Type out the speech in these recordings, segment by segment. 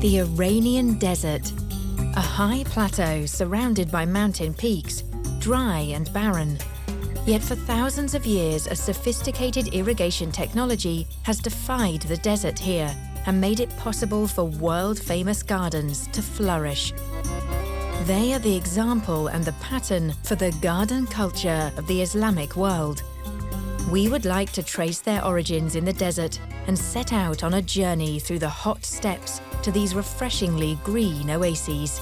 The Iranian desert, a high plateau surrounded by mountain peaks, dry and barren. Yet for thousands of years, a sophisticated irrigation technology has defied the desert here and made it possible for world-famous gardens to flourish. They are the example and the pattern for the garden culture of the Islamic world. We would like to trace their origins in the desert and set out on a journey through the hot steppes to these refreshingly green oases.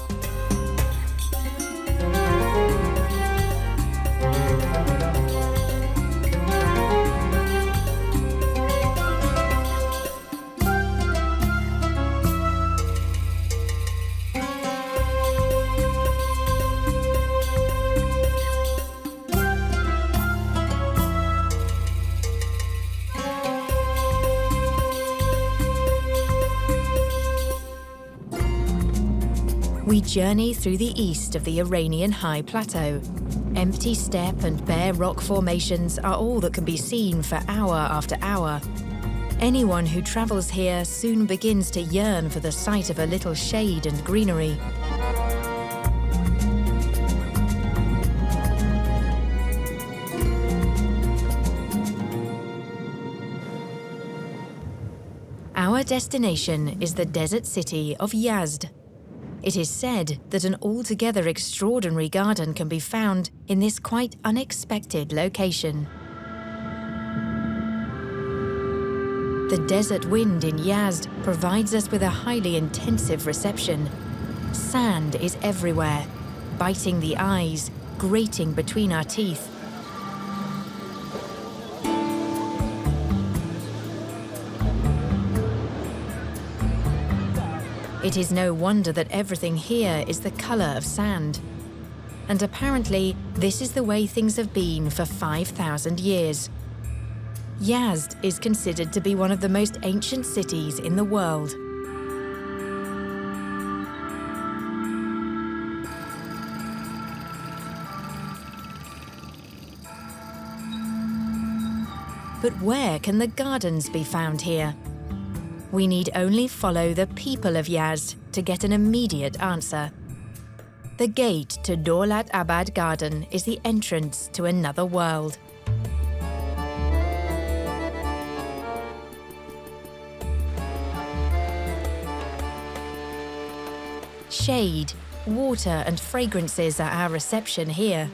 We journey through the east of the Iranian high plateau. Empty steppe and bare rock formations are all that can be seen for hour after hour. Anyone who travels here soon begins to yearn for the sight of a little shade and greenery. Our destination is the desert city of Yazd. It is said that an altogether extraordinary garden can be found in this quite unexpected location. The desert wind in Yazd provides us with a highly intensive reception. Sand is everywhere, biting the eyes, grating between our teeth. It is no wonder that everything here is the color of sand. And apparently, this is the way things have been for 5,000 years. Yazd is considered to be one of the most ancient cities in the world. But where can the gardens be found here? We need only follow the people of Yazd to get an immediate answer. The gate to Daulat Abad Garden is the entrance to another world. Shade, water and fragrances are our reception here.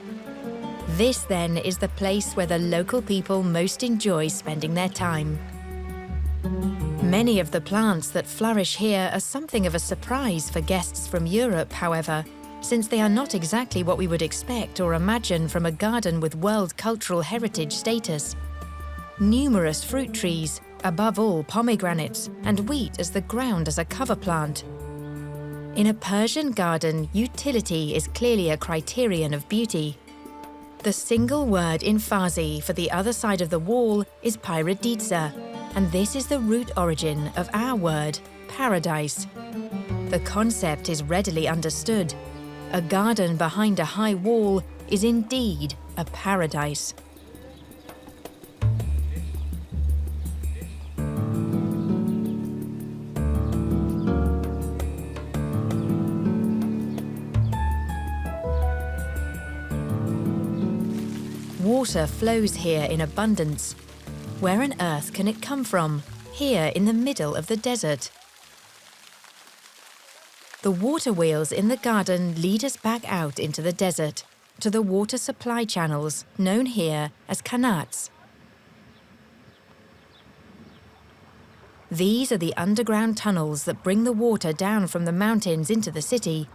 This then is the place where the local people most enjoy spending their time. Many of the plants that flourish here are something of a surprise for guests from Europe, however, since they are not exactly what we would expect or imagine from a garden with World Cultural Heritage status. Numerous fruit trees, above all pomegranates, and wheat as the ground as a cover plant. In a Persian garden, utility is clearly a criterion of beauty. The single word in Farsi for the other side of the wall is paradisa, and this is the root origin of our word, paradise. The concept is readily understood. A garden behind a high wall is indeed a paradise. Water flows here in abundance. Where on earth can it come from, here in the middle of the desert? The water wheels in the garden lead us back out into the desert, to the water supply channels, known here as qanats. These are the underground tunnels that bring the water down from the mountains into the city.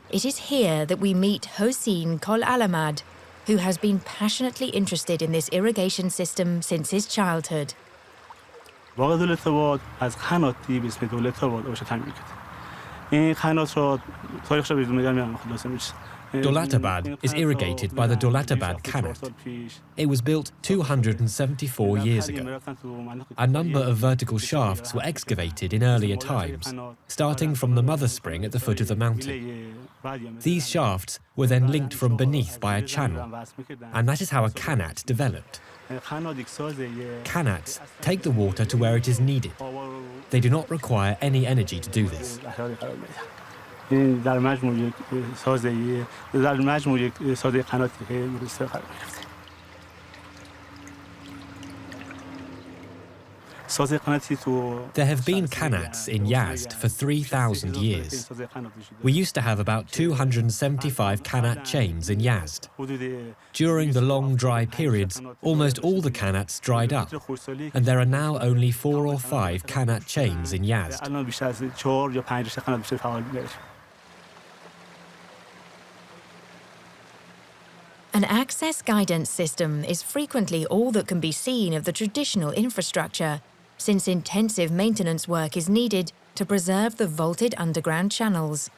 It is here that we meet Hossein Kol Alamad, who has been passionately interested in this irrigation system since his childhood. واقع دولت آباد از قناتی به اسم دولت آباد آبش تامین کرد. این قنات را تاریخش رو بدون میگم خلاصه میشه. Dawlatabad is irrigated by the Dawlatabad Qanat. It was built 274 years ago. A number of vertical shafts were excavated in earlier times, starting from the mother spring at the foot of the mountain. These shafts were then linked from beneath by a channel, and that is how a Qanat developed. Qanats take the water to where it is needed. They do not require any energy to do this. در مجموع یک سازه در مجموع یک سازه قناتی که درست قرار گرفته. There have been Qanats in Yazd for 3,000 years. We used to have about 275 Qanat chains in Yazd. During the long dry periods, almost all the Qanats dried up, and there are now only 4 or 5 Qanat chains in Yazd. An access guidance system is frequently all that can be seen of the traditional infrastructure, since intensive maintenance work is needed to preserve the vaulted underground channels.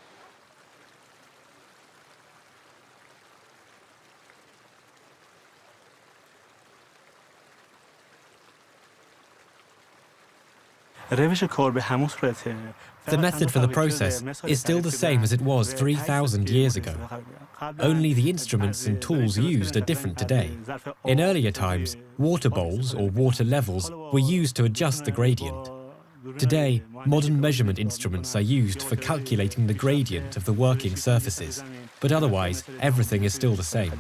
The method for the process is still the same as it was 3,000 years ago. Only the instruments and tools used are different today. In earlier times, water bowls or water levels were used to adjust the gradient. Today, modern measurement instruments are used for calculating the gradient of the working surfaces, but otherwise, everything is still the same.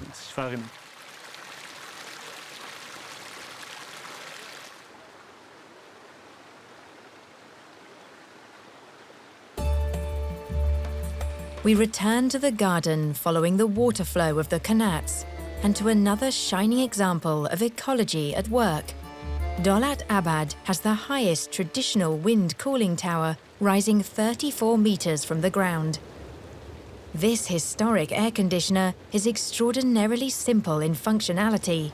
We return to the garden following the water flow of the Qanats and to another shining example of ecology at work. Dawlatabad has the highest traditional wind cooling tower, rising 34 meters from the ground. This historic air conditioner is extraordinarily simple in functionality.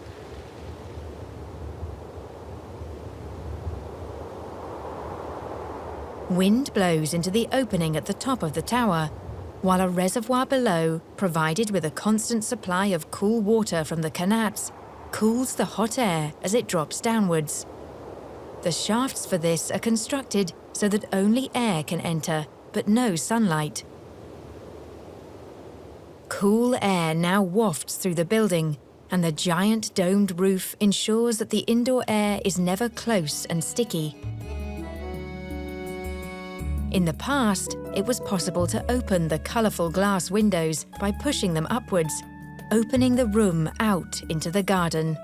Wind blows into the opening at the top of the tower, while a reservoir below, provided with a constant supply of cool water from the Qanats, cools the hot air as it drops downwards. The shafts for this are constructed so that only air can enter, but no sunlight. Cool air now wafts through the building, and the giant domed roof ensures that the indoor air is never close and sticky. In the past, it was possible to open the colourful glass windows by pushing them upwards, opening the room out into the garden.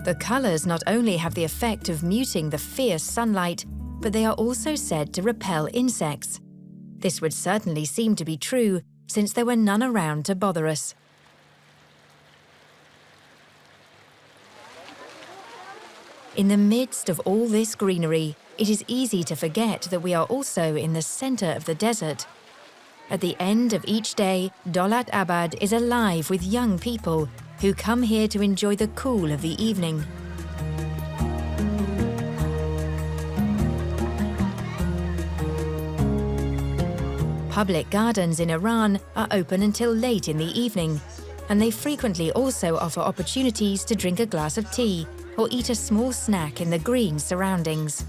The colours not only have the effect of muting the fierce sunlight, but they are also said to repel insects. This would certainly seem to be true, since there were none around to bother us. In the midst of all this greenery, it is easy to forget that we are also in the centre of the desert. At the end of each day, Dawlatabad is alive with young people who come here to enjoy the cool of the evening. Public gardens in Iran are open until late in the evening, and they frequently also offer opportunities to drink a glass of tea or eat a small snack in the green surroundings.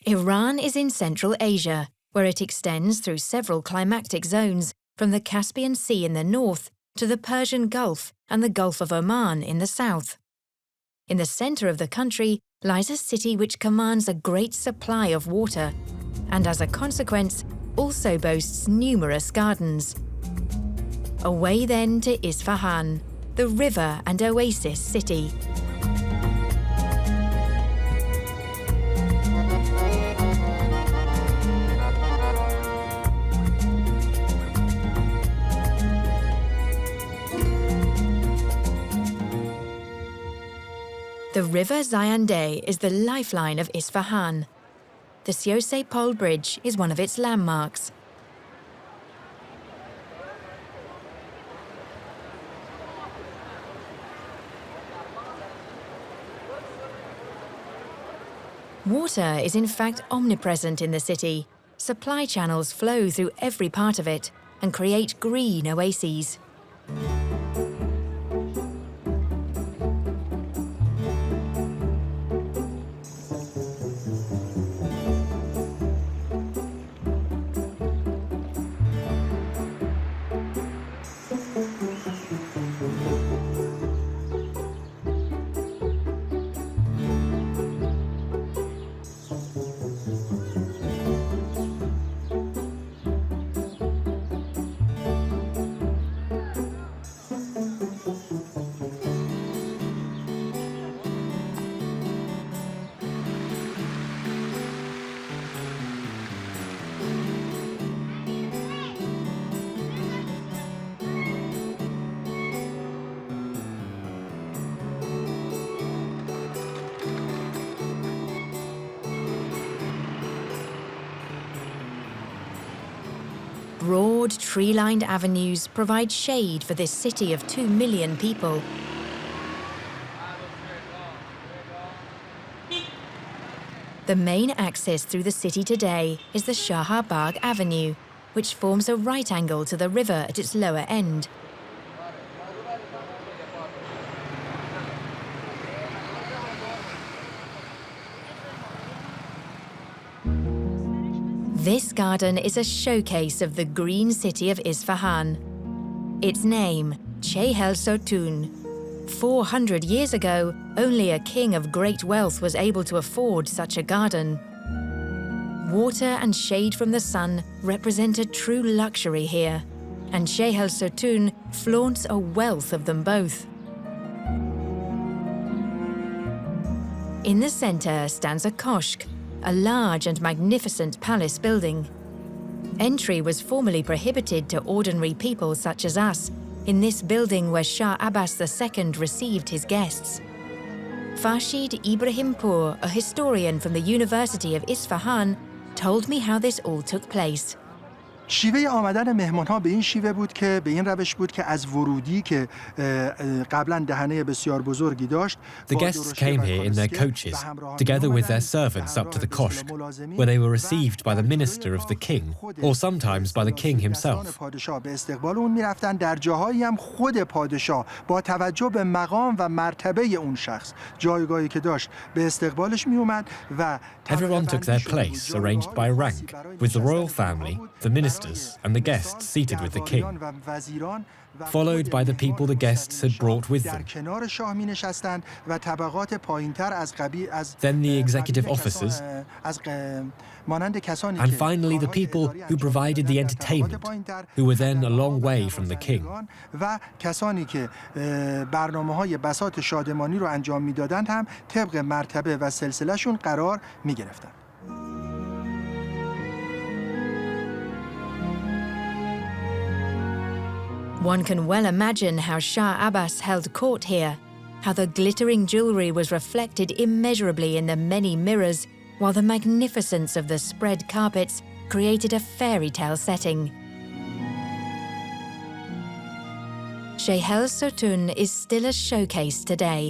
Iran is in Central Asia, where it extends through several climactic zones, from the Caspian Sea in the north to the Persian Gulf and the Gulf of Oman in the south. In the centre of the country lies a city which commands a great supply of water, and as a consequence, also boasts numerous gardens. Away then to Isfahan, the river and oasis city. The river Zayandeh is the lifeline of Isfahan. The Siose Pole Bridge is one of its landmarks. Water is in fact omnipresent in the city. Supply channels flow through every part of it and create green oases. Broad, tree-lined avenues provide shade for this city of 2 million people. The main access through the city today is the Shah Bagh Avenue, which forms a right angle to the river at its lower end. This garden is a showcase of the green city of Isfahan. Its name, Chehel Sotun. 400 years ago, only a king of great wealth was able to afford such a garden. Water and shade from the sun represent a true luxury here, and Chehel Sotun flaunts a wealth of them both. In the center stands a koshk, a large and magnificent palace building. Entry was formerly prohibited to ordinary people such as us, in this building where Shah Abbas II received his guests. Farshid Ibrahimpour, a historian from the University of Isfahan, told me how this all took place. شیوه آمدن مهمان‌ها به این شیوه بود که به این روش بود که از ورودی که قبلا دهنه بسیار بزرگی داشت. The guests came here in their coaches, together with their servants up to the koshk, where they were received by the minister of the king, or sometimes by the king himself. پادشاه به استقبال اون می‌رفتن. در جاهایی هم خود پادشاه با توجه به مقام و مرتبه اون شخص جایگاهی که داشت به استقبالش میومد و Everyone took their place, arranged by rank, with the royal family, the ministers, and the guests seated with the king, followed by the people the guests had brought with them. Then the executive officers, and finally the people who provided the entertainment, who were then a long way from the king. کسانی که برنامه‌های بساط شادمانی رو انجام می‌دادند هم طبق مرتبه و سلسله‌شون قرار می‌گرفتند. One can well imagine how Shah Abbas held court here, how the glittering jewelry was reflected immeasurably in the many mirrors, while the magnificence of the spread carpets created a fairy tale setting. Chehel Sotun is still a showcase today.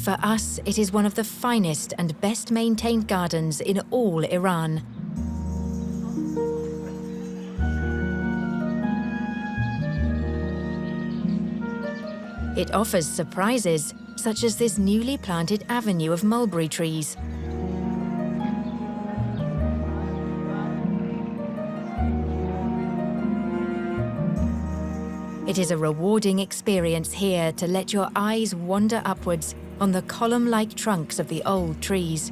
For us, it is one of the finest and best maintained gardens in all Iran. It offers surprises, such as this newly planted avenue of mulberry trees. It is a rewarding experience here to let your eyes wander upwards on the column-like trunks of the old trees.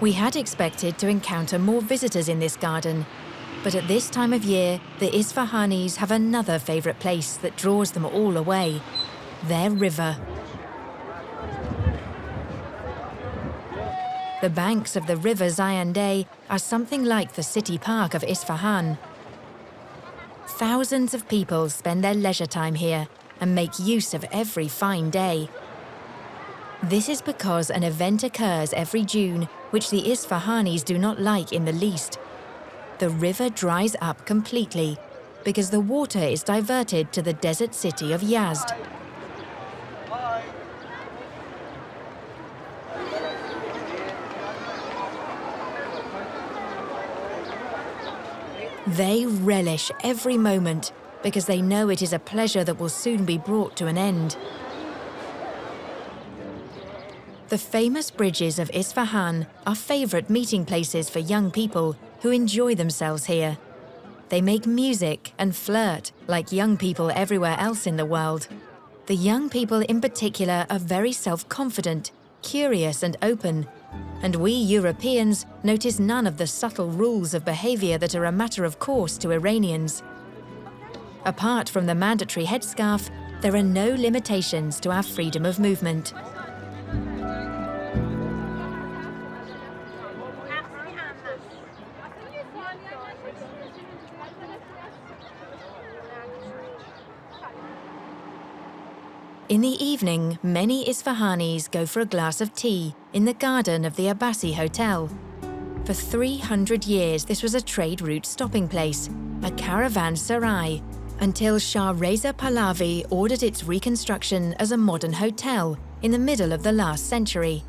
We had expected to encounter more visitors in this garden, but at this time of year, the Isfahanis have another favourite place that draws them all away: their river. The banks of the river Zayandeh are something like the city park of Isfahan. Thousands of people spend their leisure time here, and make use of every fine day. This is because an event occurs every June, which the Isfahanis do not like in the least. The river dries up completely because the water is diverted to the desert city of Yazd. They relish every moment because they know it is a pleasure that will soon be brought to an end. The famous bridges of Isfahan are favourite meeting places for young people who enjoy themselves here. They make music and flirt like young people everywhere else in the world. The young people in particular are very self-confident, curious and open, and we Europeans notice none of the subtle rules of behaviour that are a matter of course to Iranians. Apart from the mandatory headscarf, there are no limitations to our freedom of movement. In the evening, many Isfahanis go for a glass of tea in the garden of the Abbasi Hotel. For 300 years, this was a trade route stopping place, a caravanserai, until Shah Reza Pahlavi ordered its reconstruction as a modern hotel in the middle of the last century.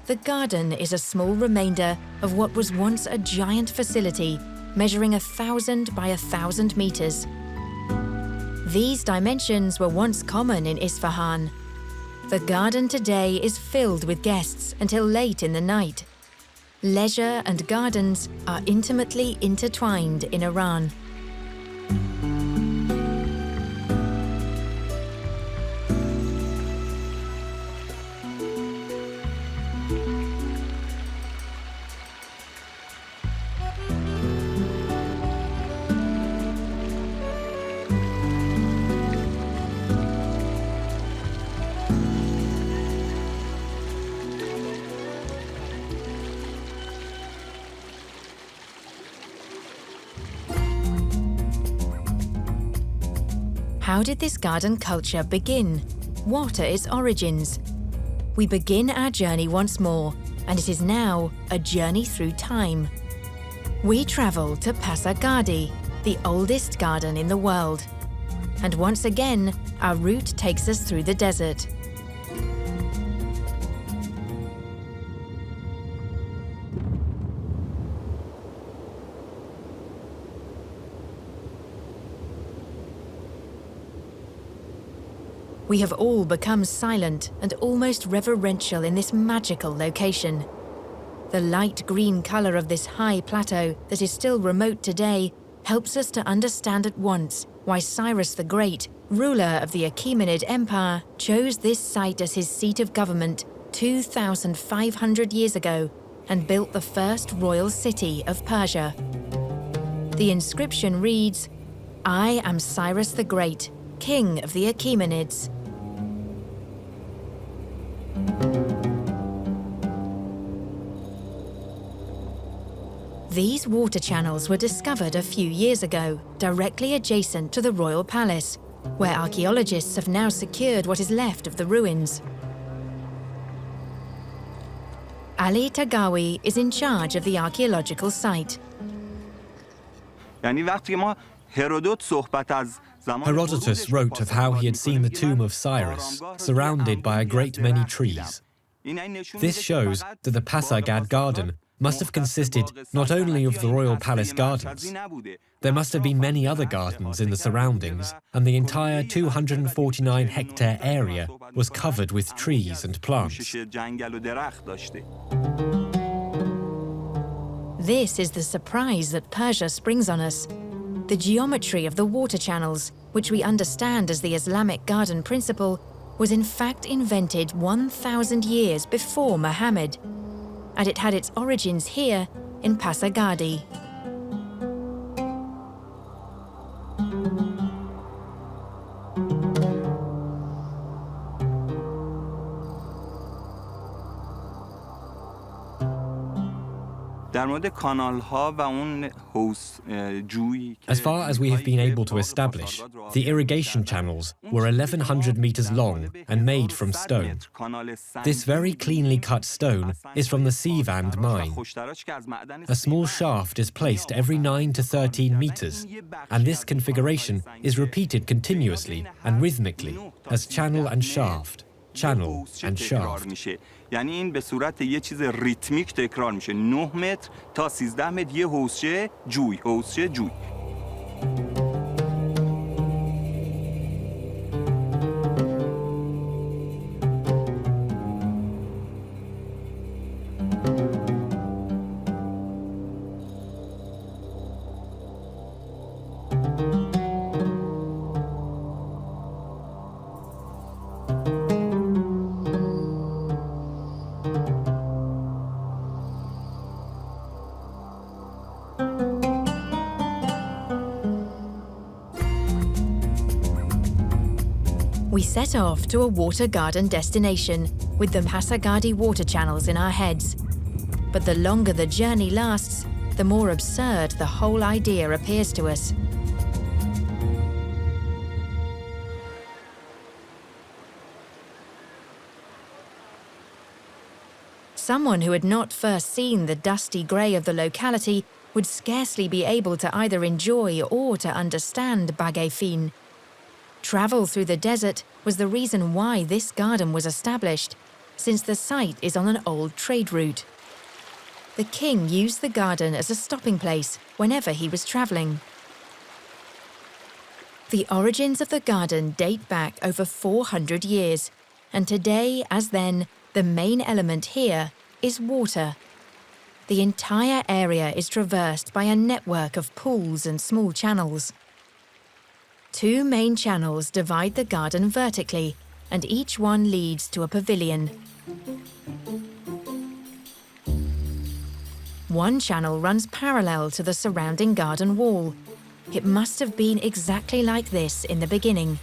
The garden is a small remainder of what was once a giant facility measuring 1,000 by 1,000 meters. These dimensions were once common in Isfahan. The garden today is filled with guests until late in the night. Leisure and gardens are intimately intertwined in Iran. How did this garden culture begin? What are its origins? We begin our journey once more, and it is now a journey through time. We travel to Pasargadi, the oldest garden in the world. And once again, our route takes us through the desert. We have all become silent and almost reverential in this magical location. The light green colour of this high plateau that is still remote today helps us to understand at once why Cyrus the Great, ruler of the Achaemenid Empire, chose this site as his seat of government 2,500 years ago and built the first royal city of Persia. The inscription reads, "I am Cyrus the Great, king of the Achaemenids." These water channels were discovered a few years ago, directly adjacent to the royal palace, where archaeologists have now secured what is left of the ruins. Ali Tagawi is in charge of the archaeological site. Herodotus wrote of how he had seen the tomb of Cyrus, surrounded by a great many trees. This shows that the Pasargad garden must have consisted not only of the royal palace gardens. There must have been many other gardens in the surroundings, and the entire 249-hectare area was covered with trees and plants. This is the surprise that Persia springs on us. The geometry of the water channels, which we understand as the Islamic garden principle, was in fact invented 1,000 years before Muhammad, and it had its origins here in Pasargadi. As far as we have been able to establish, the irrigation channels were 1,100 meters long and made from stone. This very cleanly cut stone is from the Sivand mine. A small shaft is placed every 9 to 13 meters, and this configuration is repeated continuously and rhythmically as channel and shaft, channel and shaft. یعنی این به صورت یه چیز ریتمیک تکرار میشه 9 متر تا 13 متر یه حوضچه جوی حوضچه جوی. We set off to a water garden destination with the Pasargadi water channels in our heads. But the longer the journey lasts, the more absurd the whole idea appears to us. Someone who had not first seen the dusty grey of the locality would scarcely be able to either enjoy or to understand Bagay-Fin. Travel through the desert was the reason why this garden was established, since the site is on an old trade route. The king used the garden as a stopping place whenever he was travelling. The origins of the garden date back over 400 years, and today, as then, the main element here is water. The entire area is traversed by a network of pools and small channels. 2 main channels divide the garden vertically, and each one leads to a pavilion. One channel runs parallel to the surrounding garden wall. It must have been exactly like this in the beginning.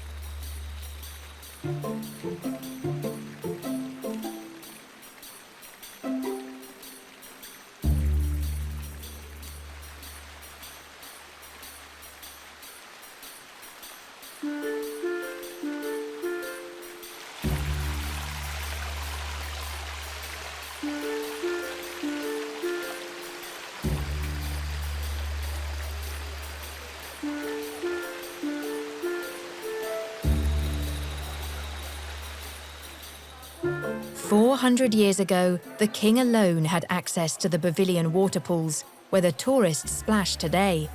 "400 years ago, the king alone had access to the pavilion water pools, where the tourists splash today.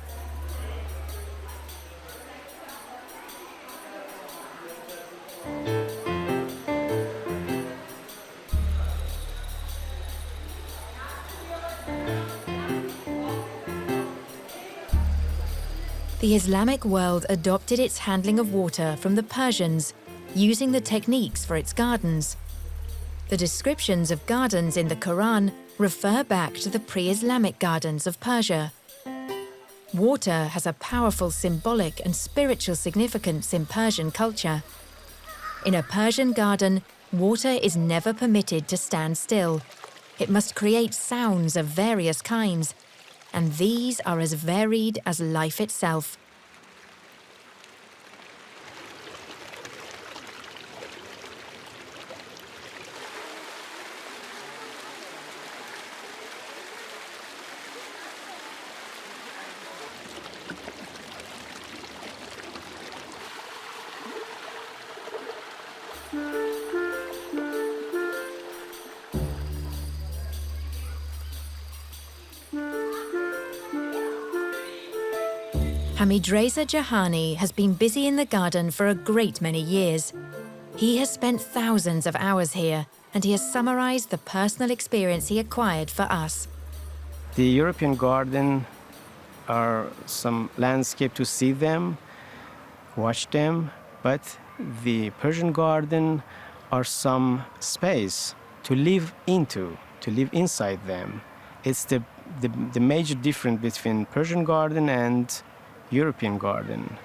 The Islamic world adopted its handling of water from the Persians, using the techniques for its gardens. The descriptions of gardens in the Quran refer back to the pre-Islamic gardens of Persia. Water has a powerful symbolic and spiritual significance in Persian culture. In a Persian garden, water is never permitted to stand still. It must create sounds of various kinds, and these are as varied as life itself. Hamidreza Jahani has been busy in the garden for a great many years. He has spent thousands of hours here, and he has summarized the personal experience he acquired for us. The European garden are some landscape to see them, watch them, but the Persian garden are some space to live into, to live inside them. It's the major difference between Persian garden and European garden.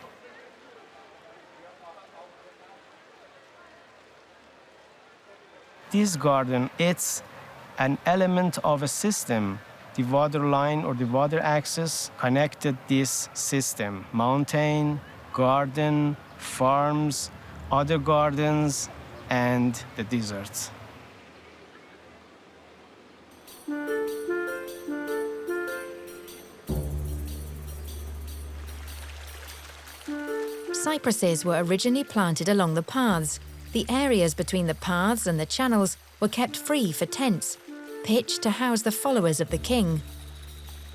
This garden, it's an element of a system. the water line or the water access connected this system: mountain, garden, farms, other gardens, and the deserts. Cypresses were originally planted along the paths. The areas between the paths and the channels were kept free for tents, pitched to house the followers of the king.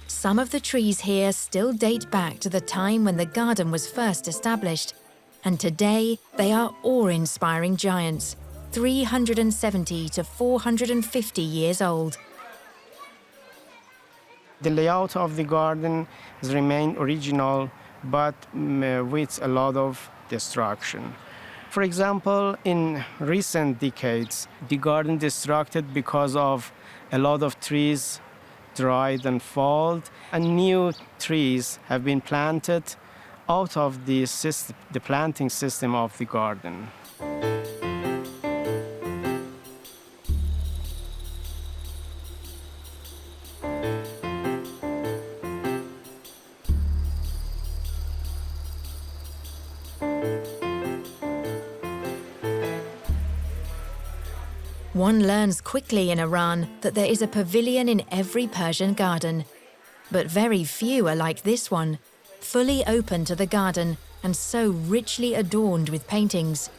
Some of the trees here still date back to the time when the garden was first established, and today they are awe-inspiring giants, 370 to 450 years old. The layout of the garden has remained original, but with a lot of destruction. For example, in recent decades, the garden destructed because of a lot of trees dried and falled, and new trees have been planted out of the planting system of the garden. One learns quickly in Iran that there is a pavilion in every Persian garden, but very few are like this one, fully open to the garden and so richly adorned with paintings.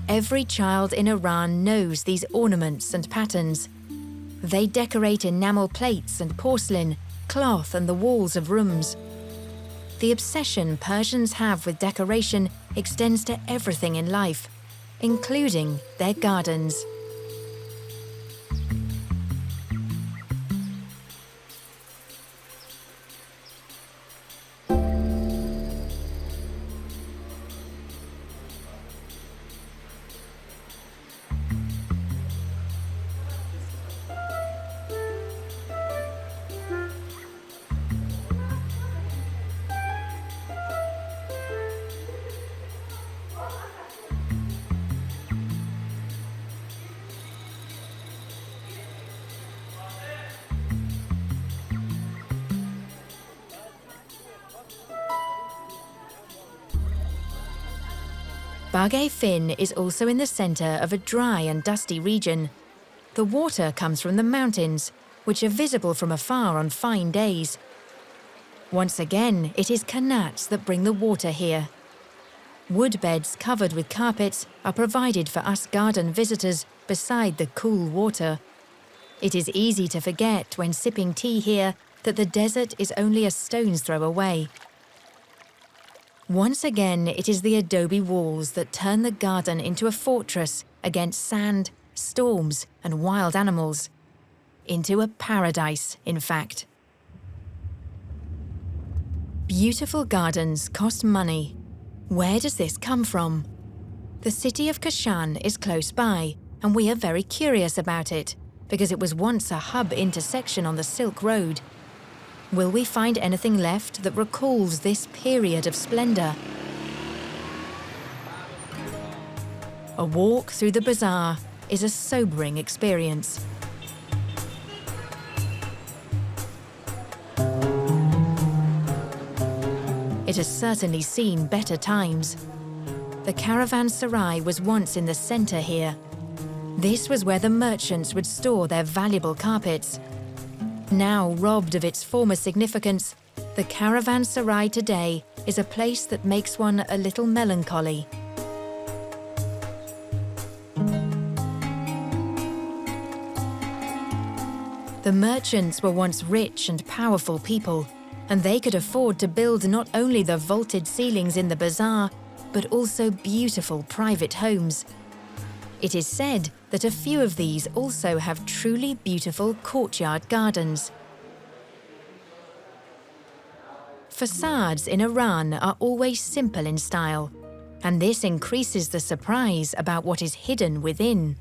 Every child in Iran knows these ornaments and patterns. They decorate enamel plates and porcelain, cloth and the walls of rooms. The obsession Persians have with decoration extends to everything in life, including their gardens. Bagh-e-Fin is also in the center of a dry and dusty region. The water comes from the mountains, which are visible from afar on fine days. Once again, it is qanats that bring the water here. Wood beds covered with carpets are provided for us garden visitors beside the cool water. It is easy to forget when sipping tea here that the desert is only a stone's throw away. Once again, it is the adobe walls that turn the garden into a fortress against sand, storms, and wild animals. Into a paradise, in fact. Beautiful gardens cost money. Where does this come from? The city of Kashan is close by, and we are very curious about it, because it was once a hub intersection on the Silk Road. Will we find anything left that recalls this period of splendor? A walk through the bazaar is a sobering experience. It has certainly seen better times. The caravanserai was once in the center here. This was where the merchants would store their valuable carpets. Now robbed of its former significance, the caravanserai today is a place that makes one a little melancholy. The merchants were once rich and powerful people, and they could afford to build not only the vaulted ceilings in the bazaar, but also beautiful private homes. It is said that a few of these also have truly beautiful courtyard gardens. Facades in Iran are always simple in style, and this increases the surprise about what is hidden within.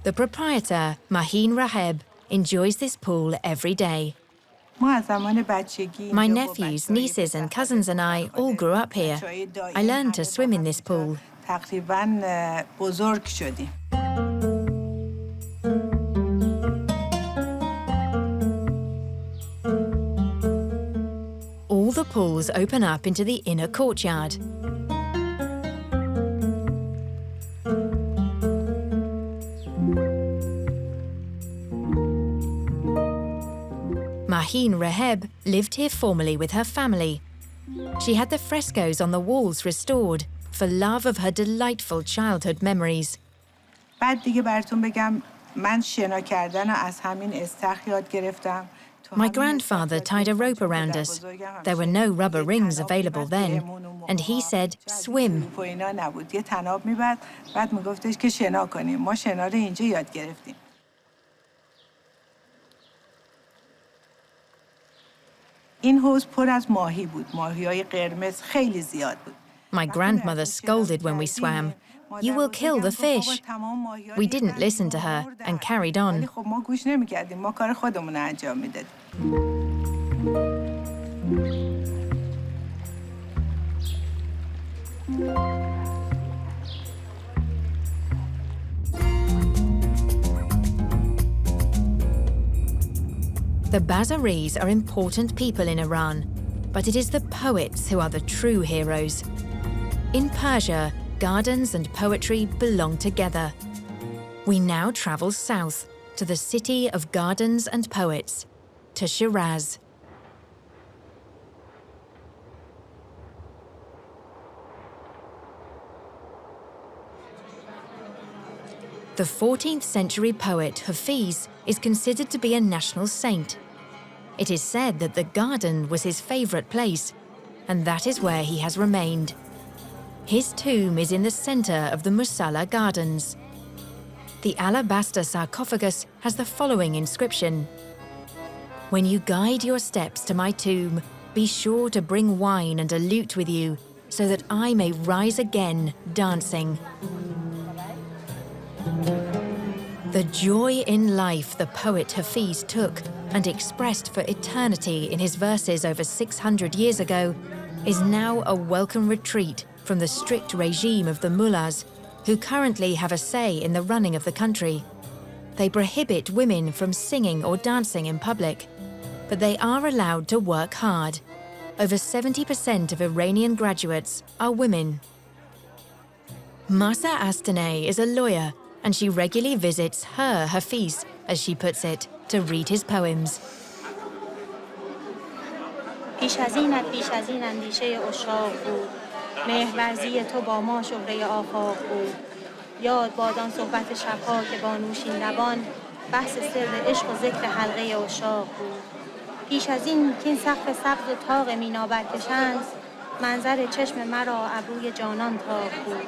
The proprietor, Mahin Raheb, enjoys this pool every day. My nephews, nieces and cousins and I all grew up here. I learned to swim in this pool. All the pools open up into the inner courtyard. Mahin Reheb lived here formerly with her family. She had the frescoes on the walls restored for love of her delightful childhood memories. My grandfather tied a rope around us. There were no rubber rings available then, and he said, swim. My grandmother scolded when we swam. You will kill the fish. We didn't listen to her and carried on. The Bazaris are important people in Iran, but it is the poets who are the true heroes. In Persia, gardens and poetry belong together. We now travel south to the city of gardens and poets, to Shiraz. The 14th century poet Hafiz is considered to be a national saint. It is said that the garden was his favourite place, and that is where he has remained. His tomb is in the centre of the Musalla Gardens. The alabaster sarcophagus has the following inscription: "When you guide your steps to my tomb, be sure to bring wine and a lute with you, so that I may rise again dancing." The joy in life the poet Hafiz took and expressed for eternity in his verses over 600 years ago is now a welcome retreat from the strict regime of the mullahs, who currently have a say in the running of the country. They prohibit women from singing or dancing in public, but they are allowed to work hard. Over 70% of Iranian graduates are women. Masa Astaneh is a lawyer, and she regularly visits her Hafiz, as she puts it, to read his poems. پیش از این اندیشه عشاق بود مهرورزی تو با ما شهره آفاق بود یاد باد آن صحبت شبها که با نوشین لبان بحث سر عشق و ذکر حلقه عشاق بود پیش از این که این سقف سبز و طاق مینا برکشند منظر چشم مرا ابروی جانان طاق بود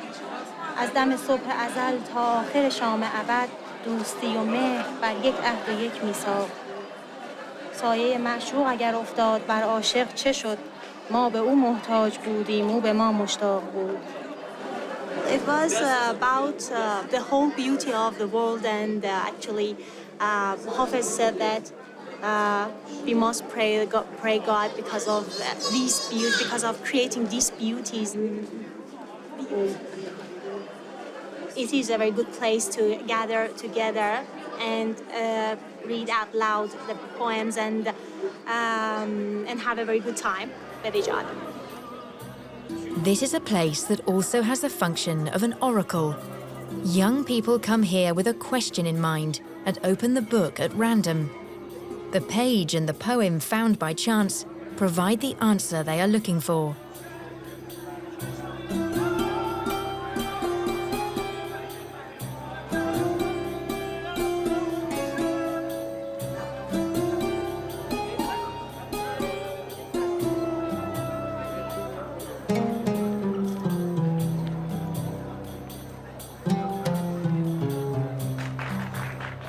از دم صبح ازل تا آخر شام ابد دوستی و مهر بر یک عهد و یک میثاق سایه معشوق اگر افتاد بر عاشق چه شد ما به او محتاج بودیم او به ما مشتاق بود It was about the whole beauty of the world and actually Hafiz said that we must pray God because of these beauty, because of creating these beauties. It is a very good place to gather together and read out loud the poems and have a very good time with each other. This is a place that also has the function of an oracle. Young people come here with a question in mind and open the book at random. The page and the poem found by chance provide the answer they are looking for.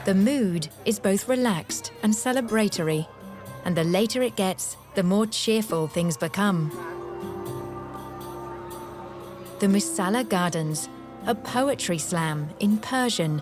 The mood is both relaxed and celebratory, and the later it gets, the more cheerful things become. The Musalla Gardens, a poetry slam in Persian.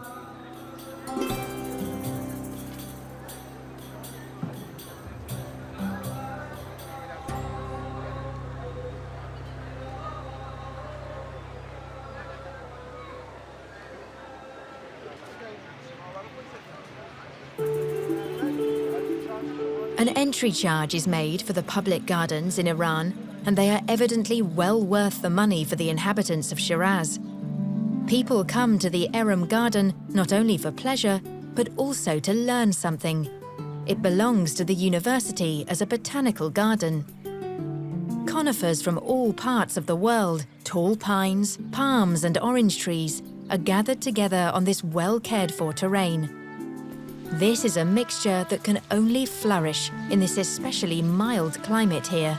An entry charge is made for the public gardens in Iran, and they are evidently well worth the money for the inhabitants of Shiraz. People come to the Erum Garden not only for pleasure, but also to learn something. It belongs to the university as a botanical garden. Conifers from all parts of the world, tall pines, palms and orange trees, are gathered together on this well-cared-for terrain. This is a mixture that can only flourish in this especially mild climate here.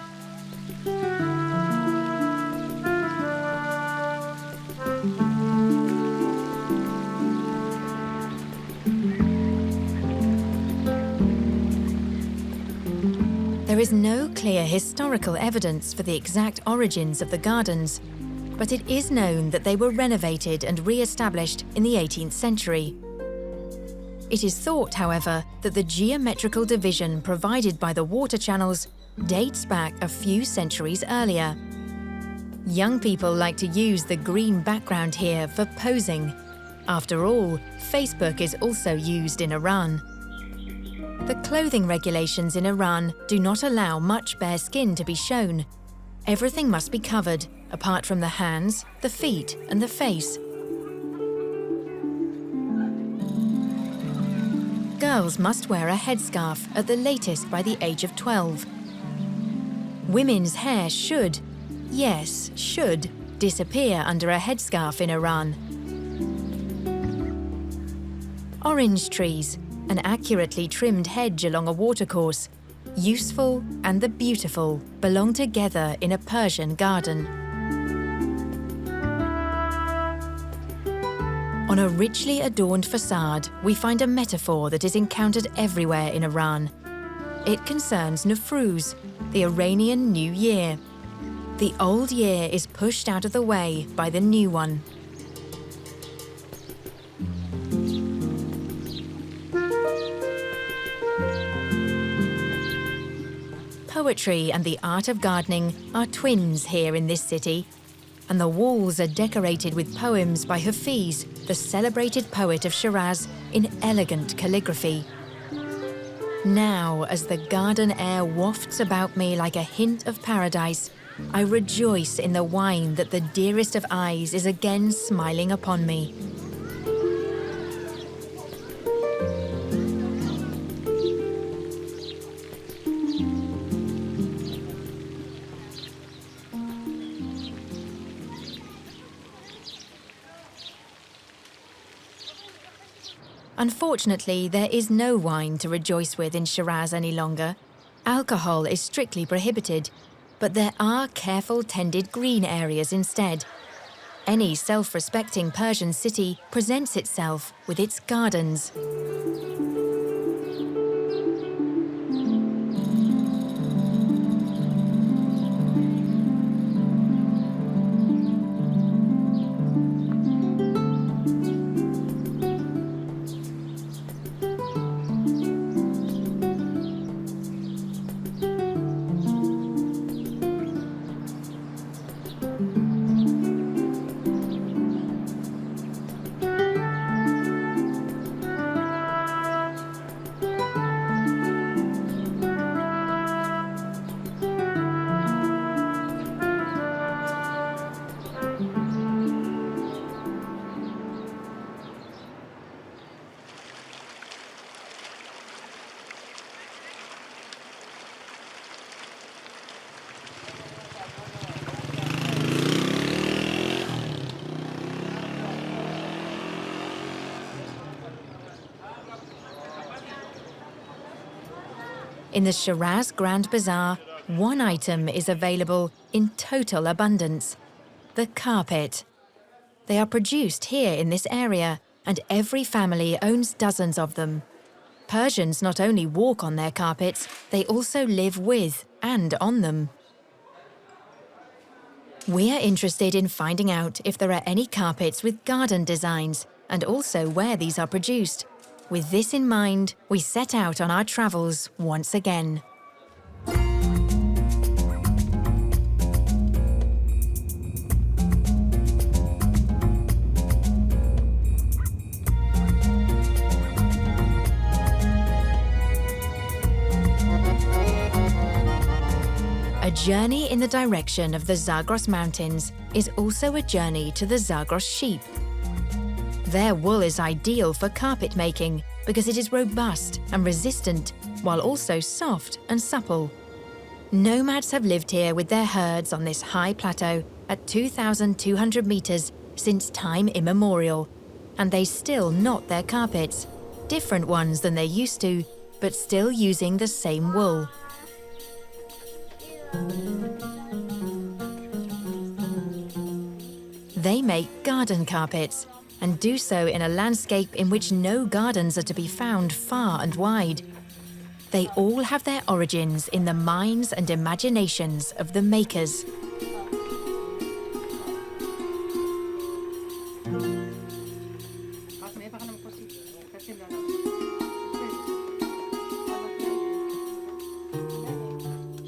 There is no clear historical evidence for the exact origins of the gardens, but it is known that they were renovated and re-established in the 18th century. It is thought, however, that the geometrical division provided by the water channels dates back a few centuries earlier. Young people like to use the green background here for posing. After all, Facebook is also used in Iran. The clothing regulations in Iran do not allow much bare skin to be shown. Everything must be covered, apart from the hands, the feet, and the face. Girls must wear a headscarf at the latest by the age of 12. Women's hair should, yes, should, disappear under a headscarf in Iran. Orange trees, an accurately trimmed hedge along a watercourse, useful and the beautiful belong together in a Persian garden. On a richly adorned facade, we find a metaphor that is encountered everywhere in Iran. It concerns Nowruz, the Iranian New Year. The old year is pushed out of the way by the new one. Poetry and the art of gardening are twins here in this city, and the walls are decorated with poems by Hafiz, the celebrated poet of Shiraz, in elegant calligraphy. Now, as the garden air wafts about me like a hint of paradise, I rejoice in the wine that the dearest of eyes is again smiling upon me. Unfortunately, there is no wine to rejoice with in Shiraz any longer. Alcohol is strictly prohibited, but there are careful tended green areas instead. Any self-respecting Persian city presents itself with its gardens. In the Shiraz Grand Bazaar, one item is available in total abundance: the carpet. They are produced here in this area, and every family owns dozens of them. Persians not only walk on their carpets, they also live with and on them. We are interested in finding out if there are any carpets with garden designs, and also where these are produced. With this in mind, we set out on our travels once again. journey in the direction of the Zagros Mountains is also a journey to the Zagros sheep. Their wool is ideal for carpet making because it is robust and resistant, while also soft and supple. Nomads have lived here with their herds on this high plateau at 2,200 meters since time immemorial, and they still knot their carpets, different ones than they used to, but still using the same wool. They make garden carpets, and do so in a landscape in which no gardens are to be found far and wide. They all have their origins in the minds and imaginations of the makers.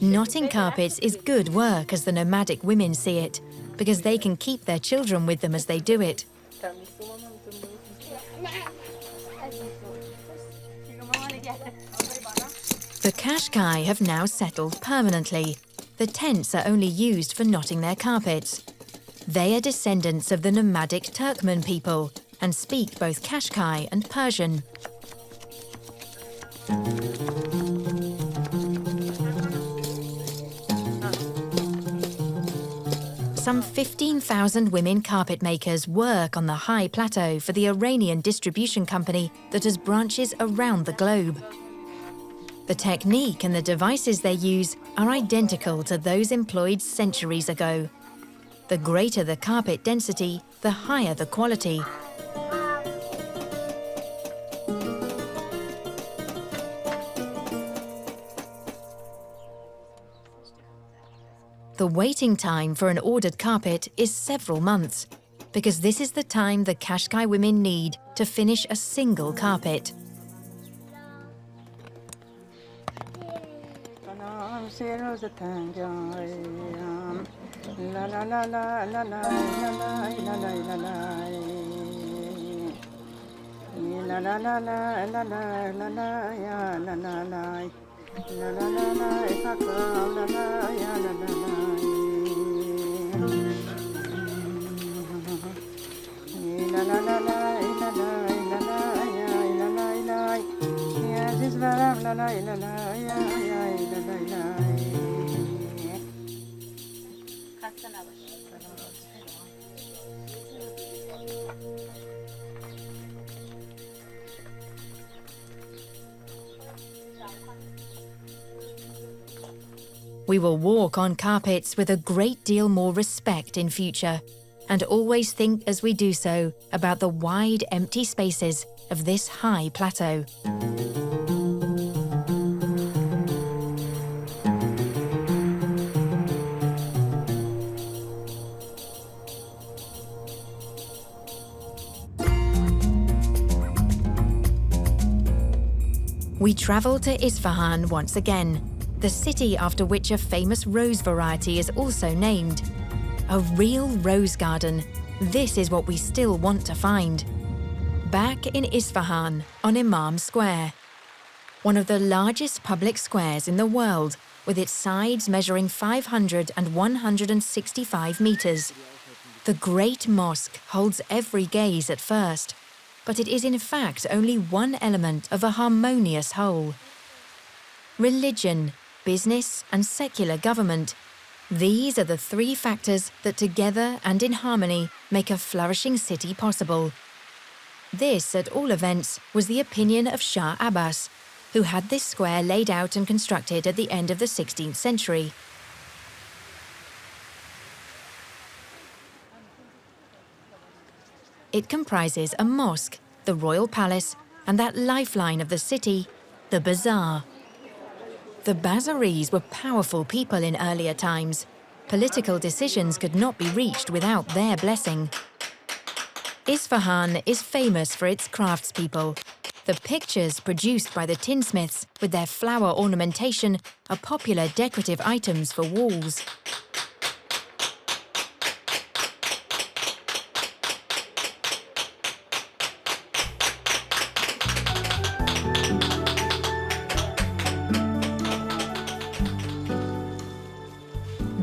Knotting carpets is good work as the nomadic women see it, because they can keep their children with them as they do it. The Qashqai have now settled permanently. The tents are only used for knotting their carpets. They are descendants of the nomadic Turkmen people and speak both Qashqai and Persian. Some 15,000 women carpet makers work on the high plateau for the Iranian distribution company that has branches around the globe. The technique and the devices they use are identical to those employed centuries ago. The greater the carpet density, the higher the quality. The waiting time for an ordered carpet is several months, because this is the time the Qashqai women need to finish a single carpet. We will walk on carpets with a great deal more respect in future, and always think as we do so about the wide, empty spaces of this high plateau. We travel to Isfahan once again, the city after which a famous rose variety is also named. A real rose garden. This is what we still want to find. Back in Isfahan, on Imam Square. One of the largest public squares in the world, with its sides measuring 500 and 165 meters. The Great Mosque holds every gaze at first, but it is in fact only one element of a harmonious whole. Religion, business, and secular government. These are the three factors that together and in harmony make a flourishing city possible. This, at all events, was the opinion of Shah Abbas, who had this square laid out and constructed at the end of the 16th century. It comprises a mosque, the royal palace, and that lifeline of the city, the bazaar. The Bazaris were powerful people in earlier times. Political decisions could not be reached without their blessing. Isfahan is famous for its craftspeople. The pictures produced by the tinsmiths with their flower ornamentation are popular decorative items for walls.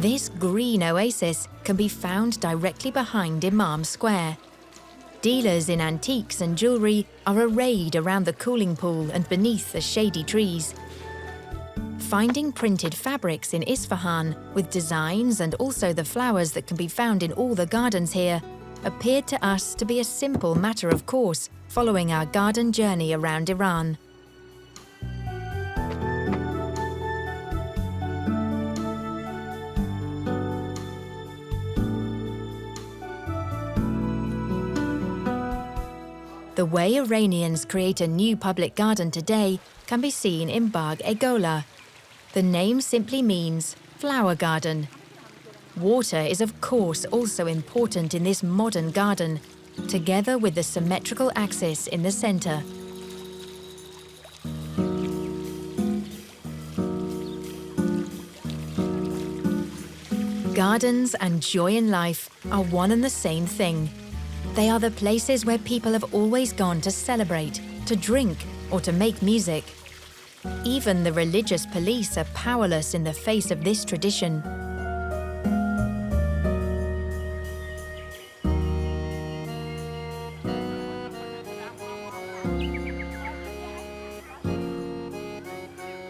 This green oasis can be found directly behind Imam Square. Dealers in antiques and jewellery are arrayed around the cooling pool and beneath the shady trees. Finding printed fabrics in Isfahan with designs and also the flowers that can be found in all the gardens here appeared to us to be a simple matter of course following our garden journey around Iran. The way Iranians create a new public garden today can be seen in Bagh Egola. The name simply means flower garden. Water is of course also important in this modern garden, together with the symmetrical axis in the center. Gardens and joy in life are one and the same thing. They are the places where people have always gone to celebrate, to drink, or to make music. Even the religious police are powerless in the face of this tradition.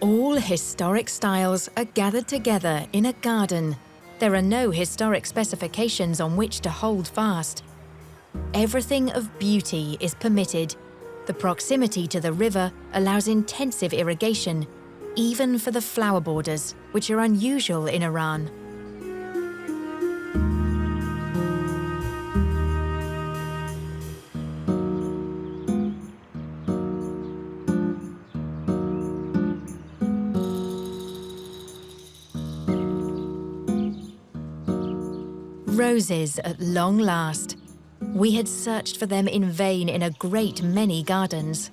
All historic styles are gathered together in a garden. There are no historic specifications on which to hold fast. Everything of beauty is permitted. The proximity to the river allows intensive irrigation, even for the flower borders, which are unusual in Iran. Roses at long last. We had searched for them in vain in a great many gardens.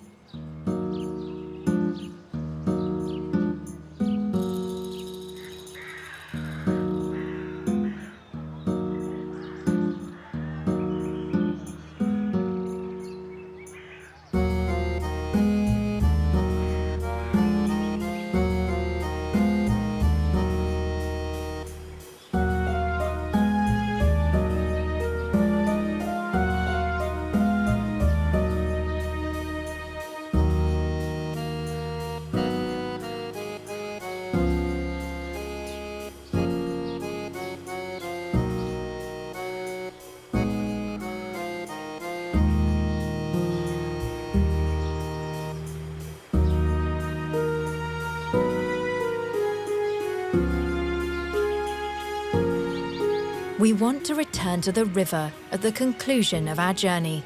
We want to return to the river at the conclusion of our journey.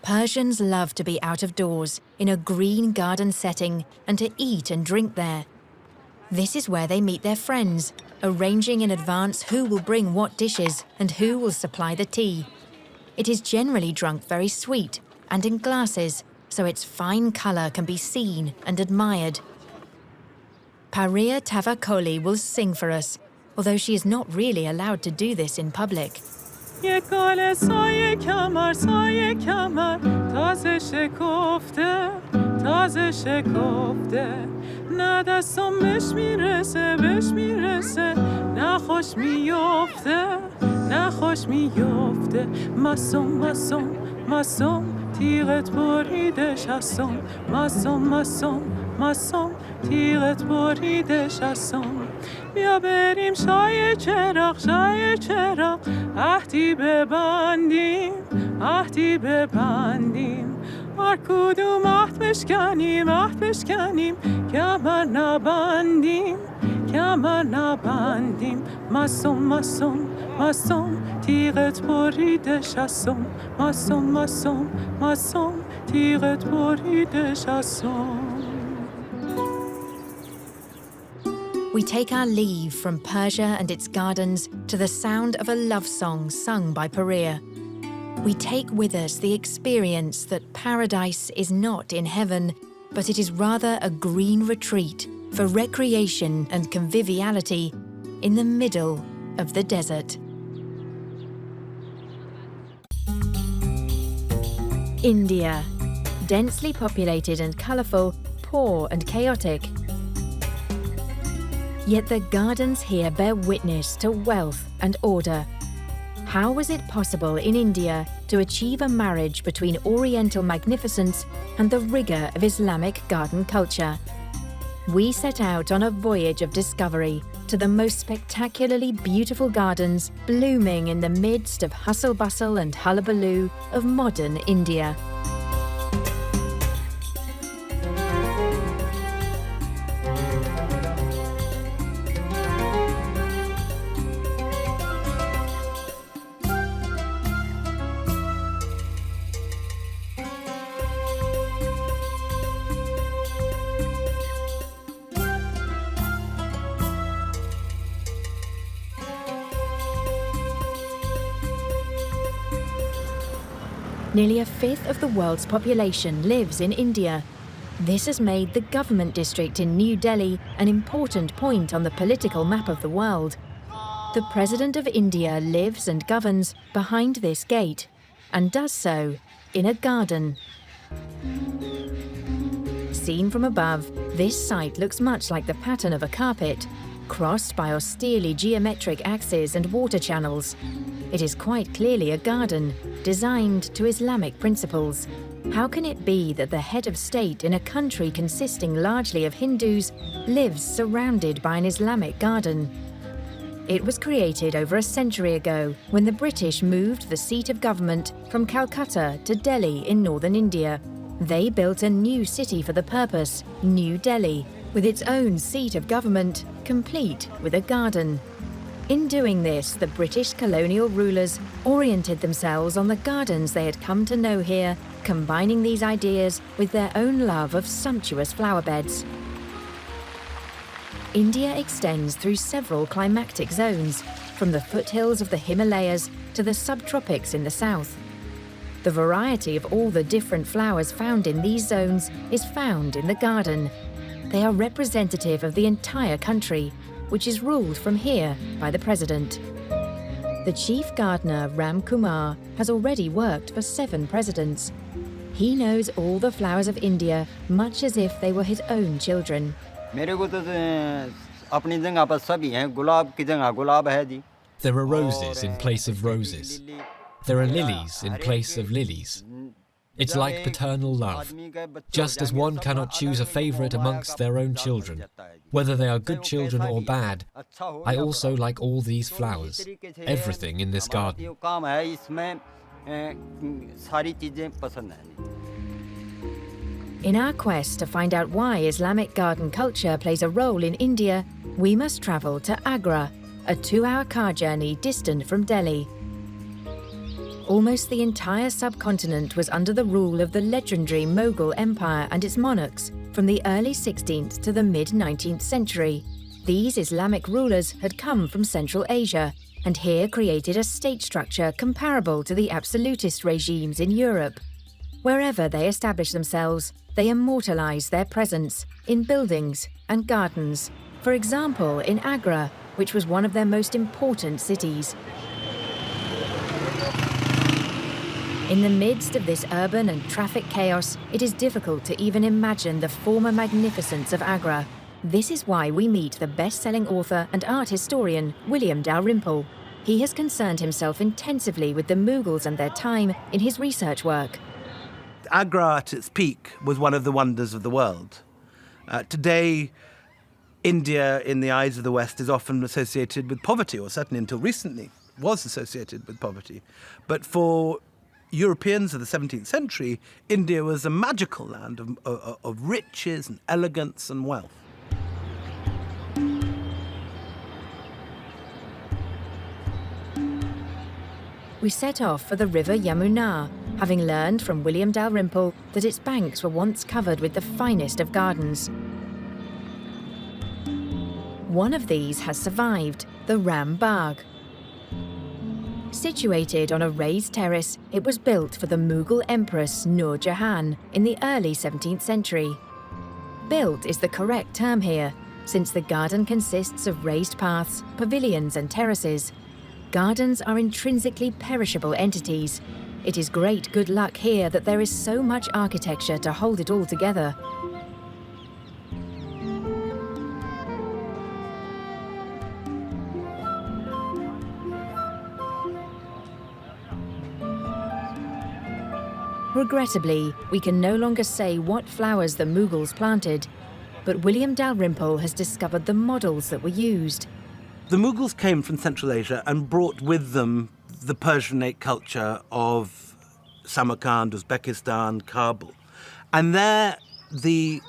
Persians love to be out of doors, in a green garden setting, and to eat and drink there. This is where they meet their friends, arranging in advance who will bring what dishes and who will supply the tea. It is generally drunk very sweet and in glasses, so its fine colour can be seen and admired. Paria Tavakoli will sing for us, although she is not really allowed to do this in public. نه دستم بهش میرسه نه خوش میفته مصوم تیغت بریدش هستم مصوم تیغت بریدش هستم بیا بریم شای چراغ عهدی ببندیم هر کدوم عهد بشکنیم کمر نبندیم مصوم تیغت بریدش هستم مصوم تیغت بریدش هستم. We take our leave from Persia and its gardens to the sound of a love song sung by Paria. We take with us the experience that paradise is not in heaven, but it is rather a green retreat for recreation and conviviality in the middle of the desert. India, densely populated and colourful, poor and chaotic. Yet the gardens here bear witness to wealth and order. How was it possible in India to achieve a marriage between Oriental magnificence and the rigour of Islamic garden culture? We set out on a voyage of discovery to the most spectacularly beautiful gardens blooming in the midst of hustle-bustle and hullabaloo of modern India. Nearly a fifth of the world's population lives in India. This has made the government district in New Delhi an important point on the political map of the world. The President of India lives and governs behind this gate, and does so in a garden. Seen from above, this site looks much like the pattern of a carpet, crossed by austerely geometric axes and water channels. It is quite clearly a garden, designed to Islamic principles. How can it be that the head of state in a country consisting largely of Hindus lives surrounded by an Islamic garden? It was created over a century ago when the British moved the seat of government from Calcutta to Delhi in northern India. They built a new city for the purpose, New Delhi, with its own seat of government, complete with a garden. In doing this, the British colonial rulers oriented themselves on the gardens they had come to know here, combining these ideas with their own love of sumptuous flower beds. India extends through several climatic zones, from the foothills of the Himalayas to the subtropics in the south. The variety of all the different flowers found in these zones is found in the garden. They are representative of the entire country, which is ruled from here by the president. The chief gardener, Ram Kumar, has already worked for 7 presidents. He knows all the flowers of India much as if they were his own children. There are roses in place of roses. There are lilies in place of lilies. It's like paternal love. Just as one cannot choose a favourite amongst their own children, whether they are good children or bad, I also like all these flowers, everything in this garden. In our quest to find out why Islamic garden culture plays a role in India, we must travel to Agra, a 2-hour car journey distant from Delhi. Almost the entire subcontinent was under the rule of the legendary Mughal Empire and its monarchs from the early 16th to the mid-19th century. These Islamic rulers had come from Central Asia and here created a state structure comparable to the absolutist regimes in Europe. Wherever they established themselves, they immortalized their presence in buildings and gardens. For example, in Agra, which was one of their most important cities. In the midst of this urban and traffic chaos, it is difficult to even imagine the former magnificence of Agra. This is why we meet the best-selling author and art historian, William Dalrymple. He has concerned himself intensively with the Mughals and their time in his research work. Agra at its peak was one of the wonders of the world. Today, India, in the eyes of the West, is often associated with poverty, or certainly until recently was associated with poverty. But for Europeans of the 17th century, India was a magical land of riches and elegance and wealth. We set off for the river Yamuna, having learned from William Dalrymple that its banks were once covered with the finest of gardens. One of these has survived, the Ram Bagh. Situated on a raised terrace, it was built for the Mughal Empress Nur Jahan in the early 17th century. Built is the correct term here, since the garden consists of raised paths, pavilions and terraces. Gardens are intrinsically perishable entities. It is great good luck here that there is so much architecture to hold it all together. Regrettably, we can no longer say what flowers the Mughals planted, but William Dalrymple has discovered the models that were used. The Mughals came from Central Asia and brought with them the Persianate culture of Samarkand, Uzbekistan, Kabul. And there, the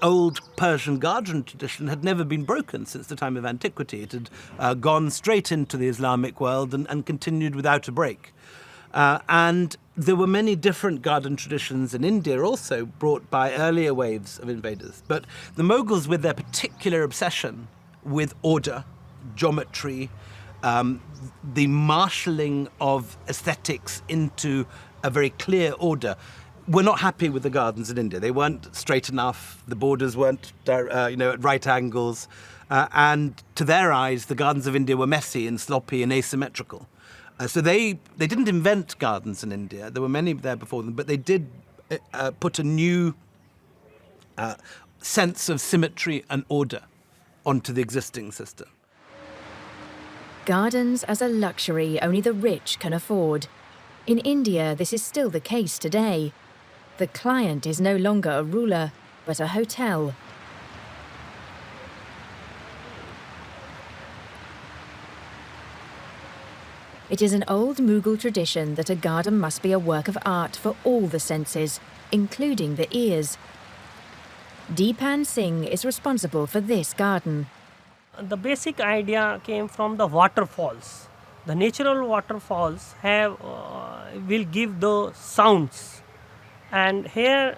old Persian garden tradition had never been broken since the time of antiquity. It had gone straight into the Islamic world and continued without a break. And there were many different garden traditions in India also brought by earlier waves of invaders. But the Mughals, with their particular obsession with order, geometry, the marshalling of aesthetics into a very clear order, were not happy with the gardens in India. They weren't straight enough, the borders weren't at right angles, and to their eyes, the gardens of India were messy and sloppy and asymmetrical. So they didn't invent gardens in India. There were many there before them, but they did put a new sense of symmetry and order onto the existing system. Gardens as a luxury only the rich can afford. In India, this is still the case today. The client is no longer a ruler, but a hotel. It is an old Mughal tradition that a garden must be a work of art for all the senses, including the ears. Deepan Singh is responsible for this garden. The basic idea came from the waterfalls. The natural waterfalls will give the sounds. And here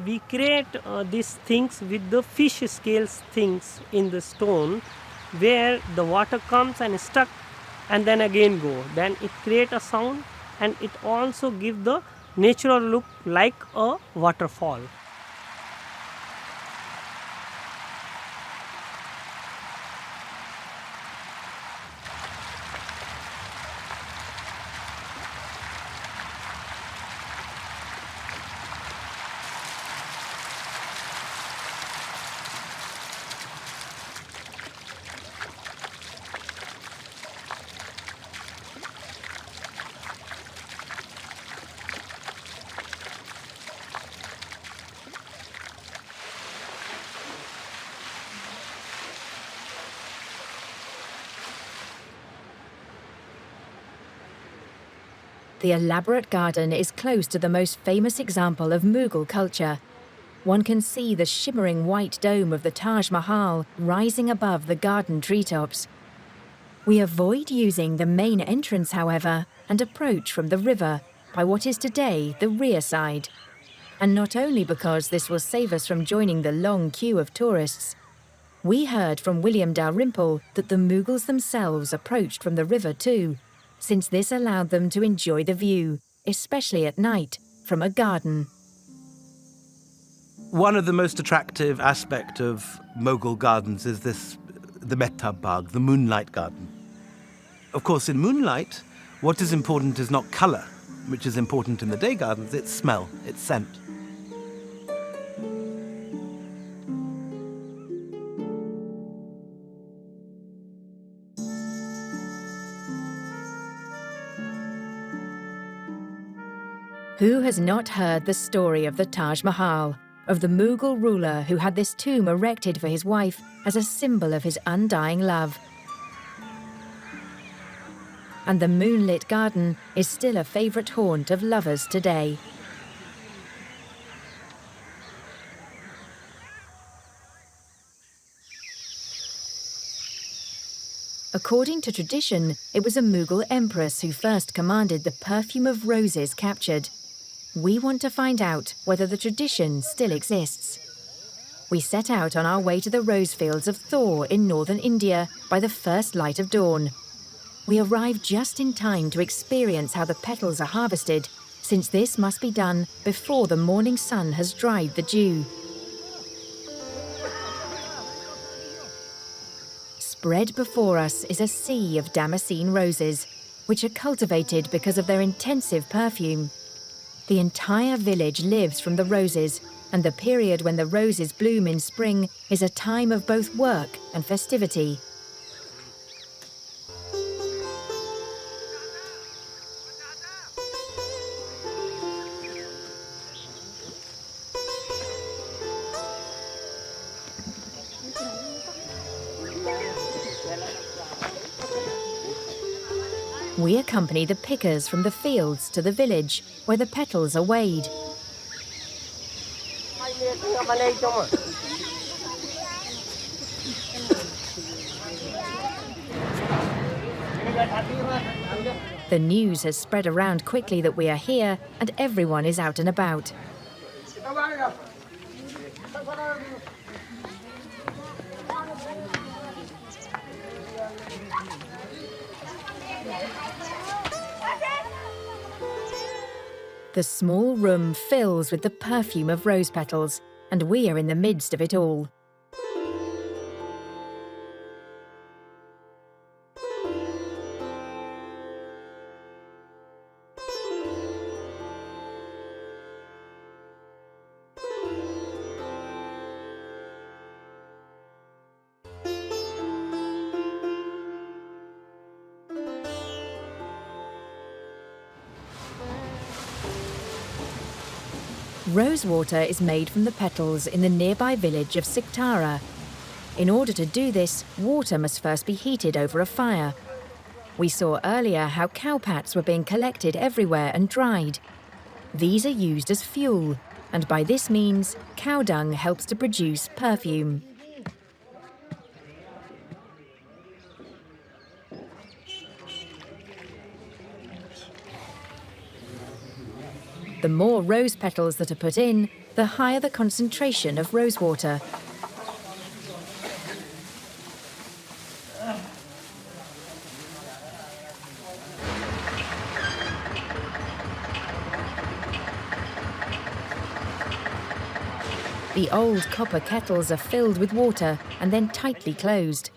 we create these things with the fish scales things in the stone, where the water comes and stuck and then again go. Then it creates a sound, and it also gives the natural look like a waterfall. The elaborate garden is close to the most famous example of Mughal culture. One can see the shimmering white dome of the Taj Mahal rising above the garden treetops. We avoid using the main entrance, however, and approach from the river by what is today the rear side. And not only because this will save us from joining the long queue of tourists. We heard from William Dalrymple that the Mughals themselves approached from the river too, since this allowed them to enjoy the view, especially at night, from a garden. One of the most attractive aspects of Mughal gardens is the Mehtab Bagh, the moonlight garden. Of course, in moonlight, what is important is not colour, which is important in the day gardens, it's smell, it's scent. Who has not heard the story of the Taj Mahal, of the Mughal ruler who had this tomb erected for his wife as a symbol of his undying love? And the moonlit garden is still a favourite haunt of lovers today. According to tradition, it was a Mughal empress who first commanded the perfume of roses captured. We want to find out whether the tradition still exists. We set out on our way to the rose fields of Thor in northern India by the first light of dawn. We arrive just in time to experience how the petals are harvested, since this must be done before the morning sun has dried the dew. Spread before us is a sea of Damascene roses, which are cultivated because of their intensive perfume. The entire village lives from the roses, and the period when the roses bloom in spring is a time of both work and festivity. We accompany the pickers from the fields to the village, where the petals are weighed. The news has spread around quickly that we are here, and everyone is out and about. The small room fills with the perfume of rose petals, and we are in the midst of it all. Rose water is made from the petals in the nearby village of Siktara. In order to do this, water must first be heated over a fire. We saw earlier how cowpats were being collected everywhere and dried. These are used as fuel, and by this means, cow dung helps to produce perfume. The more rose petals that are put in, the higher the concentration of rose water. The old copper kettles are filled with water and then tightly closed.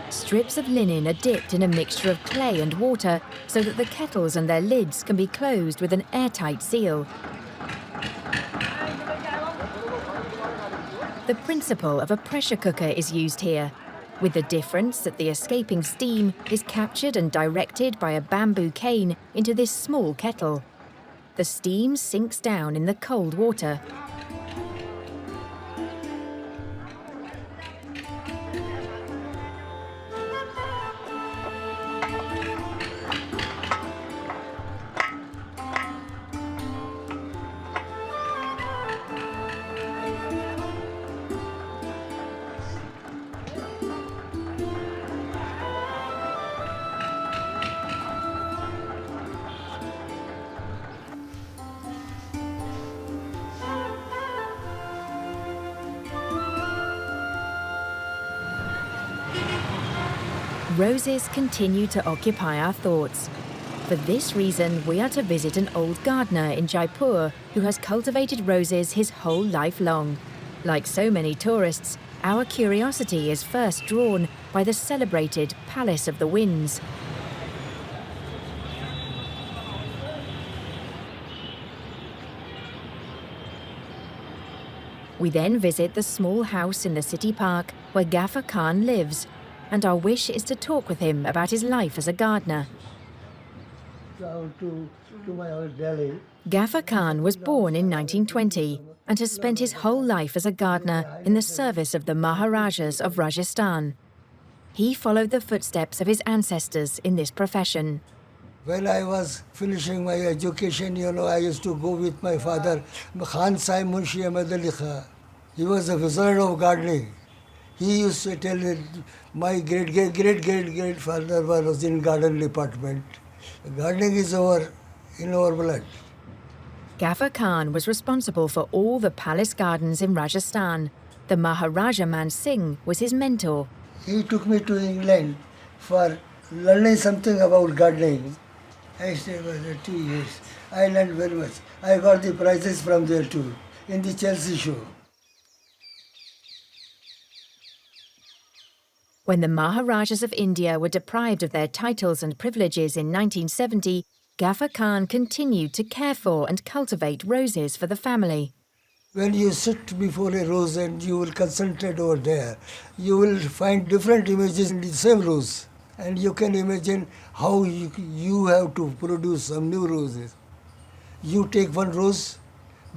Strips of linen are dipped in a mixture of clay and water so that the kettles and their lids can be closed with an airtight seal. The principle of a pressure cooker is used here, with the difference that the escaping steam is captured and directed by a bamboo cane into this small kettle. The steam sinks down in the cold water. Roses continue to occupy our thoughts. For this reason, we are to visit an old gardener in Jaipur who has cultivated roses his whole life long. Like so many tourists, our curiosity is first drawn by the celebrated Palace of the Winds. We then visit the small house in the city park where Ghaffar Khan lives, and our wish is to talk with him about his life as a gardener. Ghaffar Khan was born in 1920 and has spent his whole life as a gardener in the service of the Maharajas of Rajasthan. He followed the footsteps of his ancestors in this profession. When I was finishing my education, I used to go with my father, Khan Sahib Munshi Ahmed Ali Khan. He was a wizard of gardening. He used to tell that my great-great-great-great-grandfather was in garden department. Gardening is in our blood. Ghaffar Khan was responsible for all the palace gardens in Rajasthan. The Maharaja Man Singh was his mentor. He took me to England for learning something about gardening. I stayed there 2 years. I learned very much. I got the prizes from there too, in the Chelsea show. When the Maharajas of India were deprived of their titles and privileges in 1970, Ghaffar Khan continued to care for and cultivate roses for the family. When you sit before a rose and you will concentrate over there, you will find different images in the same rose. And you can imagine how you have to produce some new roses. You take one rose,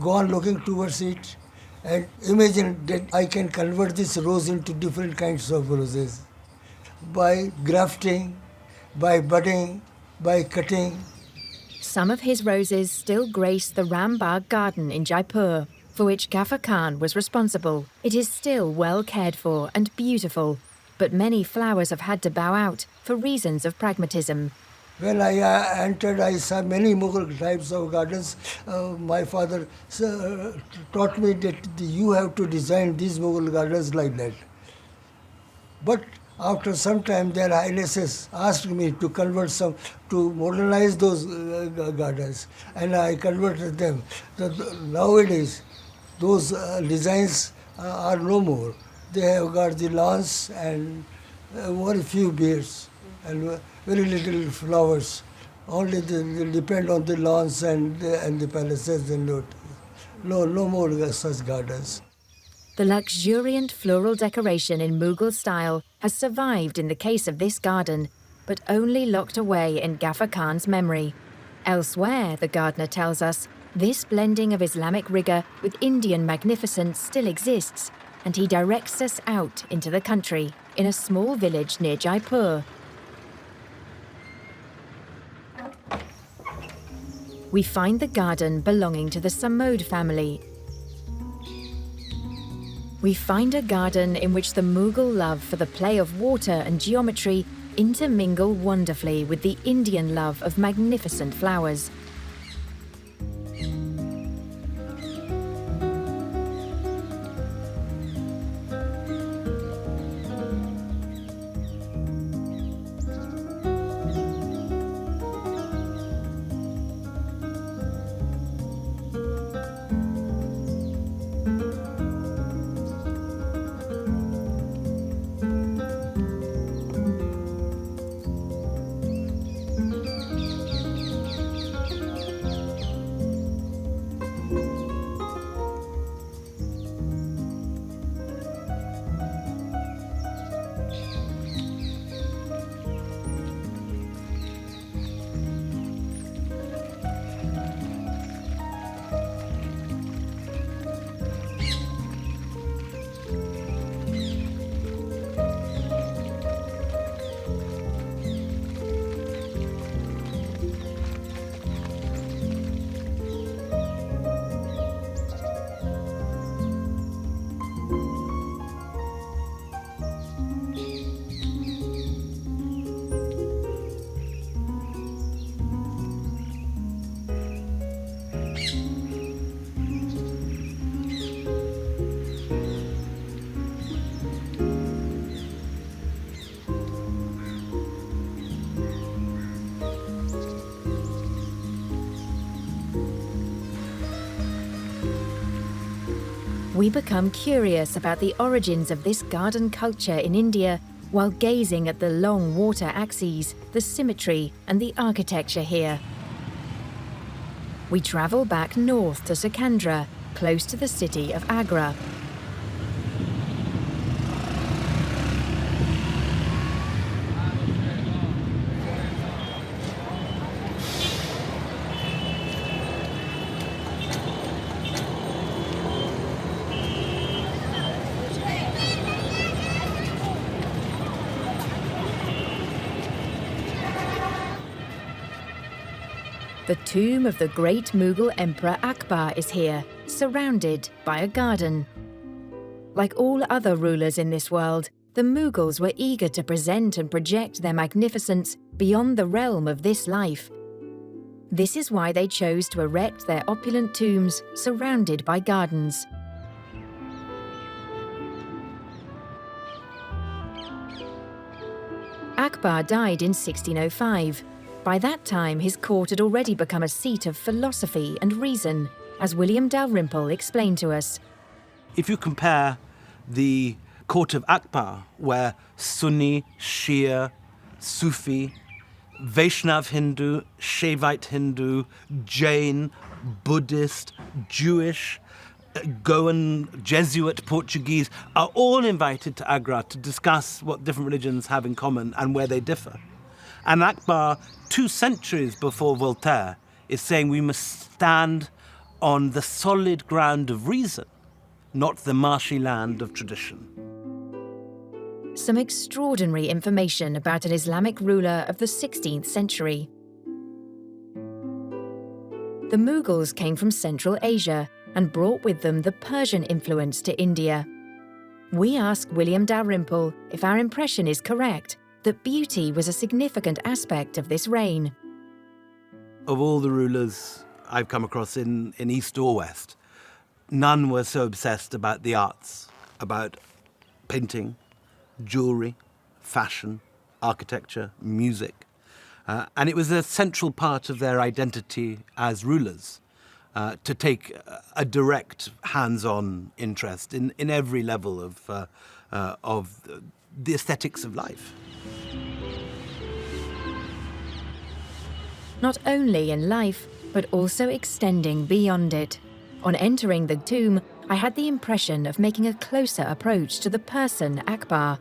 go on looking towards it, and imagine that I can convert this rose into different kinds of roses. By grafting, by budding, by cutting. Some of his roses still grace the Ram Bagh garden in Jaipur, for which Ghaffar Khan was responsible. It is still well cared for and beautiful, but many flowers have had to bow out for reasons of pragmatism. When I entered, I saw many Mughal types of gardens. My father taught me that you have to design these Mughal gardens like that. But after some time, their highnesses asked me to convert some, to modernize those gardens, and I converted them. So nowadays, those designs are no more. They have got the lawns and very few beards and very little flowers. Only they depend on the lawns and the palaces and no more such gardens. The luxuriant floral decoration in Mughal style has survived in the case of this garden, but only locked away in Ghaffar Khan's memory. Elsewhere, the gardener tells us, this blending of Islamic rigour with Indian magnificence still exists, and he directs us out into the country, in a small village near Jaipur. We find the garden belonging to the Samod family. We find a garden in which the Mughal love for the play of water and geometry intermingle wonderfully with the Indian love of magnificent flowers. We become curious about the origins of this garden culture in India while gazing at the long water axes, the symmetry and the architecture here. We travel back north to Sikandra, close to the city of Agra. The tomb of the great Mughal Emperor Akbar is here, surrounded by a garden. Like all other rulers in this world, the Mughals were eager to present and project their magnificence beyond the realm of this life. This is why they chose to erect their opulent tombs surrounded by gardens. Akbar died in 1605. By that time, his court had already become a seat of philosophy and reason, as William Dalrymple explained to us. If you compare the court of Akbar, where Sunni, Shia, Sufi, Vaishnav Hindu, Shaivite Hindu, Jain, Buddhist, Jewish, Goan, Jesuit, Portuguese are all invited to Agra to discuss what different religions have in common and where they differ. And Akbar, 2 centuries before Voltaire, is saying we must stand on the solid ground of reason, not the marshy land of tradition. Some extraordinary information about an Islamic ruler of the 16th century. The Mughals came from Central Asia and brought with them the Persian influence to India. We ask William Dalrymple if our impression is correct, that beauty was a significant aspect of this reign. Of all the rulers I've come across in East or West, none were so obsessed about the arts, about painting, jewelry, fashion, architecture, music. And it was a central part of their identity as rulers to take a direct, hands-on interest in every level of the aesthetics of life. Not only in life, but also extending beyond it. On entering the tomb, I had the impression of making a closer approach to the person Akbar.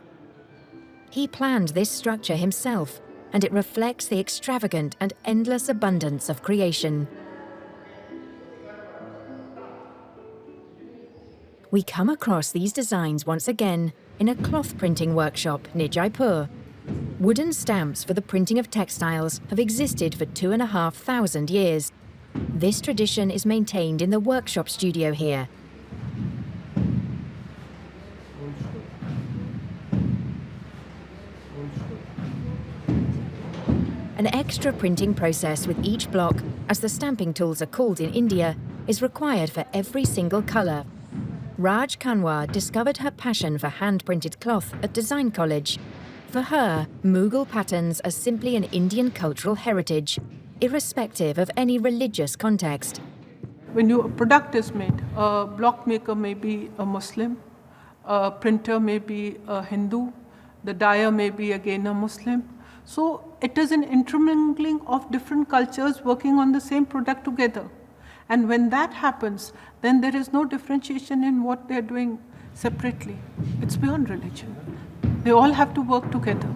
He planned this structure himself, and it reflects the extravagant and endless abundance of creation. We come across these designs once again in a cloth printing workshop near Jaipur. Wooden stamps for the printing of textiles have existed for 2,500 years. This tradition is maintained in the workshop studio here. An extra printing process with each block, as the stamping tools are called in India, is required for every single colour. Raj Kanwar discovered her passion for hand-printed cloth at Design College. For her, Mughal patterns are simply an Indian cultural heritage, irrespective of any religious context. When a product is made, a block maker may be a Muslim, a printer may be a Hindu, the dyer may be again a Muslim. So it is an intermingling of different cultures working on the same product together. And when that happens, then there is no differentiation in what they're doing separately. It's beyond religion. They all have to work together.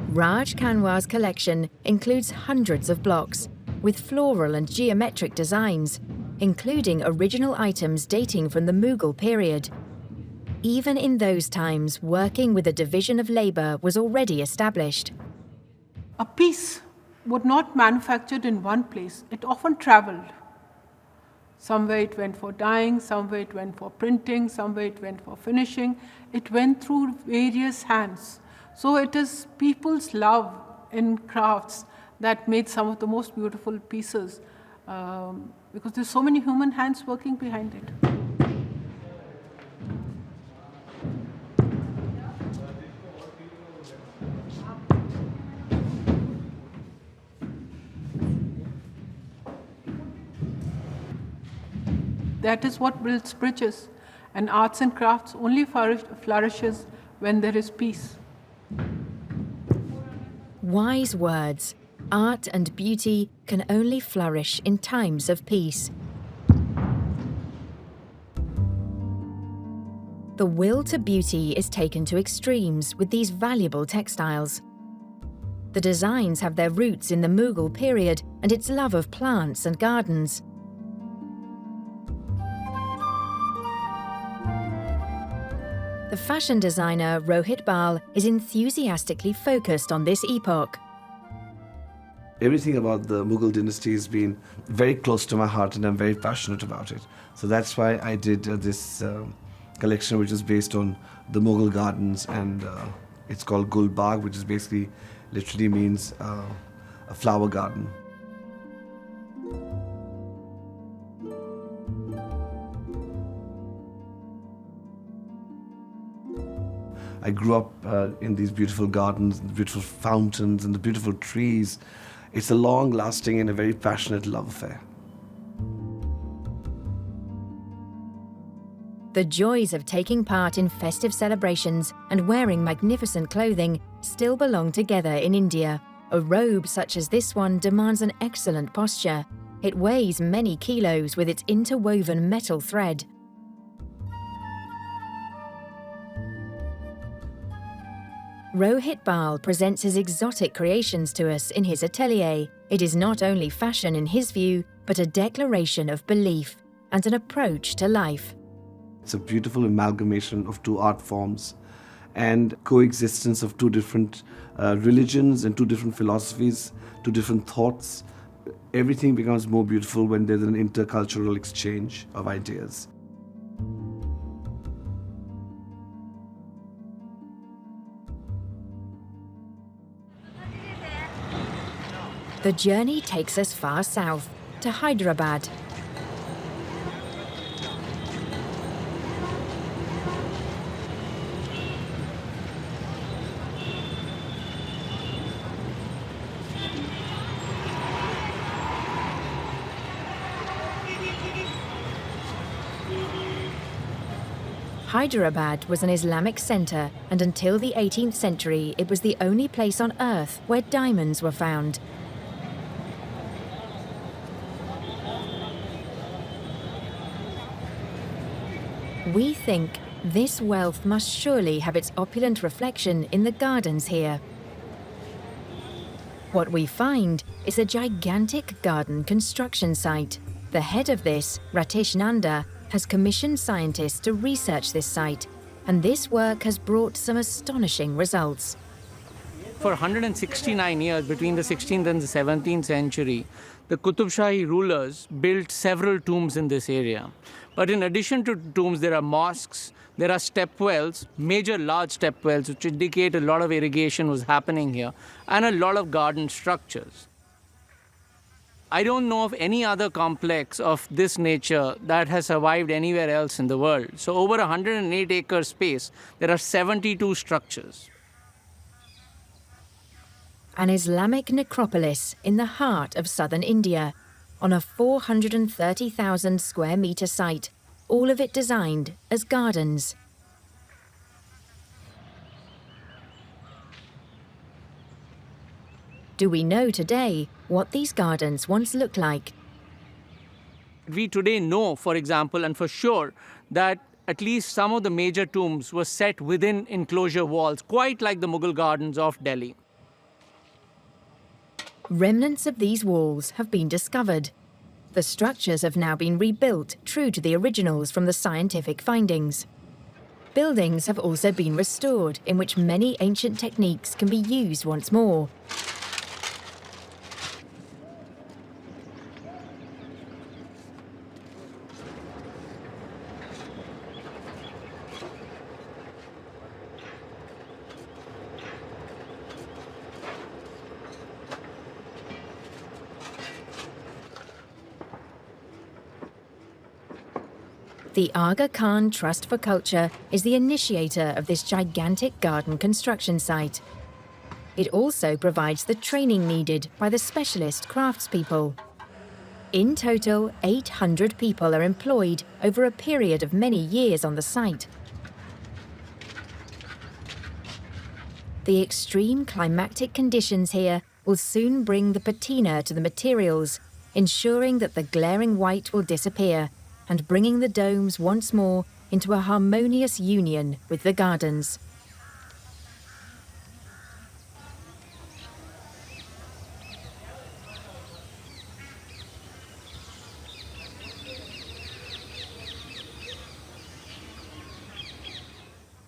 Raj Kanwar's collection includes hundreds of blocks, with floral and geometric designs, including original items dating from the Mughal period. Even in those times, working with a division of labour was already established. A piece was not manufactured in one place. It often travelled. Somewhere it went for dyeing, somewhere it went for printing, somewhere it went for finishing. It went through various hands. So it is people's love in crafts that made some of the most beautiful pieces, because there's so many human hands working behind it. That is what builds bridges, and arts and crafts only flourishes when there is peace. Wise words. Art and beauty can only flourish in times of peace. The will to beauty is taken to extremes with these valuable textiles. The designs have their roots in the Mughal period and its love of plants and gardens. The fashion designer Rohit Bal is enthusiastically focused on this epoch. Everything about the Mughal dynasty has been very close to my heart, and I'm very passionate about it. So that's why I did this collection, which is based on the Mughal gardens, and it's called Gul Bagh, which is basically literally means a flower garden. I grew up in these beautiful gardens, the beautiful fountains, and the beautiful trees. It's a long-lasting and a very passionate love affair. The joys of taking part in festive celebrations and wearing magnificent clothing still belong together in India. A robe such as this one demands an excellent posture. It weighs many kilos with its interwoven metal thread. Rohit Bal presents his exotic creations to us in his atelier. It is not only fashion in his view, but a declaration of belief and an approach to life. It's a beautiful amalgamation of two art forms and coexistence of two different religions and two different philosophies, two different thoughts. Everything becomes more beautiful when there's an intercultural exchange of ideas. The journey takes us far south, to Hyderabad. Hyderabad was an Islamic center, and until the 18th century, it was the only place on earth where diamonds were found. We think this wealth must surely have its opulent reflection in the gardens here. What we find is a gigantic garden construction site. The head of this, Ratish Nanda, has commissioned scientists to research this site, and this work has brought some astonishing results. For 169 years, between the 16th and the 17th century, the Qutub Shahi rulers built several tombs in this area. But in addition to tombs, there are mosques, there are step wells, major large step wells, which indicate a lot of irrigation was happening here, and a lot of garden structures. I don't know of any other complex of this nature that has survived anywhere else in the world. So over 108-acre space, there are 72 structures. An Islamic necropolis in the heart of southern India, on a 430,000 square metre site, all of it designed as gardens. Do we know today what these gardens once looked like? We today know, for example, and for sure, that at least some of the major tombs were set within enclosure walls, quite like the Mughal gardens of Delhi. Remnants of these walls have been discovered. The structures have now been rebuilt, true to the originals from the scientific findings. Buildings have also been restored, in which many ancient techniques can be used once more. The Aga Khan Trust for Culture is the initiator of this gigantic garden construction site. It also provides the training needed by the specialist craftspeople. In total, 800 people are employed over a period of many years on the site. The extreme climatic conditions here will soon bring the patina to the materials, ensuring that the glaring white will disappear, and bringing the domes once more into a harmonious union with the gardens.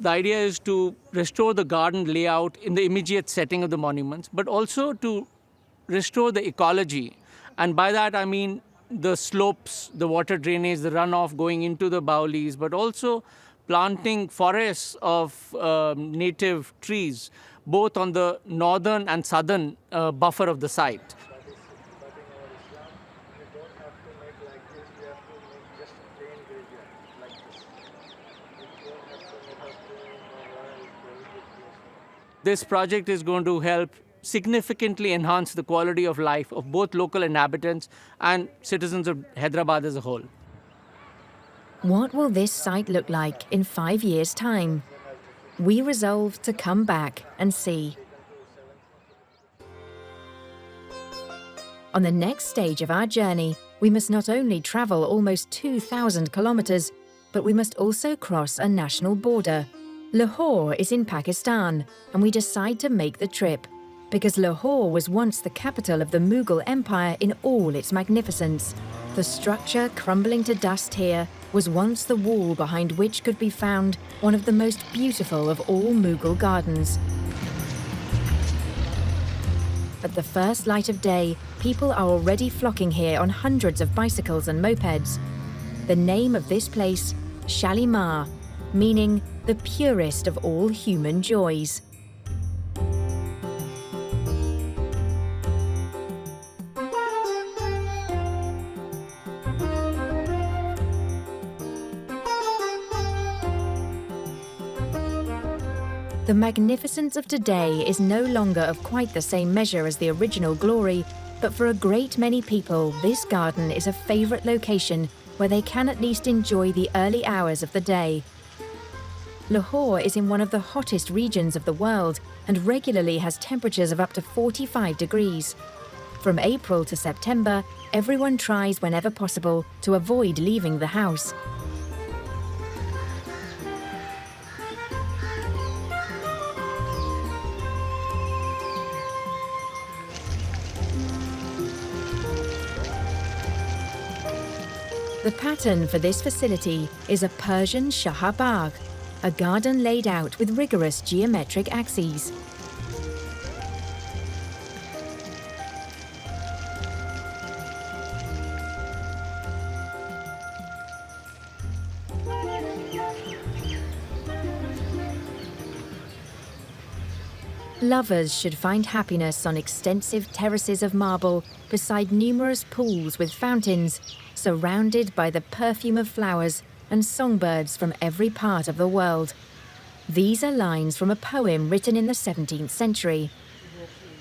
The idea is to restore the garden layout in the immediate setting of the monuments, but also to restore the ecology. And by that I mean the slopes, the water drainage, the runoff going into the Baolis, but also planting forests of native trees, both on the northern and southern buffer of the site. This project is going to help significantly enhance the quality of life of both local inhabitants and citizens of Hyderabad as a whole. What will this site look like in 5 years' time? We resolve to come back and see. On the next stage of our journey, we must not only travel almost 2,000 kilometers, but we must also cross a national border. Lahore is in Pakistan, and we decide to make the trip, because Lahore was once the capital of the Mughal Empire in all its magnificence. The structure crumbling to dust here was once the wall behind which could be found one of the most beautiful of all Mughal gardens. At the first light of day, people are already flocking here on hundreds of bicycles and mopeds. The name of this place, Shalimar, meaning the purest of all human joys. The magnificence of today is no longer of quite the same measure as the original glory, but for a great many people, this garden is a favourite location where they can at least enjoy the early hours of the day. Lahore is in one of the hottest regions of the world and regularly has temperatures of up to 45 degrees. From April to September, everyone tries whenever possible to avoid leaving the house. The pattern for this facility is a Persian Shahabagh, a garden laid out with rigorous geometric axes. Lovers should find happiness on extensive terraces of marble beside numerous pools with fountains, surrounded by the perfume of flowers and songbirds from every part of the world. These are lines from a poem written in the 17th century.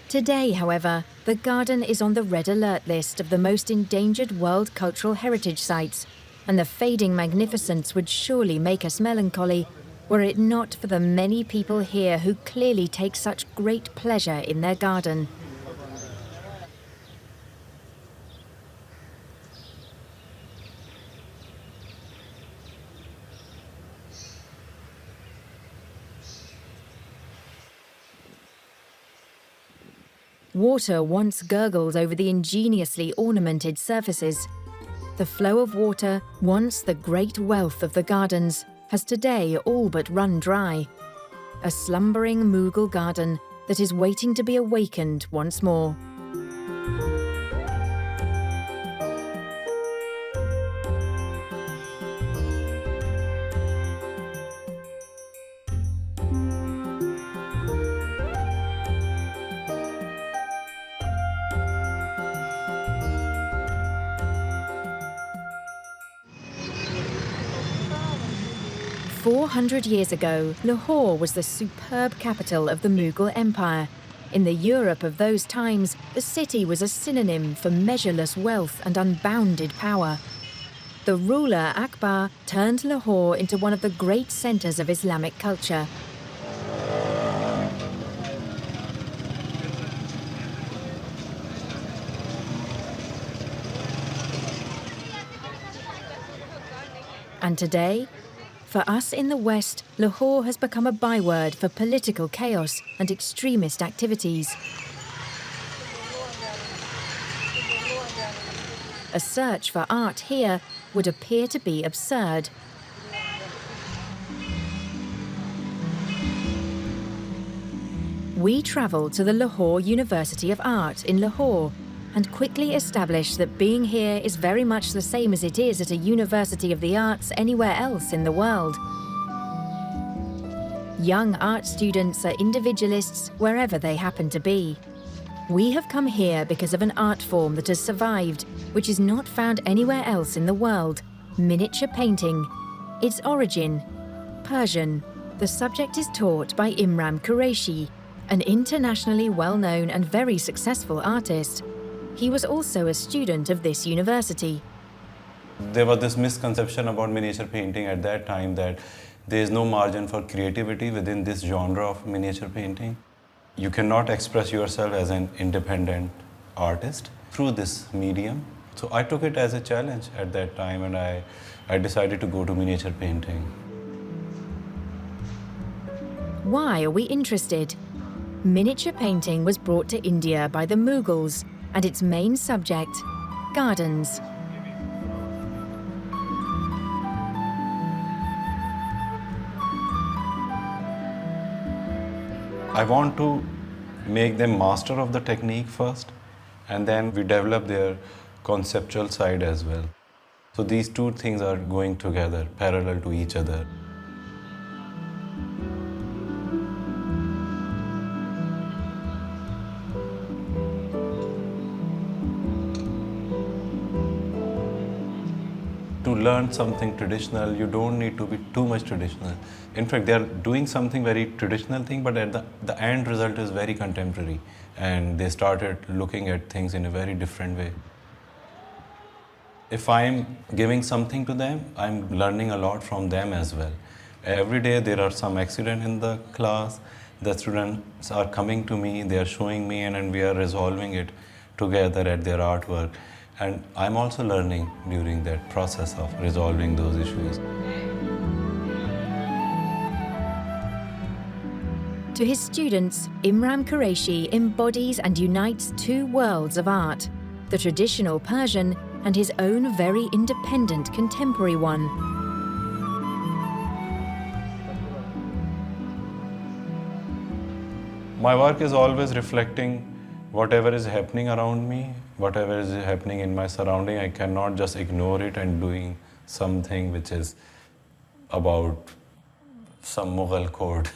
Today, however, the garden is on the red alert list of the most endangered World Cultural Heritage Sites, and the fading magnificence would surely make us melancholy were it not for the many people here who clearly take such great pleasure in their garden. Water once gurgled over the ingeniously ornamented surfaces. The flow of water, once the great wealth of the gardens, has today all but run dry. A slumbering Mughal garden that is waiting to be awakened once more. "400 years ago, Lahore was the superb capital of the Mughal Empire. In the Europe of those times, the city was a synonym for measureless wealth and unbounded power. The ruler Akbar turned Lahore into one of the great centres of Islamic culture. And today, for us in the West, Lahore has become a byword for political chaos and extremist activities. A search for art here would appear to be absurd. We travel to the Lahore University of Art in Lahore and quickly establish that being here is very much the same as it is at a University of the Arts anywhere else in the world. Young art students are individualists wherever they happen to be. We have come here because of an art form that has survived, which is not found anywhere else in the world: miniature painting. Its origin, Persian. The subject is taught by Imran Qureshi, An internationally well-known and very successful artist, he was also a student of this university. There was this misconception about miniature painting at that time that there is no margin for creativity within this genre of miniature painting. You cannot express yourself as an independent artist through this medium. So I took it as a challenge at that time, and I decided to go to miniature painting. Why are we interested? Miniature painting was brought to India by the Mughals, and its main subject, gardens. I want to make them master of the technique first, and then we develop their conceptual side as well. So these two things are going together, parallel to each other. To learn something traditional, you don't need to be too much traditional. In fact, they are doing something very traditional thing, but at the end result is very contemporary. And they started looking at things in a very different way. If I'm giving something to them, I'm learning a lot from them as well. Every day there are some accident in the class. The students are coming to me, they are showing me, and we are resolving it together at their artwork. And I'm also learning during that process of resolving those issues. To his students, Imran Qureshi embodies and unites two worlds of art, the traditional Persian and his own very independent contemporary one. My work is always reflecting whatever is happening around me, whatever is happening in my surrounding. I cannot just ignore it and doing something which is about some Mughal court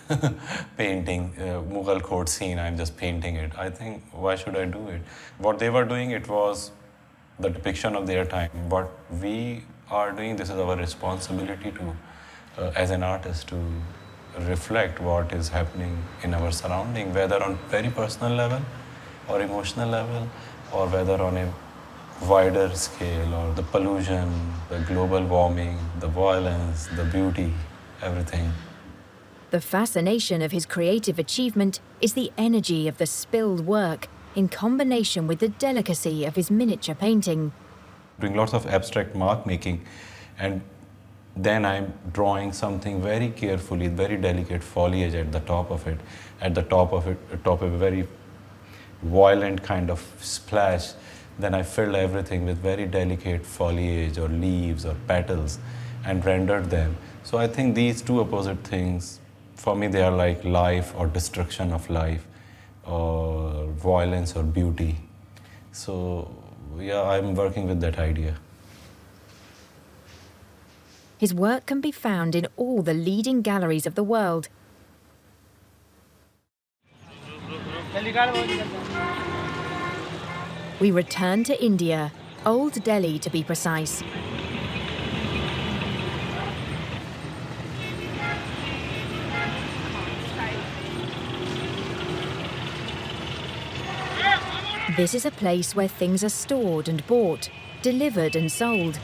painting, Mughal court scene, I'm just painting it. I think, why should I do it? What they were doing, it was the depiction of their time. What we are doing, this is our responsibility to, as an artist, to reflect what is happening in our surrounding, whether on very personal level or emotional level, or whether on a wider scale, or the pollution, the global warming, the violence, the beauty, everything. The fascination of his creative achievement is the energy of the spilled work in combination with the delicacy of his miniature painting. Doing lots of abstract mark making, and then I'm drawing something very carefully, very delicate foliage at the top of it, top of a very violent kind of splash. Then I filled everything with very delicate foliage or leaves or petals and rendered them. So I think these two opposite things, for me, they are like life or destruction of life, or violence or beauty. So yeah, I'm working with that idea. His work can be found in all the leading galleries of the world. We return to India, Old Delhi to be precise. This is a place where things are stored and bought, delivered and sold.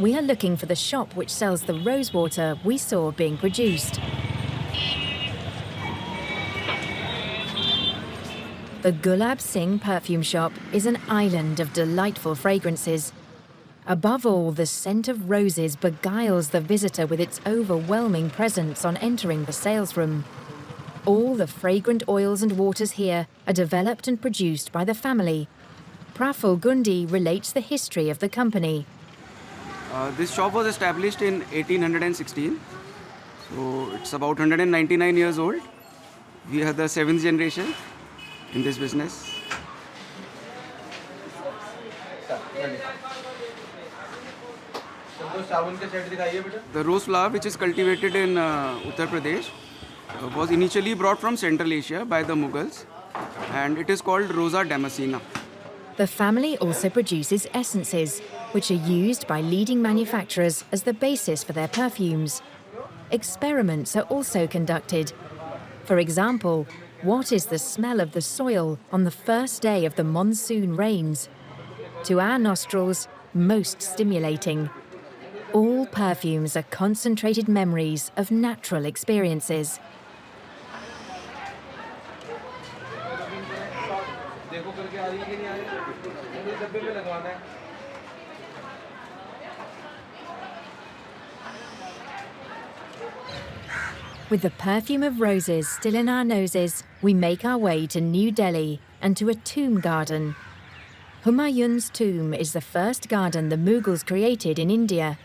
We are looking for the shop which sells the rosewater we saw being produced. The Gulab Singh perfume shop is an island of delightful fragrances. Above all, the scent of roses beguiles the visitor with its overwhelming presence on entering the sales room. All the fragrant oils and waters here are developed and produced by the family. Praful Gundi relates the history of the company. This shop was established in 1816, so it's about 199 years old. We are the 7th generation in this business. The rose flower, which is cultivated in Uttar Pradesh, was initially brought from Central Asia by the Mughals, and it is called Rosa Damascena. The family also produces essences, which are used by leading manufacturers as the basis for their perfumes. experiments are also conducted. For example, what is the smell of the soil on the first day of the monsoon rains? To our nostrils, most stimulating. All perfumes are concentrated memories of natural experiences. With the perfume of roses still in our noses, we make our way to New Delhi and to a tomb garden. Humayun's tomb is the first garden the Mughals created in India.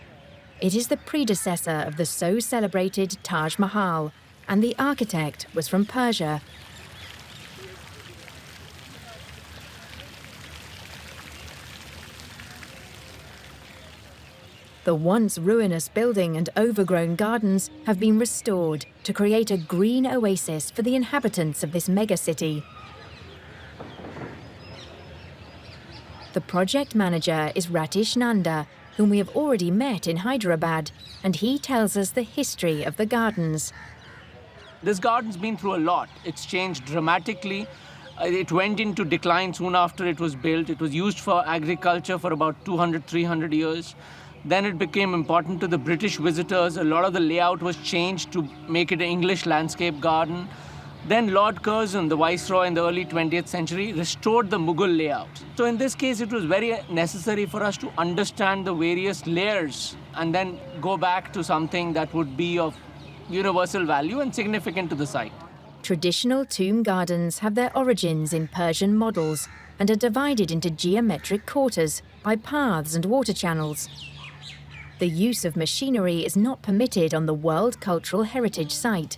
It is the predecessor of the so celebrated Taj Mahal, and the architect was from Persia. The once ruinous building and overgrown gardens have been restored to create a green oasis for the inhabitants of this megacity. The project manager is Ratish Nanda, whom we have already met in Hyderabad, and he tells us the history of the gardens. This garden's been through a lot. It's changed dramatically. It went into decline soon after it was built. It was used for agriculture for about 200, 300 years. Then it became important to the British visitors. A lot of the layout was changed to make it an English landscape garden. Then Lord Curzon, the Viceroy in the early 20th century, restored the Mughal layout. So in this case, it was very necessary for us to understand the various layers and then go back to something that would be of universal value and significant to the site. Traditional tomb gardens have their origins in Persian models and are divided into geometric quarters by paths and water channels. The use of machinery is not permitted on the World Cultural Heritage Site.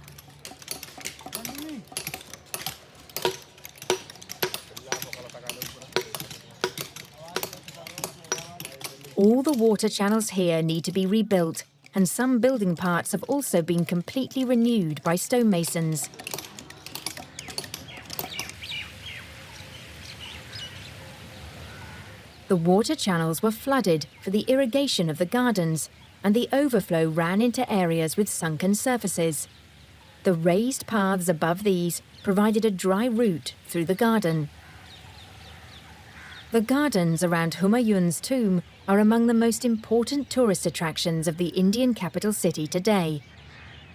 All the water channels here need to be rebuilt, and some building parts have also been completely renewed by stonemasons. The water channels were flooded for the irrigation of the gardens, and the overflow ran into areas with sunken surfaces. The raised paths above these provided a dry route through the garden. The gardens around Humayun's tomb are among the most important tourist attractions of the Indian capital city today.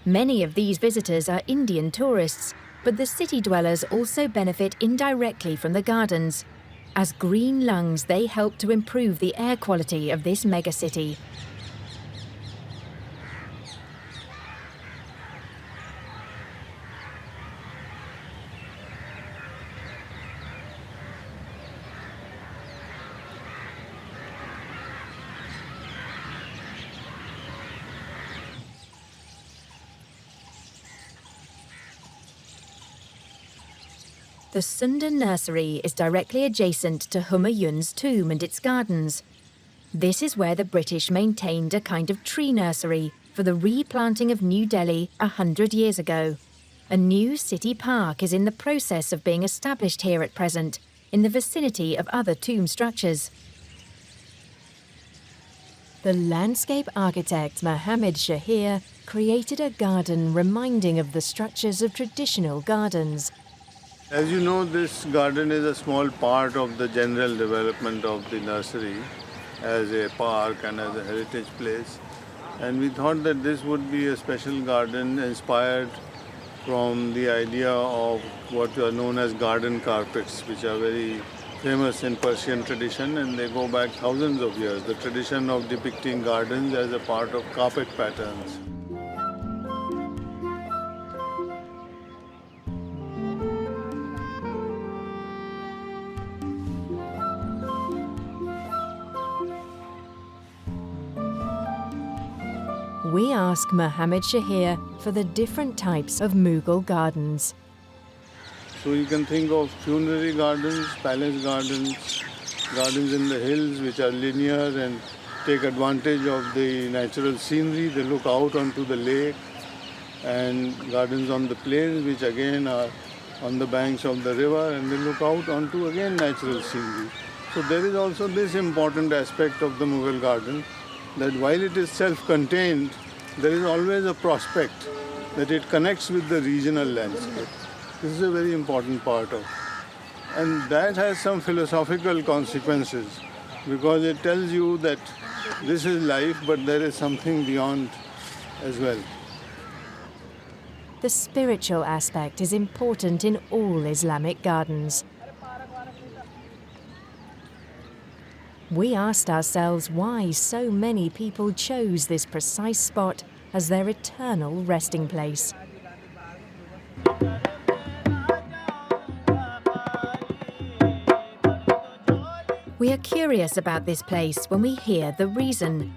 Many of these visitors are Indian tourists, but the city dwellers also benefit indirectly from the gardens. As green lungs, they help to improve the air quality of this megacity. The Sundar nursery is directly adjacent to Humayun's tomb and its gardens. This is where the British maintained a kind of tree nursery for the replanting of New Delhi 100 years ago. A new city park is in the process of being established here at present, in the vicinity of other tomb structures. The landscape architect Mohammed Shahir created a garden reminding of the structures of traditional gardens. As you know, this garden is a small part of the general development of the nursery as a park and as a heritage place. And we thought that this would be a special garden inspired from the idea of what are known as garden carpets, which are very famous in Persian tradition, and they go back thousands of years. The tradition of depicting gardens as a part of carpet patterns. We ask Mohammed Shahir for the different types of Mughal gardens. So you can think of funerary gardens, palace gardens, gardens in the hills which are linear and take advantage of the natural scenery. They look out onto the lake, and gardens on the plains which again are on the banks of the river, and they look out onto again natural scenery. So there is also this important aspect of the Mughal garden, that while it is self-contained, there is always a prospect that it connects with the regional landscape. This is a very important part of it. And that has some philosophical consequences because it tells you that this is life, but there is something beyond as well. The spiritual aspect is important in all Islamic gardens. We asked ourselves why so many people chose this precise spot as their eternal resting place. We are curious about this place when we hear the reason.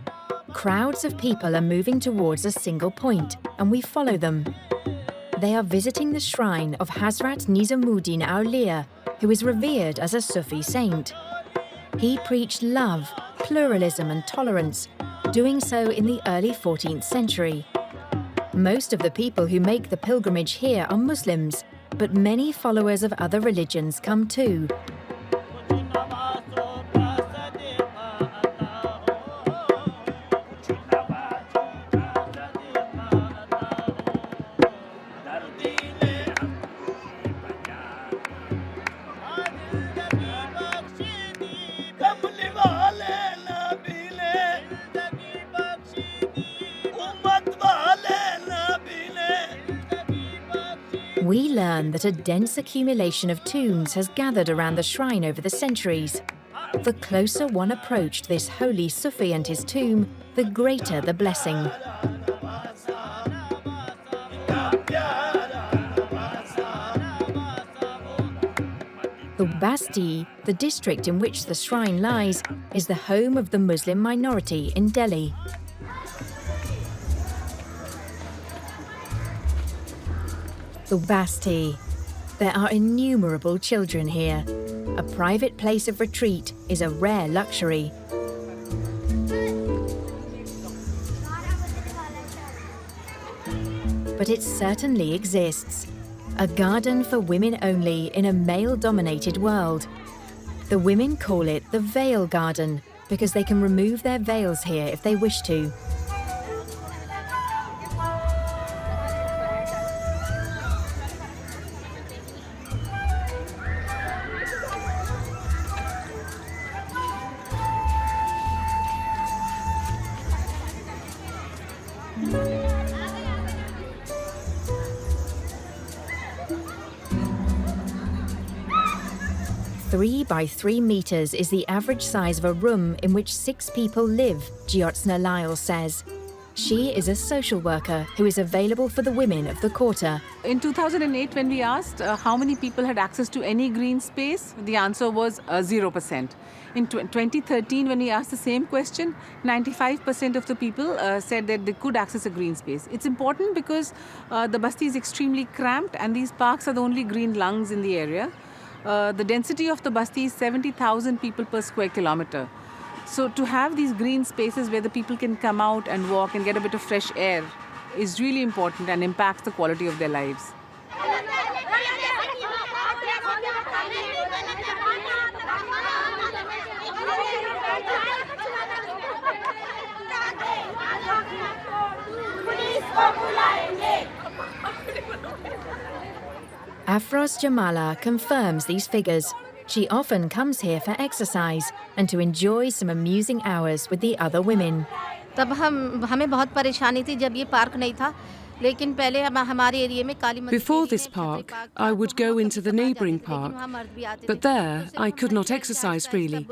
Crowds of people are moving towards a single point, and we follow them. They are visiting the shrine of Hazrat Nizamuddin Auliya, who is revered as a Sufi saint. He preached love, pluralism and tolerance, doing so in the early 14th century. Most of the people who make the pilgrimage here are Muslims, but many followers of other religions come too. We learn that a dense accumulation of tombs has gathered around the shrine over the centuries. The closer one approached this holy Sufi and his tomb, the greater the blessing. The Basti, the district in which the shrine lies, is the home of the Muslim minority in Delhi. The Basti. There are innumerable children here. A private place of retreat is a rare luxury. But it certainly exists. A garden for women only in a male-dominated world. The women call it the Veil Garden because they can remove their veils here if they wish to. Three by 3 meters is the average size of a room in which 6 people live, Jyotsna Lyle says. She is a social worker who is available for the women of the quarter. In 2008, when we asked how many people had access to any green space, the answer was 0%. In 2013, when we asked the same question, 95% of the people said that they could access a green space. It's important because the Basti is extremely cramped and these parks are the only green lungs in the area. The density of the Basti is 70,000 people per square kilometer. So to have these green spaces where the people can come out and walk and get a bit of fresh air is really important and impacts the quality of their lives. Afroz Jamala confirms these figures. She often comes here for exercise and to enjoy some amusing hours with the other women. Before this park, I would go into the neighbouring park, but there I could not exercise freely.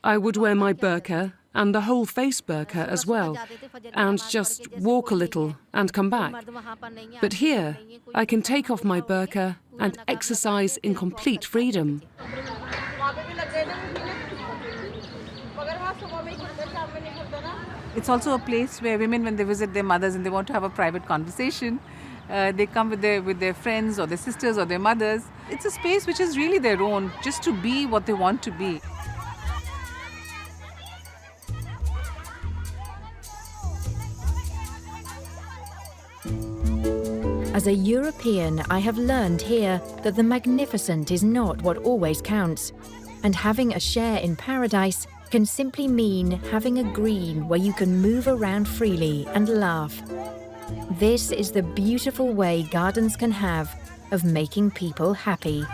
I would wear my burqa and the whole face burqa as well, and just walk a little and come back. But here, I can take off my burqa and exercise in complete freedom. It's also a place where women, when they visit their mothers and they want to have a private conversation, they come with their friends or their sisters or their mothers. It's a space which is really their own, just to be what they want to be. As a European, I have learned here that the magnificent is not what always counts, and having a share in paradise can simply mean having a green where you can move around freely and laugh. This is the beautiful way gardens can have of making people happy.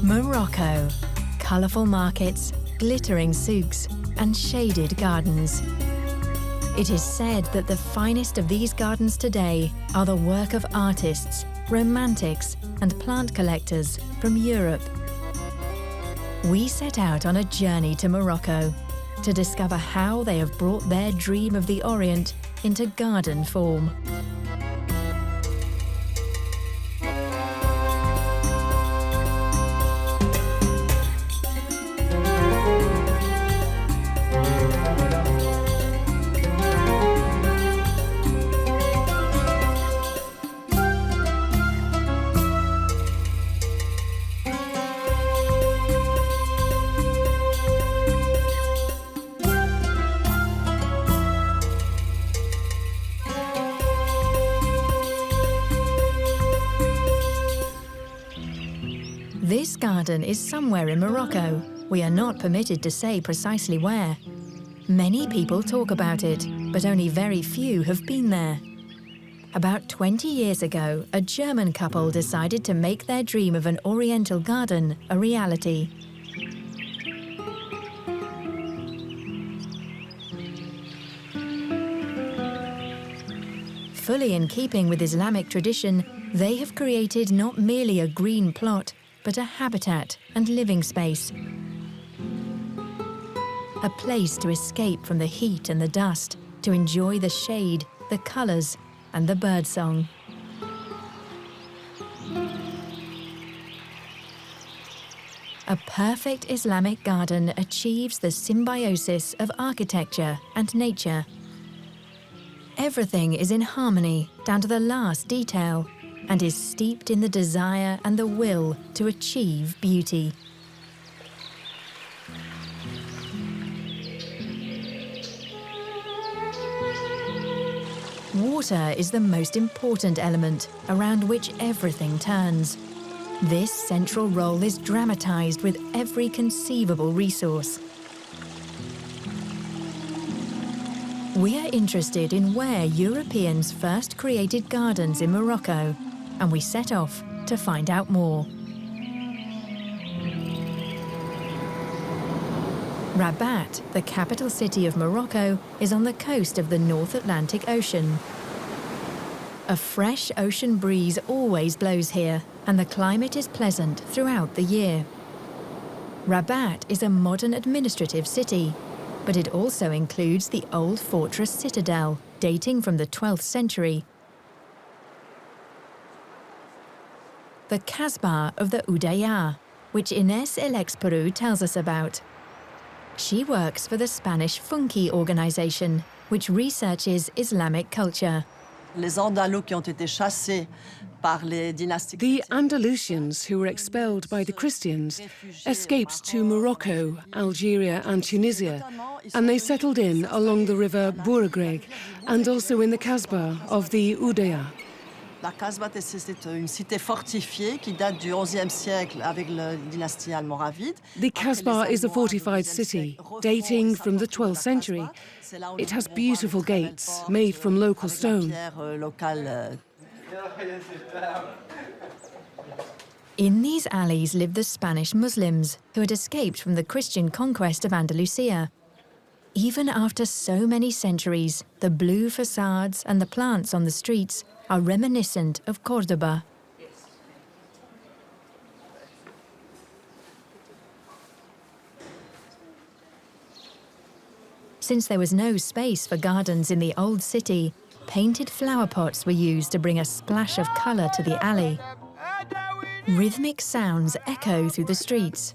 Morocco. Colourful markets, glittering souks, and shaded gardens. It is said that the finest of these gardens today are the work of artists, romantics, and plant collectors from Europe. We set out on a journey to Morocco to discover how they have brought their dream of the Orient into garden form. This garden is somewhere in Morocco. We are not permitted to say precisely where. Many people talk about it, but only very few have been there. About 20 years ago, a German couple decided to make their dream of an Oriental garden a reality. Fully in keeping with Islamic tradition, they have created not merely a green plot, but a habitat and living space. A place to escape from the heat and the dust, to enjoy the shade, the colours, and the birdsong. A perfect Islamic garden achieves the symbiosis of architecture and nature. Everything is in harmony, down to the last detail, and is steeped in the desire and the will to achieve beauty. Water is the most important element around which everything turns. This central role is dramatized with every conceivable resource. We are interested in where Europeans first created gardens in Morocco, and we set off to find out more. Rabat, the capital city of Morocco, is on the coast of the North Atlantic Ocean. A fresh ocean breeze always blows here, and the climate is pleasant throughout the year. Rabat is a modern administrative city, but it also includes the old fortress citadel, dating from the 12th century. The Kasbah of the Udaya, which Ines Elexperu tells us about. She works for the Spanish Funki organization, which researches Islamic culture. The Andalusians, who were expelled by the Christians, escaped to Morocco, Algeria and Tunisia, and they settled in along the river Bourgreg and also in the Kasbah of the Udaya. La Kasbah, c'est une cité fortifiée qui date du XIe siècle avec la dynastie almoravide. The Kasbah is a fortified city, dating from the 12th century. It has beautiful gates, made from local stone. In these alleys lived the Spanish Muslims, who had escaped from the Christian conquest of Andalusia. Even after so many centuries, the blue facades and the plants on the streets are reminiscent of Cordoba. Since there was no space for gardens in the old city, painted flower pots were used to bring a splash of colour to the alley. Rhythmic sounds echo through the streets.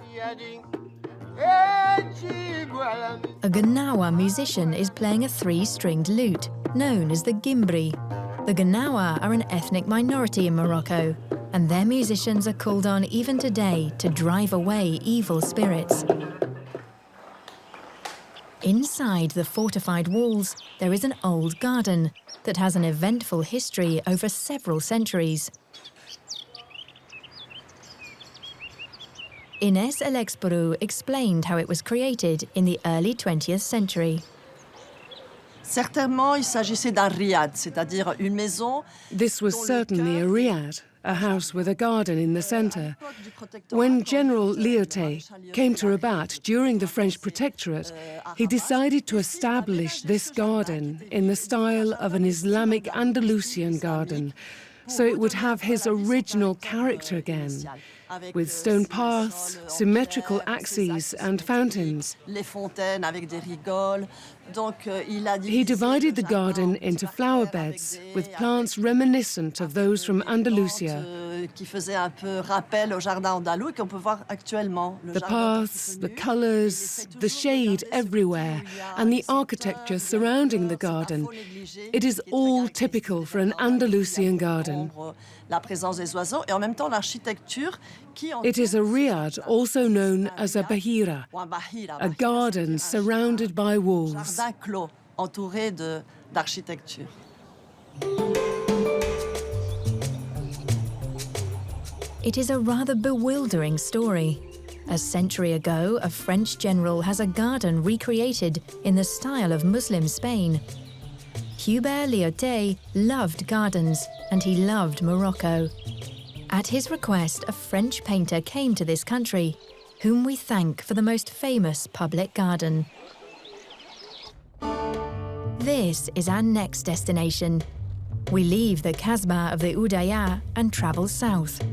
A Gnawa musician is playing a three-stringed lute, known as the gimbri. The Gnawa are an ethnic minority in Morocco, and their musicians are called on even today to drive away evil spirits. Inside the fortified walls, there is an old garden that has an eventful history over several centuries. Inés Elexpuru explained how it was created in the early 20th century. Certainement, il s'agissait d'un riad, c'est-à-dire une maison. This was certainly a riad, a house with a garden in the centre. When General Lyautey came to Rabat during the French protectorate, he decided to establish this garden in the style of an Islamic Andalusian garden, so it would have his original character again, with stone paths, symmetrical axes and fountains. He divided the garden into flower beds with plants reminiscent of those from Andalusia. The paths, the colours, the shade everywhere, and the architecture surrounding the garden. It is all typical for an Andalusian garden. It is a riad, also known as a bahira, a garden surrounded by walls. It is a rather bewildering story. A century ago, a French general has a garden recreated in the style of Muslim Spain. Hubert Lyautey loved gardens, and he loved Morocco. At his request, a French painter came to this country, whom we thank for the most famous public garden. This is our next destination. We leave the Kasbah of the Udaya and travel south.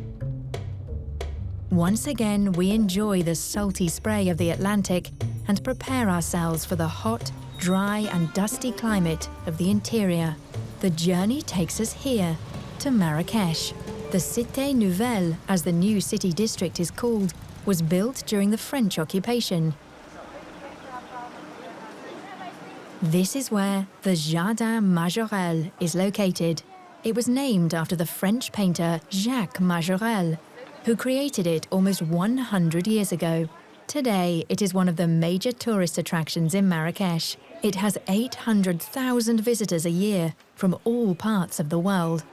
Once again, we enjoy the salty spray of the Atlantic and prepare ourselves for the hot, dry and dusty climate of the interior. The journey takes us here, to Marrakesh. The Cité Nouvelle, as the new city district is called, was built during the French occupation. This is where the Jardin Majorelle is located. It was named after the French painter Jacques Majorelle, who created it almost 100 years ago. Today, it is one of the major tourist attractions in Marrakesh. It has 800,000 visitors a year from all parts of the world.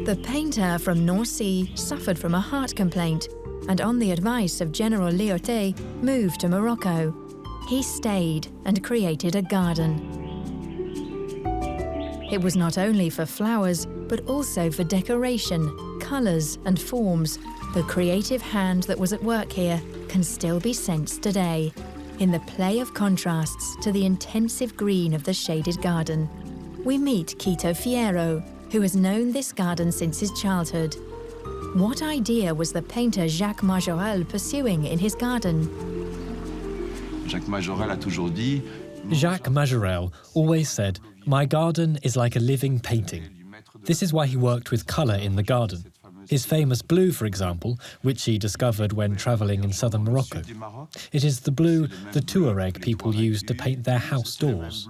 The painter from Nancy suffered from a heart complaint, and on the advice of General Lyautey, moved to Morocco. He stayed and created a garden. It was not only for flowers, but also for decoration, colours and forms. The creative hand that was at work here can still be sensed today, in the play of contrasts to the intensive green of the shaded garden. We meet Quito Fierro, who has known this garden since his childhood. What idea was the painter Jacques Majorelle pursuing in his garden? Jacques Majorelle always said, "My garden is like a living painting." This is why he worked with colour in the garden. His famous blue, for example, which he discovered when travelling in southern Morocco. It is the blue the Tuareg people used to paint their house doors.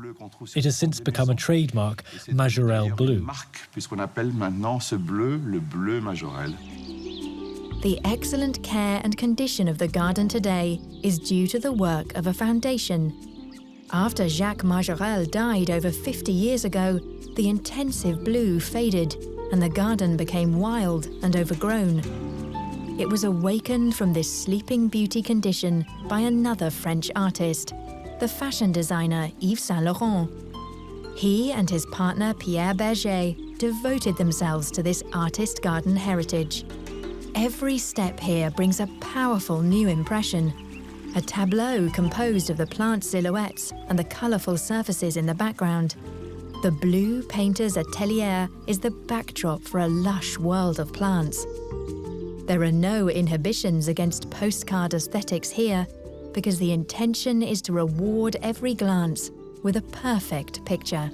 It has since become a trademark, Majorelle blue. The excellent care and condition of the garden today is due to the work of a foundation. After Jacques Majorelle died over 50 years ago, the intensive blue faded and the garden became wild and overgrown. It was awakened from this sleeping beauty condition by another French artist, the fashion designer Yves Saint Laurent. He and his partner Pierre Berger devoted themselves to this artist garden heritage. Every step here brings a powerful new impression. A tableau composed of the plant silhouettes and the colourful surfaces in the background. The blue painter's atelier is the backdrop for a lush world of plants. There are no inhibitions against postcard aesthetics here, because the intention is to reward every glance with a perfect picture.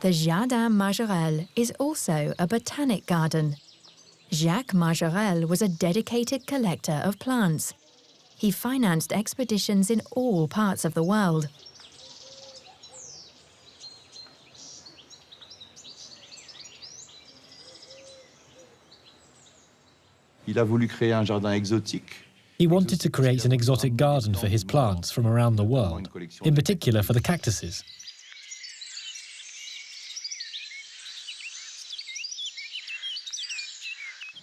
The Jardin Majorelle is also a botanic garden. Jacques Majorelle was a dedicated collector of plants. He financed expeditions in all parts of the world. Il a voulu créer un jardin exotique. He wanted to create an exotic garden for his plants from around the world, in particular for the cactuses.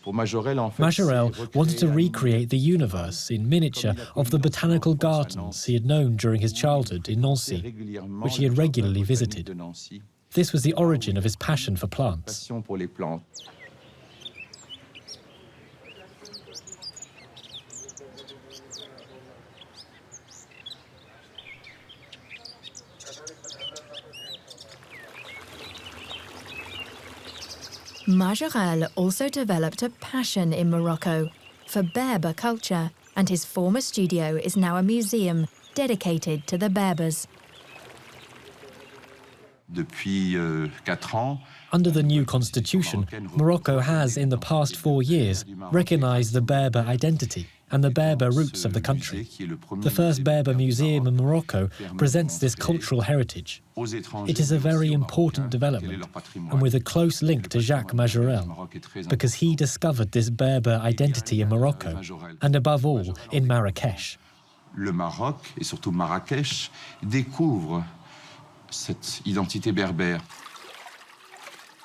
Majorelle wanted to recreate the universe in miniature of the botanical gardens he had known during his childhood in Nancy, which he had regularly visited. This was the origin of his passion for plants. Majorelle also developed a passion in Morocco for Berber culture, and his former studio is now a museum dedicated to the Berbers. Under the new constitution, Morocco has, in the past 4 years, recognized the Berber identity and the Berber roots of the country. The first Berber museum in Morocco presents this cultural heritage. It is a very important development, and with a close link to Jacques Majorelle, because he discovered this Berber identity in Morocco, and above all, in Marrakech. Le Maroc, et surtout Marrakech, découvre cette identité berbère.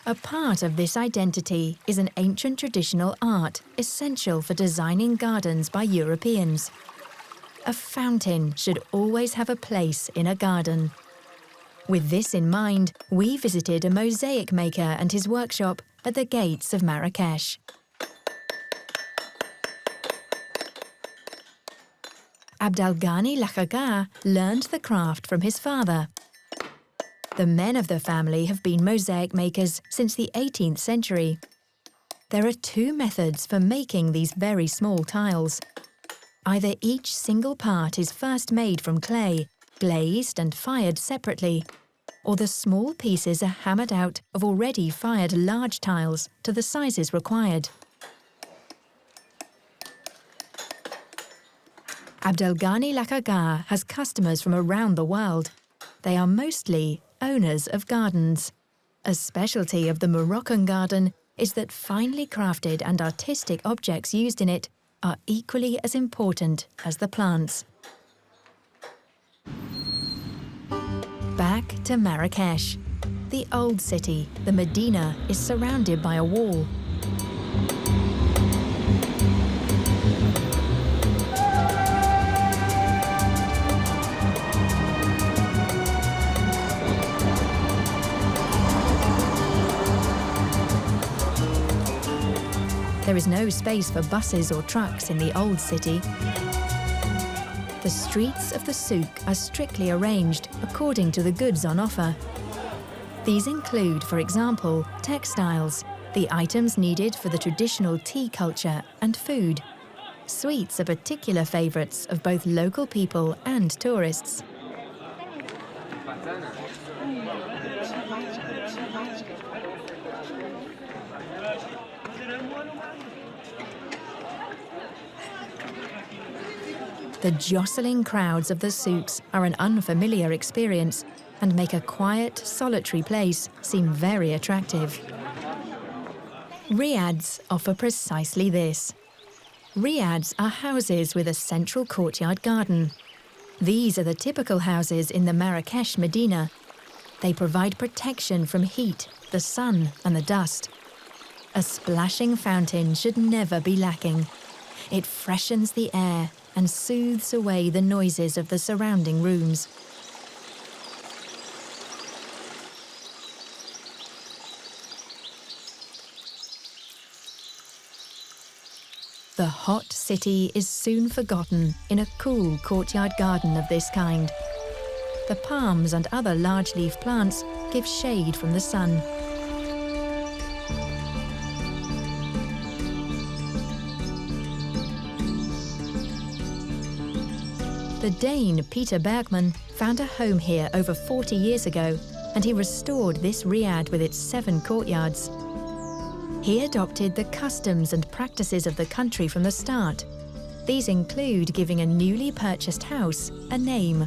A part of this identity is an ancient traditional art essential for designing gardens by Europeans. A fountain should always have a place in a garden. With this in mind, we visited a mosaic maker and his workshop at the gates of Marrakech. Abdelghani Lakhaga learned the craft from his father. The men of the family have been mosaic makers since the 18th century. There are 2 methods for making these very small tiles. Either each single part is first made from clay, glazed and fired separately, or the small pieces are hammered out of already fired large tiles to the sizes required. Abdelghani Lakhaga has customers from around the world. They are mostly owners of gardens. A specialty of the Moroccan garden is that finely crafted and artistic objects used in it are equally as important as the plants. Back to Marrakech. The old city, the Medina, is surrounded by a wall. There is no space for buses or trucks in the old city. The streets of the souk are strictly arranged according to the goods on offer. These include, for example, textiles, the items needed for the traditional tea culture, and food. Sweets are particular favourites of both local people and tourists. The jostling crowds of the souks are an unfamiliar experience and make a quiet, solitary place seem very attractive. Riads offer precisely this. Riads are houses with a central courtyard garden. These are the typical houses in the Marrakech Medina. They provide protection from heat, the sun and the dust. A splashing fountain should never be lacking. It freshens the air and soothes away the noises of the surrounding rooms. The hot city is soon forgotten in a cool courtyard garden of this kind. The palms and other large-leaf plants give shade from the sun. The Dane Peter Bergman found a home here over 40 years ago and he restored this riad with its 7 courtyards. He adopted the customs and practices of the country from the start. These include giving a newly purchased house a name.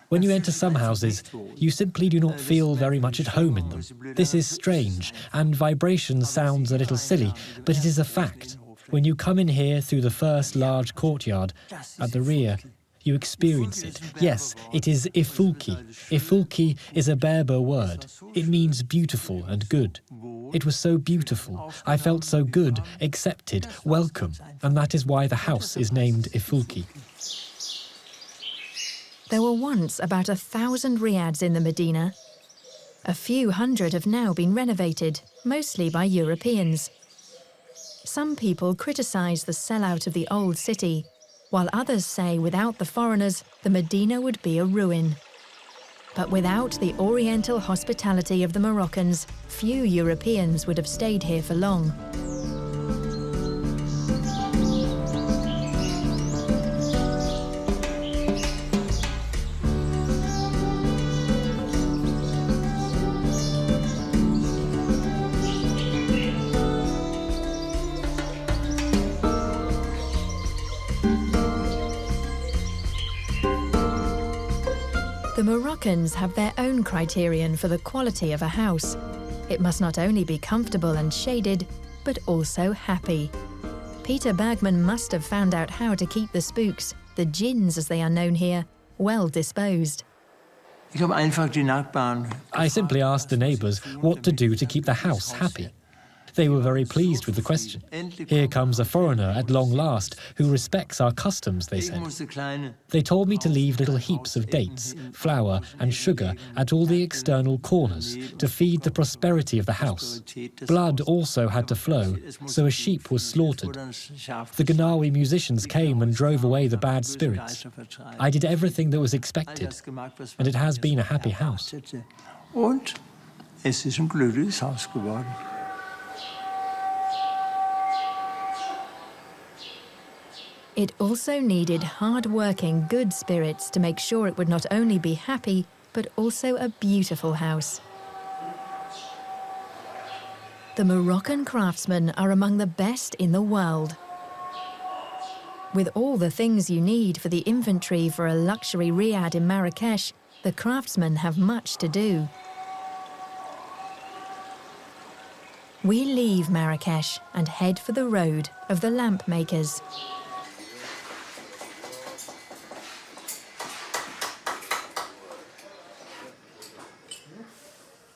When you enter some houses, you simply do not feel very much at home in them. This is strange, and vibration sounds a little silly, but it is a fact. When you come in here through the first large courtyard, at the rear, you experience it. Yes, it is ifulki. Ifulki is a Berber word. It means beautiful and good. It was so beautiful. I felt so good, accepted, welcome, and that is why the house is named Ifulki. There were once about 1,000 riads in the Medina. A few hundred have now been renovated, mostly by Europeans. Some people criticize the sellout of the old city, while others say without the foreigners, the Medina would be a ruin. But without the oriental hospitality of the Moroccans, few Europeans would have stayed here for long. The Moroccans have their own criterion for the quality of a house. It must not only be comfortable and shaded, but also happy. Peter Bergman must have found out how to keep the spooks, the jinns as they are known here, well disposed. I simply asked the neighbours what to do to keep the house happy. They were very pleased with the question. Here comes a foreigner at long last who respects our customs, they said. They told me to leave little heaps of dates, flour and sugar at all the external corners to feed the prosperity of the house. Blood also had to flow, so a sheep was slaughtered. The Gnawi musicians came and drove away the bad spirits. I did everything that was expected, and it has been a happy house. It also needed hard-working, good spirits to make sure it would not only be happy, but also a beautiful house. The Moroccan craftsmen are among the best in the world. With all the things you need for the inventory for a luxury riad in Marrakesh, the craftsmen have much to do. We leave Marrakesh and head for the road of the lamp makers.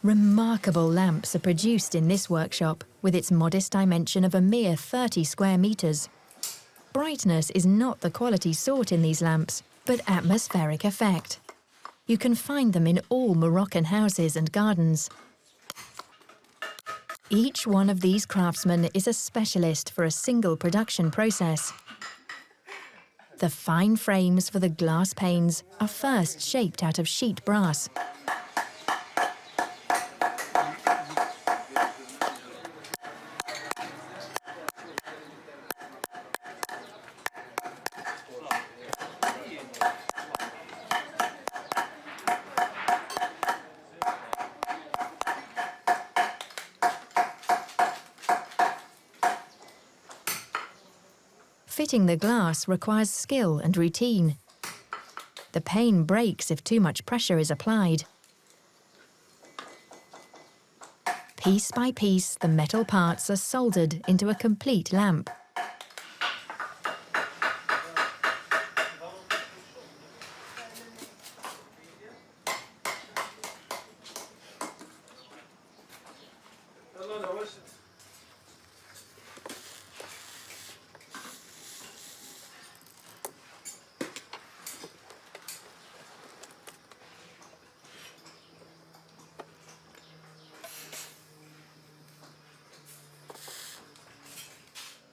Remarkable lamps are produced in this workshop, with its modest dimension of a mere 30 square metres. Brightness is not the quality sought in these lamps, but atmospheric effect. You can find them in all Moroccan houses and gardens. Each one of these craftsmen is a specialist for a single production process. The fine frames for the glass panes are first shaped out of sheet brass. Fitting the glass requires skill and routine. The pane breaks if too much pressure is applied. Piece by piece, the metal parts are soldered into a complete lamp.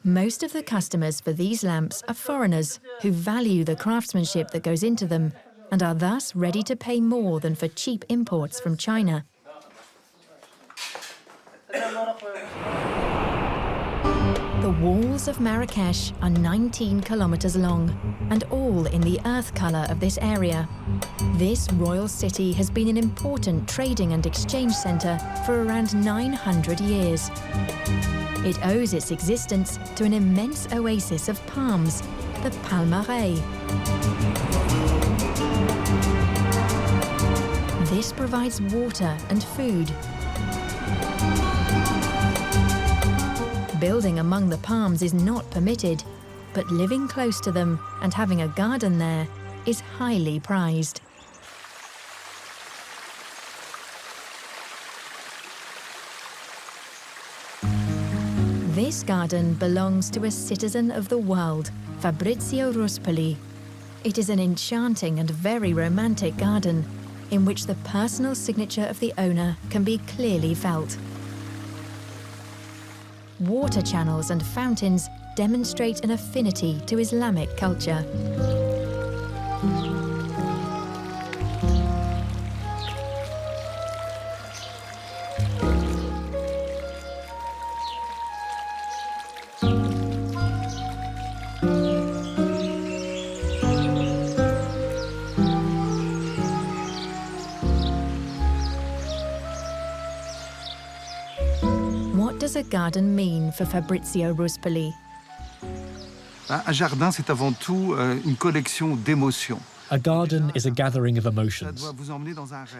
Most of the customers for these lamps are foreigners who value the craftsmanship that goes into them and are thus ready to pay more than for cheap imports from China. The The walls of Marrakesh are 19 kilometers long, and all in the earth color of this area. This royal city has been an important trading and exchange center for around 900 years. It owes its existence to an immense oasis of palms, the Palmeraie. This provides water and food. Building among the palms is not permitted, but living close to them and having a garden there is highly prized. This garden belongs to a citizen of the world, Fabrizio Ruspoli. It is an enchanting and very romantic garden in which the personal signature of the owner can be clearly felt. Water channels and fountains demonstrate an affinity to Islamic culture. What does a garden mean for Fabrizio Ruspoli? Un jardin, c'est avant tout une collection d'émotions. A garden is a gathering of emotions.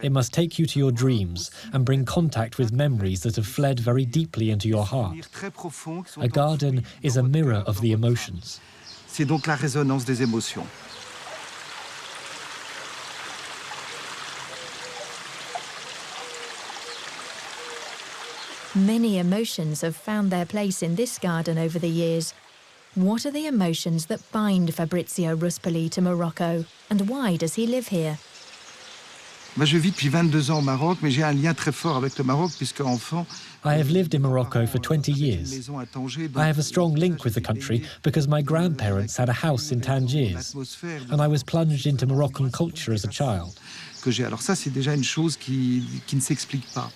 It must take you to your dreams and bring contact with memories that have fled very deeply into your heart. A garden is a mirror of the emotions. C'est donc la résonance des émotions. Many emotions have found their place in this garden over the years. What are the emotions that bind Fabrizio Ruspoli to Morocco, and why does he live here? Je vis depuis 22 ans au Maroc, mais j'ai un lien très fort avec le Maroc puisque enfant. I have lived in Morocco for 20 years. I have a strong link with the country because my grandparents had a house in Tangiers, and I was plunged into Moroccan culture as a child. Alors ça, c'est déjà une chose qui ne s'explique pas.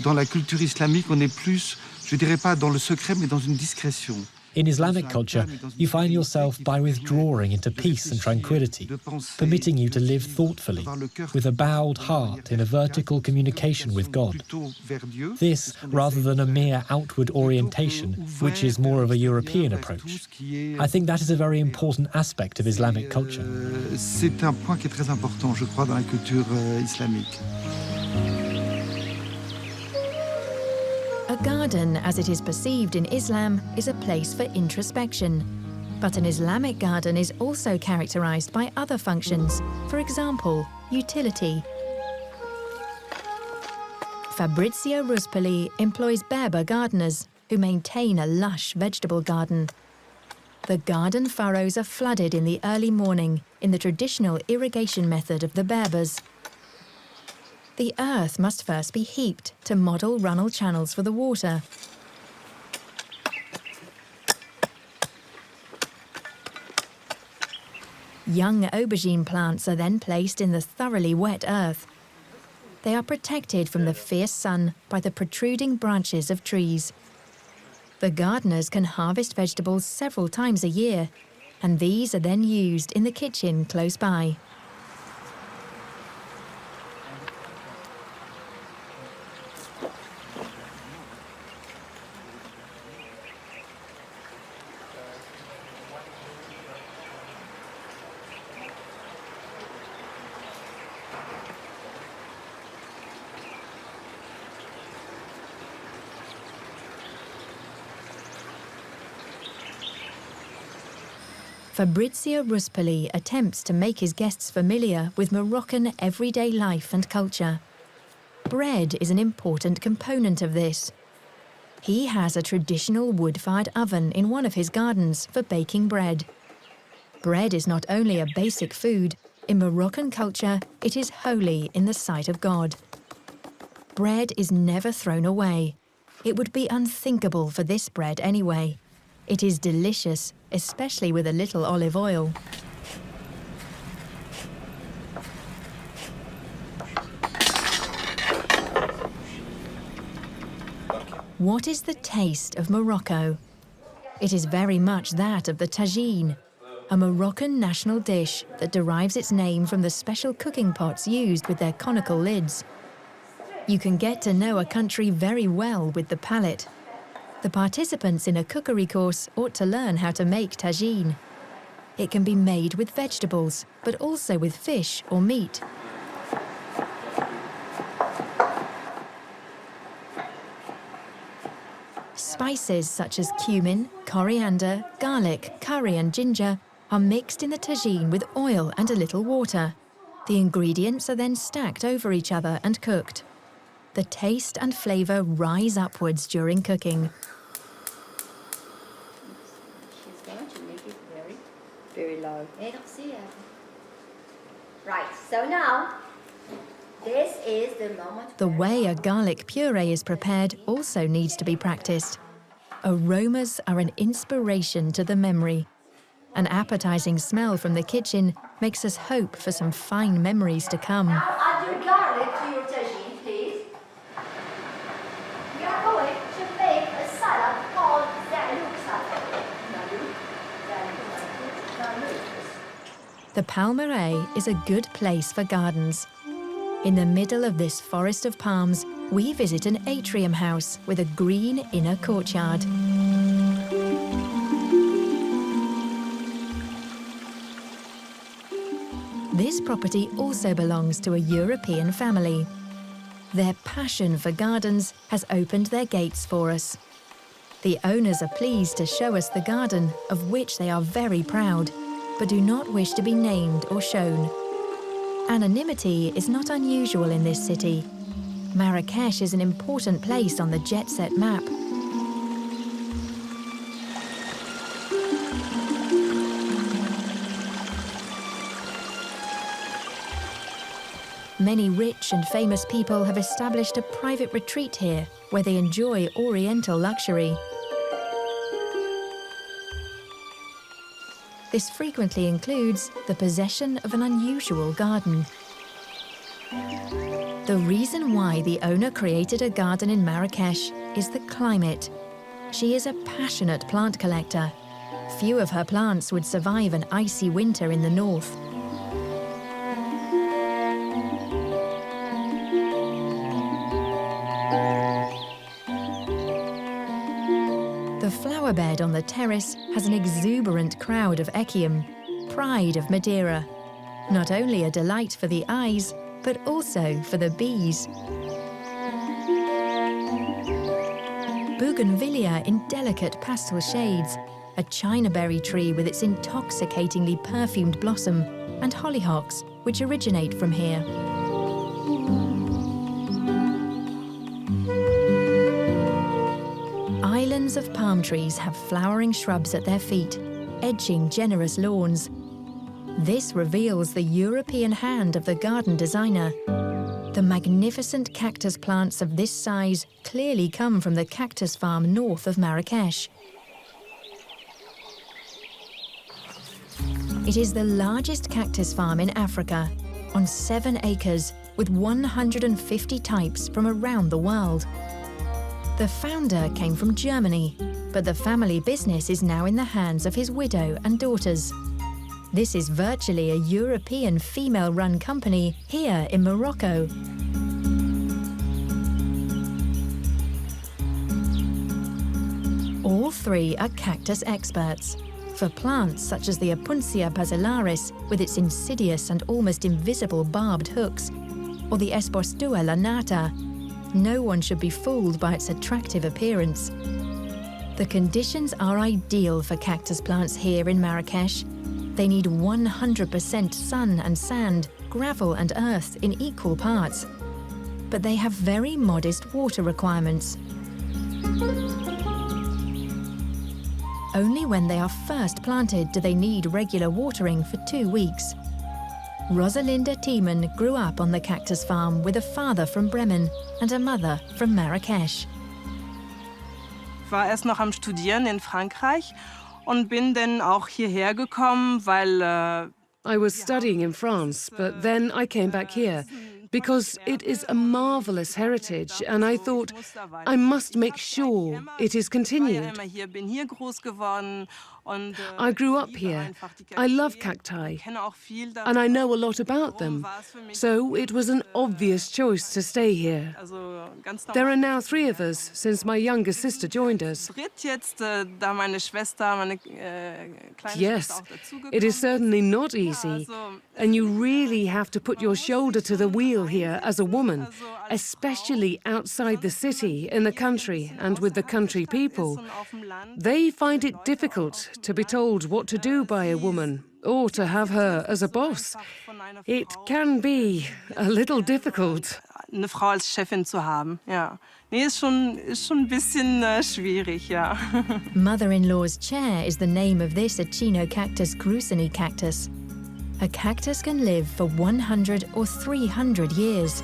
Dans la culture islamique, on est plus, je dirais pas dans le secret, mais dans une discrétion. In Islamic culture, you find yourself by withdrawing into peace and tranquility, permitting you to live thoughtfully, with a bowed heart in a vertical communication with God. This, rather than a mere outward orientation, which is more of a European approach. I think that is a very important aspect of Islamic culture. C'est un point qui est très important, je crois, dans la culture islamique. A garden, as it is perceived in Islam, is a place for introspection. But an Islamic garden is also characterized by other functions, for example, utility. Fabrizio Ruspoli employs Berber gardeners who maintain a lush vegetable garden. The garden furrows are flooded in the early morning in the traditional irrigation method of the Berbers. The earth must first be heaped to model runnel channels for the water. Young aubergine plants are then placed in the thoroughly wet earth. They are protected from the fierce sun by the protruding branches of trees. The gardeners can harvest vegetables several times a year, and these are then used in the kitchen close by. Fabrizio Ruspoli attempts to make his guests familiar with Moroccan everyday life and culture. Bread is an important component of this. He has a traditional wood-fired oven in one of his gardens for baking bread. Bread is not only a basic food, in Moroccan culture it is holy in the sight of God. Bread is never thrown away. It would be unthinkable for this bread anyway. It is delicious, especially with a little olive oil. What is the taste of Morocco? It is very much that of the tagine, a Moroccan national dish that derives its name from the special cooking pots used with their conical lids. You can get to know a country very well with the palate. The participants in a cookery course ought to learn how to make tagine. It can be made with vegetables, but also with fish or meat. Spices such as cumin, coriander, garlic, curry and ginger are mixed in the tagine with oil and a little water. The ingredients are then stacked over each other and cooked. The taste and flavour rise upwards during cooking. She's going to make it very, very low. Right, so now, this is the moment. The way a garlic puree is prepared also needs to be practiced. Aromas are an inspiration to the memory. An appetizing smell from the kitchen makes us hope for some fine memories to come. Now add your garlic to your tagine, please. We are going to make a salad called za'louk salad. The Palmeraie is a good place for gardens. In the middle of this forest of palms, we visit an atrium house with a green inner courtyard. This property also belongs to a European family. Their passion for gardens has opened their gates for us. The owners are pleased to show us the garden, of which they are very proud, but do not wish to be named or shown. Anonymity is not unusual in this city. Marrakesh is an important place on the jet-set map. Many rich and famous people have established a private retreat here where they enjoy Oriental luxury. This frequently includes the possession of an unusual garden. The reason why the owner created a garden in Marrakesh is the climate. She is a passionate plant collector. Few of her plants would survive an icy winter in the north. The flower bed on the terrace has an exuberant crowd of echium, pride of Madeira. Not only a delight for the eyes, but also for the bees. Bougainvillea in delicate pastel shades, a chinaberry tree with its intoxicatingly perfumed blossom, and hollyhocks, which originate from here. Islands of palm trees have flowering shrubs at their feet, edging generous lawns. This reveals the European hand of the garden designer. The magnificent cactus plants of this size clearly come from the cactus farm north of Marrakesh. It is the largest cactus farm in Africa, on 7 acres, with 150 types from around the world. The founder came from Germany, but the family business is now in the hands of his widow and daughters. This is virtually a European female-run company here in Morocco. All 3 are cactus experts. For plants such as the Opuntia basilaris with its insidious and almost invisible barbed hooks, or the Espostua lanata, no one should be fooled by its attractive appearance. The conditions are ideal for cactus plants here in Marrakesh. They need 100% sun and sand, gravel and earth in equal parts. But they have very modest water requirements. Only when they are first planted do they need regular watering for 2 weeks. Rosalinda Thiemann grew up on the cactus farm with a father from Bremen and a mother from Marrakesh. war erst noch am Studieren in Frankreich und bin dann auch hierher gekommen, weil I was studying in France, but then I came back here because it is a marvelous heritage, and I thought I must make sure it is continued. bin hier groß geworden und I grew up here. I love cacti, and I know a lot about them, so it was an obvious choice to stay here. There are now 3 of us since my younger sister joined us. jetzt, da meine Schwester, meine kleine Yes, Schwester auch dazugekommen it is certainly not easy, and you really have to put your shoulder to the wheel here as a woman, especially outside the city, in the country, and with the country people. They find it difficult to be told what to do by a woman, or to have her as a boss. It can be a little difficult. Eine Frau als Chefin zu haben, ja. Nee, ist schon ein bisschen schwierig, ja. Mother-in-law's chair is the name of this Echinocactus grusoni cactus. A cactus can live for 100 or 300 years.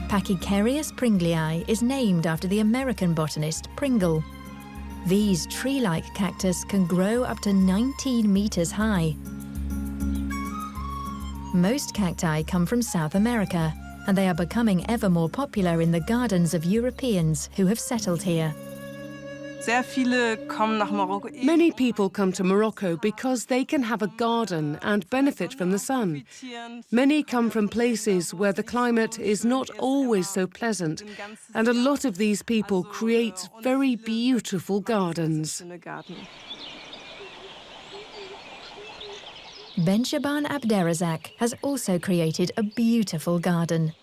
Pachycereus pringlei is named after the American botanist Pringle. These tree-like cactus can grow up to 19 meters high. Most cacti come from South America, and they are becoming ever more popular in the gardens of Europeans who have settled here. Sehr viele kommen nach Marokko. Many people come to Morocco because they can have a garden and benefit from the sun. Many come from places where the climate is not always so pleasant, and a lot of these people create very beautiful gardens. Benshaban Abderrazak has also created a beautiful garden.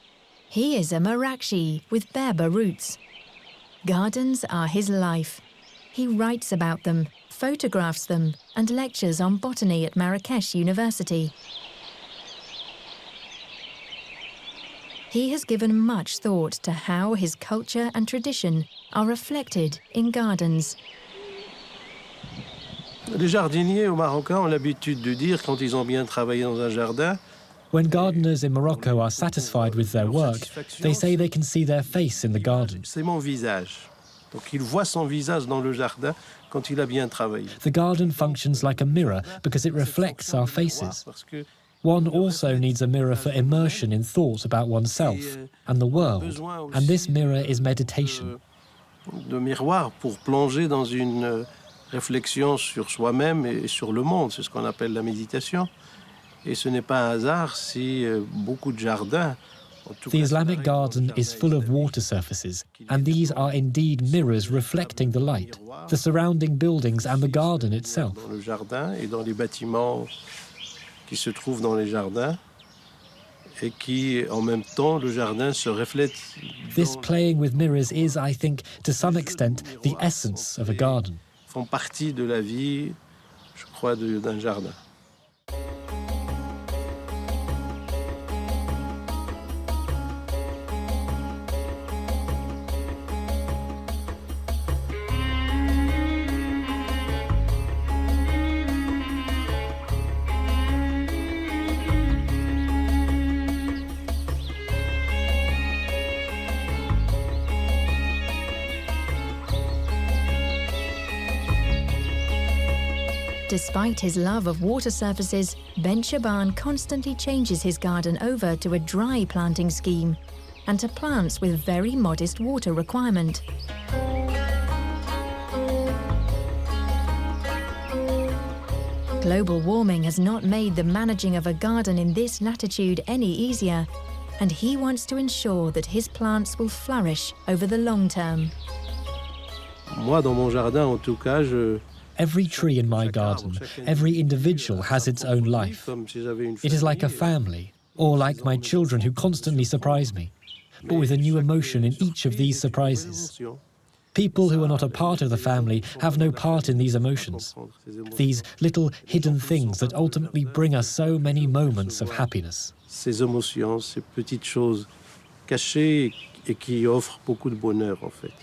He is a Marakshi with Berber roots. Gardens are his life. He writes about them, photographs them, and lectures on botany at Marrakesh University. He has given much thought to how his culture and tradition are reflected in gardens. Les jardiniers marocains ont l'habitude de dire, quand ils ont bien travaillé dans un jardin, when gardeners in Morocco are satisfied with their work, they say they can see their face in the garden. C'est mon visage. Donc il voit son visage dans le jardin quand il a bien travaillé. The garden functions like a mirror because it reflects our faces. One also needs a mirror for immersion in thought about oneself and the world, and this mirror is meditation. De miroir pour plonger dans une réflexion sur soi-même et sur le monde, c'est ce qu'on appelle la méditation. Et ce n'est pas un hasard si beaucoup de jardins. The Islamic garden is full of water surfaces, and these are indeed mirrors reflecting the light, the surrounding buildings and the garden itself. Dans le jardin et dans les bâtiments qui se trouvent dans les jardins, et qui, en même temps, le jardin se reflète. This playing with mirrors is, I think, to some extent, the essence of a garden. Font partie de la vie, je crois, d'un jardin. Despite his love of water surfaces, Benshaban constantly changes his garden over to a dry planting scheme and to plants with very modest water requirement. Global warming has not made the managing of a garden in this latitude any easier, and he wants to ensure that his plants will flourish over the long term. Moi, dans mon jardin, en tout cas, Every tree in my garden, every individual has its own life. It is like a family, or like my children who constantly surprise me, but with a new emotion in each of these surprises. People who are not a part of the family have no part in these emotions, these little hidden things that ultimately bring us so many moments of happiness. Ces émotions, ces petites choses cachées et qui offrent beaucoup de bonheur, en fait.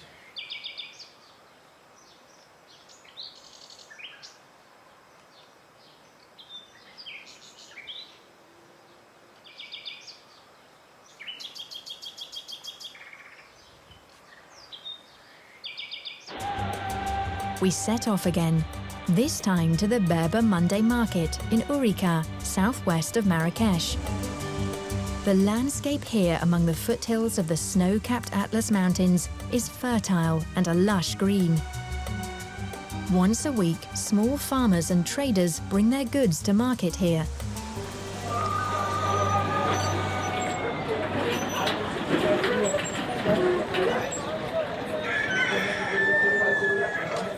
we set off again, this time to the Berber Monday Market in Ourika, southwest of Marrakesh. The landscape here among the foothills of the snow-capped Atlas Mountains is fertile and a lush green. Once a week, small farmers and traders bring their goods to market here.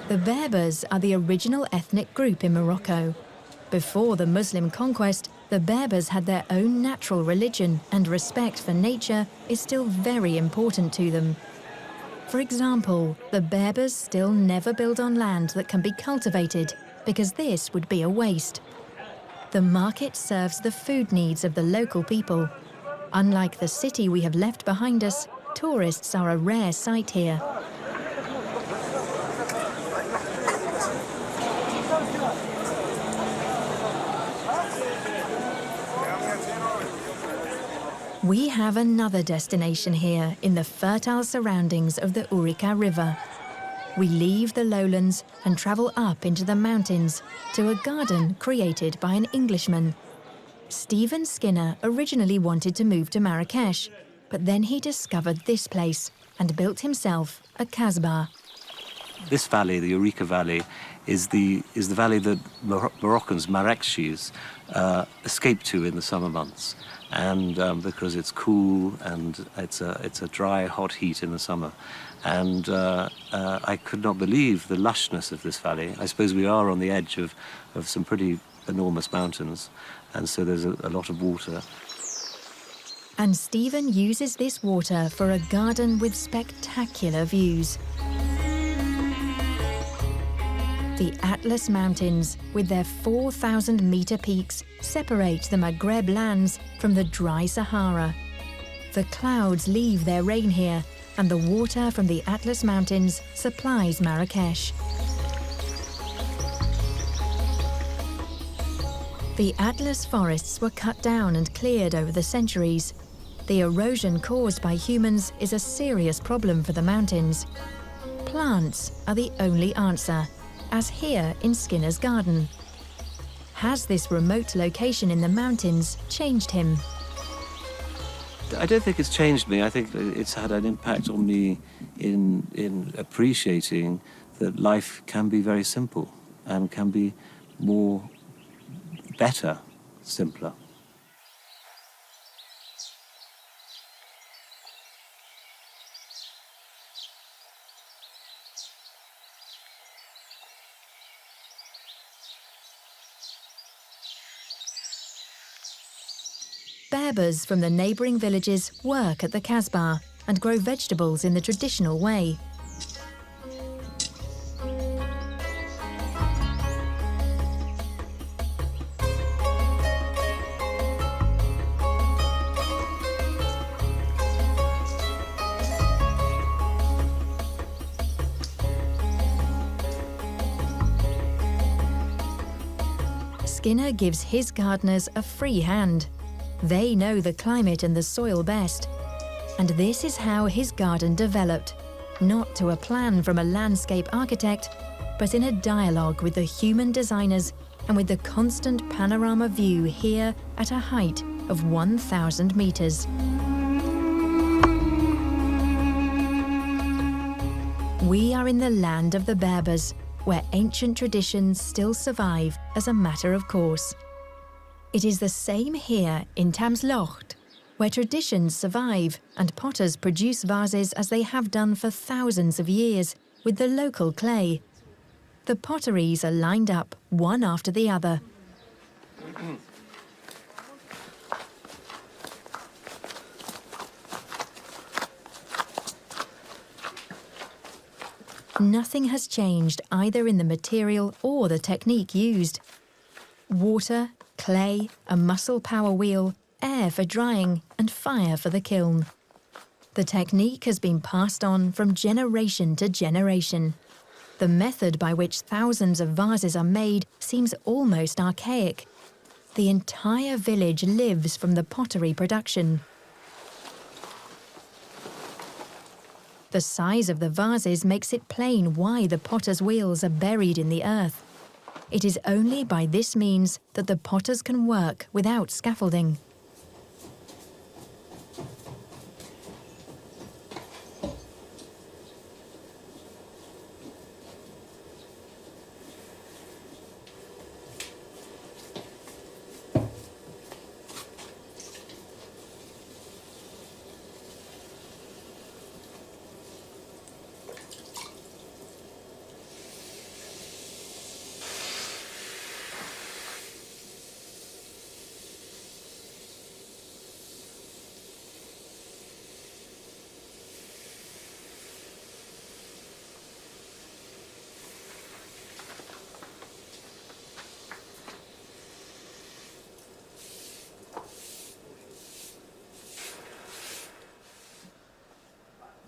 The Berbers are the original ethnic group in Morocco. Before the Muslim conquest, the Berbers had their own natural religion, and respect for nature is still very important to them. For example, the Berbers still never build on land that can be cultivated, because this would be a waste. The market serves the food needs of the local people. Unlike the city we have left behind us, tourists are a rare sight here. We have another destination here in the fertile surroundings of the Ourika River. We leave the lowlands and travel up into the mountains to a garden created by an Englishman. Stephen Skinner originally wanted to move to Marrakesh, but then he discovered this place and built himself a kasbah. This valley, the Ourika Valley, is the valley that Moroccans, Marrakechis, escape to in the summer months. And because it's cool and it's a dry, hot heat in the summer. And I could not believe the lushness of this valley. I suppose we are on the edge of some pretty enormous mountains, and so there's a lot of water. And Stephen uses this water for a garden with spectacular views. The Atlas Mountains, with their 4,000-metre peaks, separate the Maghreb lands from the dry Sahara. The clouds leave their rain here, and the water from the Atlas Mountains supplies Marrakesh. The Atlas forests were cut down and cleared over the centuries. The erosion caused by humans is a serious problem for the mountains. Plants are the only answer, as here in Skinner's garden. Has this remote location in the mountains changed him? I don't think it's changed me. I think it's had an impact on me in appreciating that life can be very simple and can be better, simpler. Berbers from the neighbouring villages work at the kasbah and grow vegetables in the traditional way. Skinner gives his gardeners a free hand. They know the climate and the soil best. And this is how his garden developed, not to a plan from a landscape architect, but in a dialogue with the human designers and with the constant panorama view here at a height of 1,000 meters. We are in the land of the Berbers, where ancient traditions still survive as a matter of course. It is the same here in Tamslocht, where traditions survive and potters produce vases as they have done for thousands of years with the local clay. The potteries are lined up one after the other. Nothing has changed either in the material or the technique used. Water, clay, a muscle power wheel, air for drying, and fire for the kiln. The technique has been passed on from generation to generation. The method by which thousands of vases are made seems almost archaic. The entire village lives from the pottery production. The size of the vases makes it plain why the potter's wheels are buried in the earth. It is only by this means that the potters can work without scaffolding.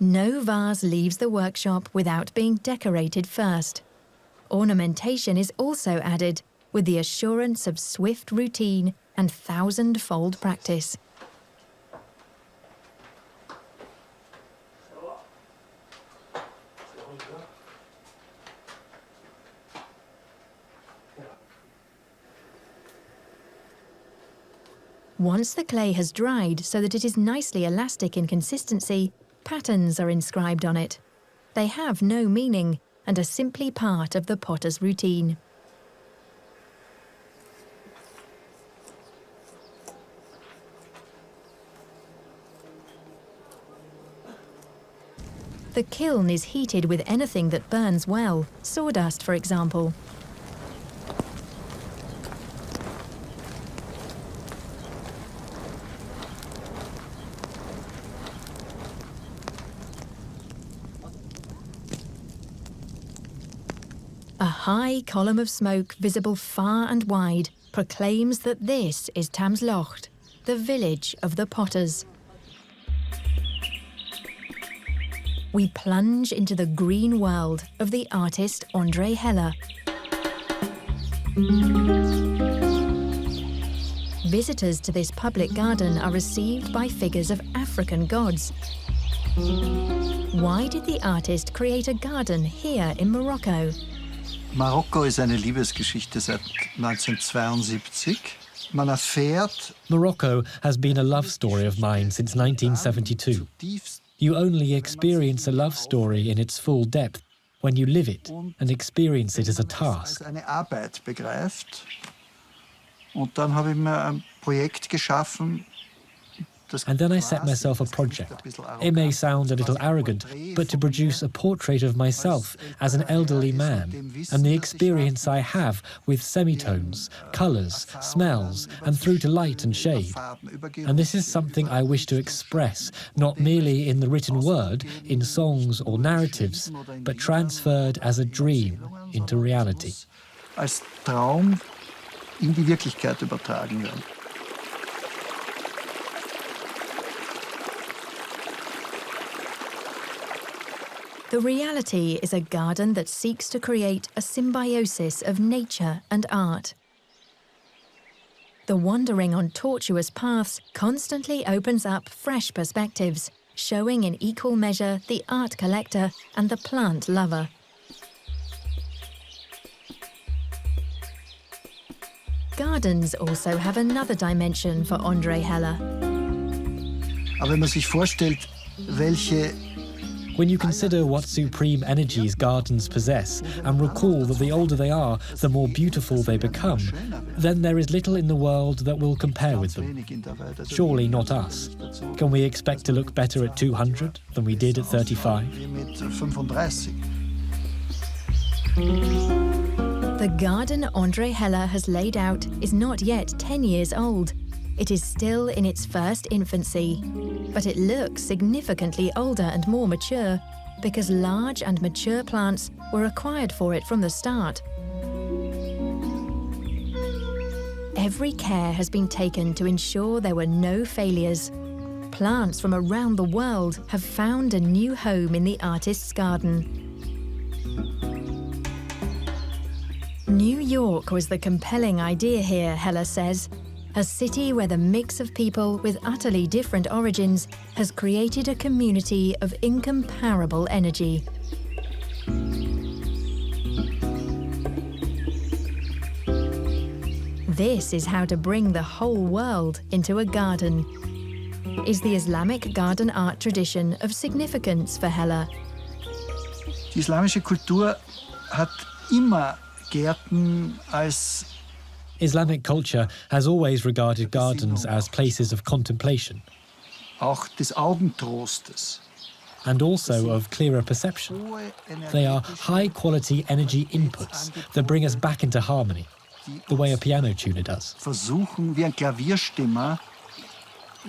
No vase leaves the workshop without being decorated first. Ornamentation is also added with the assurance of swift routine and thousand-fold practice. Once the clay has dried so that it is nicely elastic in consistency, patterns are inscribed on it. They have no meaning and are simply part of the potter's routine. The kiln is heated with anything that burns well, sawdust for example. A high column of smoke visible far and wide proclaims that this is Tamslocht, the village of the potters. We plunge into the green world of the artist André Heller. Visitors to this public garden are received by figures of African gods. Why did the artist create a garden here in Morocco? Marokko ist eine Liebesgeschichte seit 1972. Man erfährt. Morocco has been a love story of mine since 1972. You only experience a love story in its full depth when you live it and experience it as a task. Eine Arbeit begreift. Und dann habe ich mir ein Projekt geschaffen. And then I set myself a project. It may sound a little arrogant, but to produce a portrait of myself as an elderly man and the experience I have with semitones, colours, smells, and through to light and shade. And this is something I wish to express, not merely in the written word, in songs or narratives, but transferred as a dream into reality. Als Traum in die Wirklichkeit übertragen werden. The reality is a garden that seeks to create a symbiosis of nature and art. The wandering on tortuous paths constantly opens up fresh perspectives, showing in equal measure the art collector and the plant lover. Gardens also have another dimension for André Heller. Aber wenn man sich vorstellt, welche When you consider what supreme energies gardens possess and recall that the older they are, the more beautiful they become, then there is little in the world that will compare with them. Surely not us. Can we expect to look better at 200 than we did at 35? The garden André Heller has laid out is not yet 10 years old. It is still in its first infancy, but it looks significantly older and more mature because large and mature plants were acquired for it from the start. Every care has been taken to ensure there were no failures. Plants from around the world have found a new home in the artist's garden. New York was the compelling idea here, Heller says. a city where the mix of people with utterly different origins has created a community of incomparable energy. This is how to bring the whole world into a garden. Is the Islamic garden art tradition of significance for Hella? Die islamische Kultur hat immer Gärten als Islamic culture has always regarded gardens as places of contemplation. Auch des Augentrostes. And also of clearer perception. They are high-quality energy inputs that bring us back into harmony, the way a piano tuner does. Versuchen, wie ein Klavierstimmer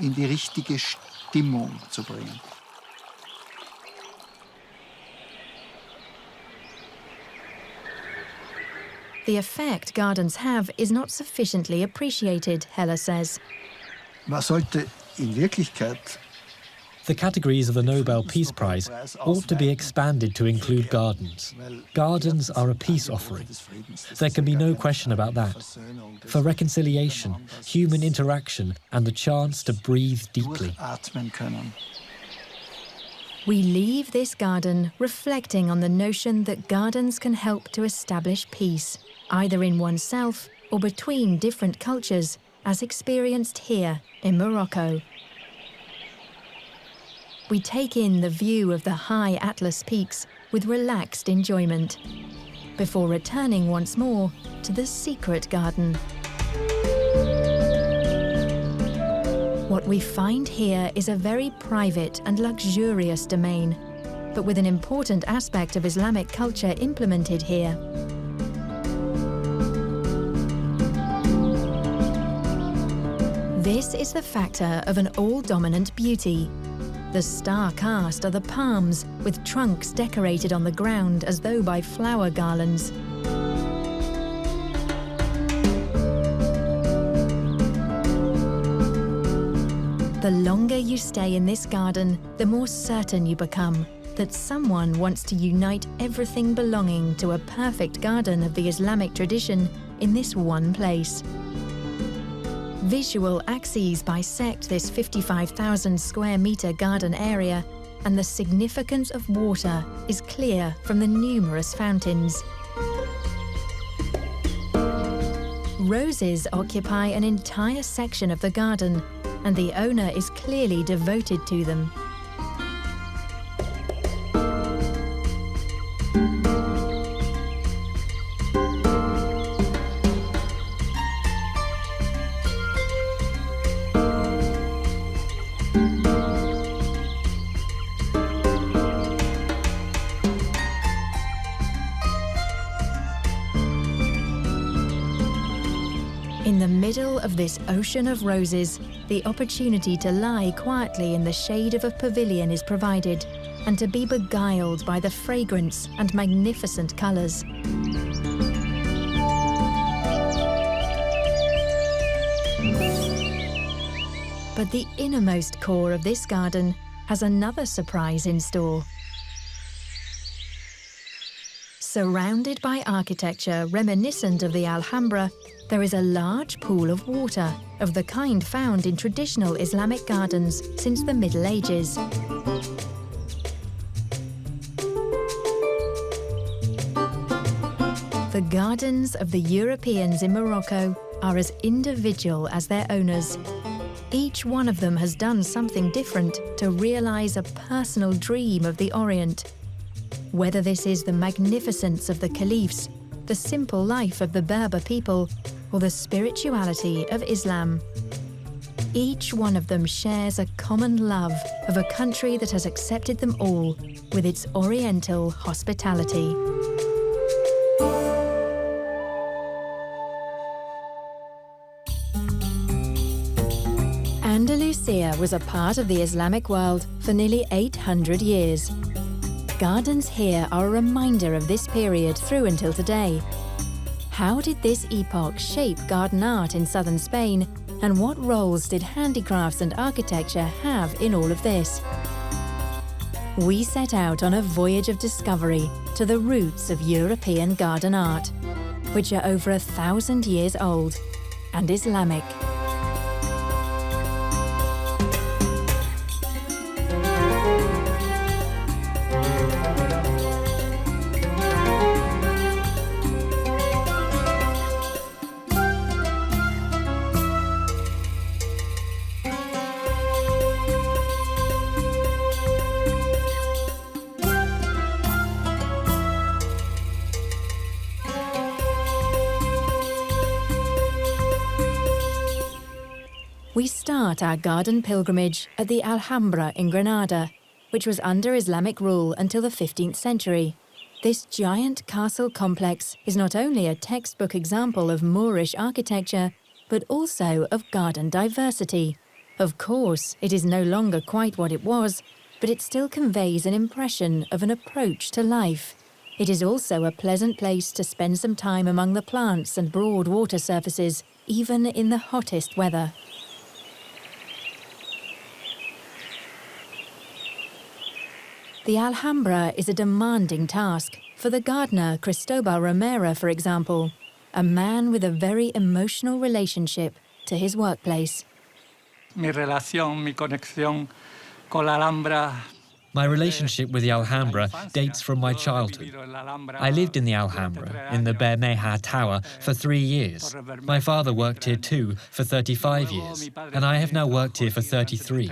in die richtige Stimmung zu bringen. The effect gardens have is not sufficiently appreciated, Hella says. Man sollte in Wirklichkeit the categories of the Nobel Peace Prize ought to be expanded to include gardens. Gardens are a peace offering. There can be no question about that. For reconciliation, human interaction, and the chance to breathe deeply. We leave this garden reflecting on the notion that gardens can help to establish peace, either in oneself or between different cultures, as experienced here in Morocco. We take in the view of the high Atlas peaks with relaxed enjoyment, before returning once more to the secret garden. What we find here is a very private and luxurious domain, but with an important aspect of Islamic culture implemented here. This is the factor of an all-dominant beauty. The star cast are the palms, with trunks decorated on the ground as though by flower garlands. The longer you stay in this garden, the more certain you become that someone wants to unite everything belonging to a perfect garden of the Islamic tradition in this one place. Visual axes bisect this 55,000 square metre garden area, and the significance of water is clear from the numerous fountains. Roses occupy an entire section of the garden, and the owner is clearly devoted to them. In the middle of this ocean of roses, the opportunity to lie quietly in the shade of a pavilion is provided, and to be beguiled by the fragrance and magnificent colours. But the innermost core of this garden has another surprise in store. Surrounded by architecture reminiscent of the Alhambra, there is a large pool of water, of the kind found in traditional Islamic gardens since the Middle Ages. The gardens of the Europeans in Morocco are as individual as their owners. Each one of them has done something different to realize a personal dream of the Orient. Whether this is the magnificence of the caliphs, the simple life of the Berber people, or the spirituality of Islam. Each one of them shares a common love of a country that has accepted them all with its Oriental hospitality. Andalusia was a part of the Islamic world for nearly 800 years. Gardens here are a reminder of this period through until today. How did this epoch shape garden art in southern Spain, and what roles did handicrafts and architecture have in all of this? We set out on a voyage of discovery to the roots of European garden art, which are over 1,000 years old and Islamic. We start our garden pilgrimage at the Alhambra in Granada, which was under Islamic rule until the 15th century. This giant castle complex is not only a textbook example of Moorish architecture, but also of garden diversity. Of course, it is no longer quite what it was, but it still conveys an impression of an approach to life. It is also a pleasant place to spend some time among the plants and broad water surfaces, even in the hottest weather. The Alhambra is a demanding task. For the gardener Cristobal Romero, for example, a man with a very emotional relationship to his workplace. Mi conexión con la Alhambra. My relationship with the Alhambra dates from my childhood. I lived in the Alhambra, in the Bermeja Tower, for 3 years. My father worked here too for 35 years, and I have now worked here for 33.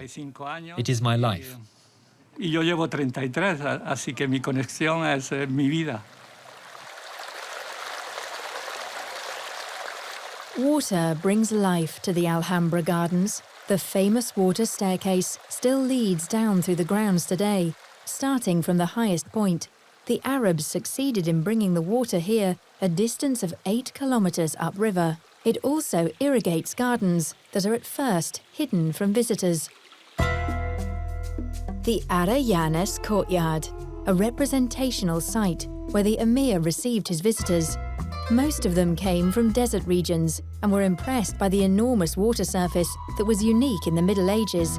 It is my life. Y yo llevo 33, así que mi conexión es mi vida. Water brings life to the Alhambra Gardens. The famous water staircase still leads down through the grounds today. Starting from the highest point, the Arabs succeeded in bringing the water here a distance of 8 kilometers upriver. It also irrigates gardens that are at first hidden from visitors. The Arayanes courtyard, a representational site where the emir received his visitors. Most of them came from desert regions and were impressed by the enormous water surface that was unique in the Middle Ages.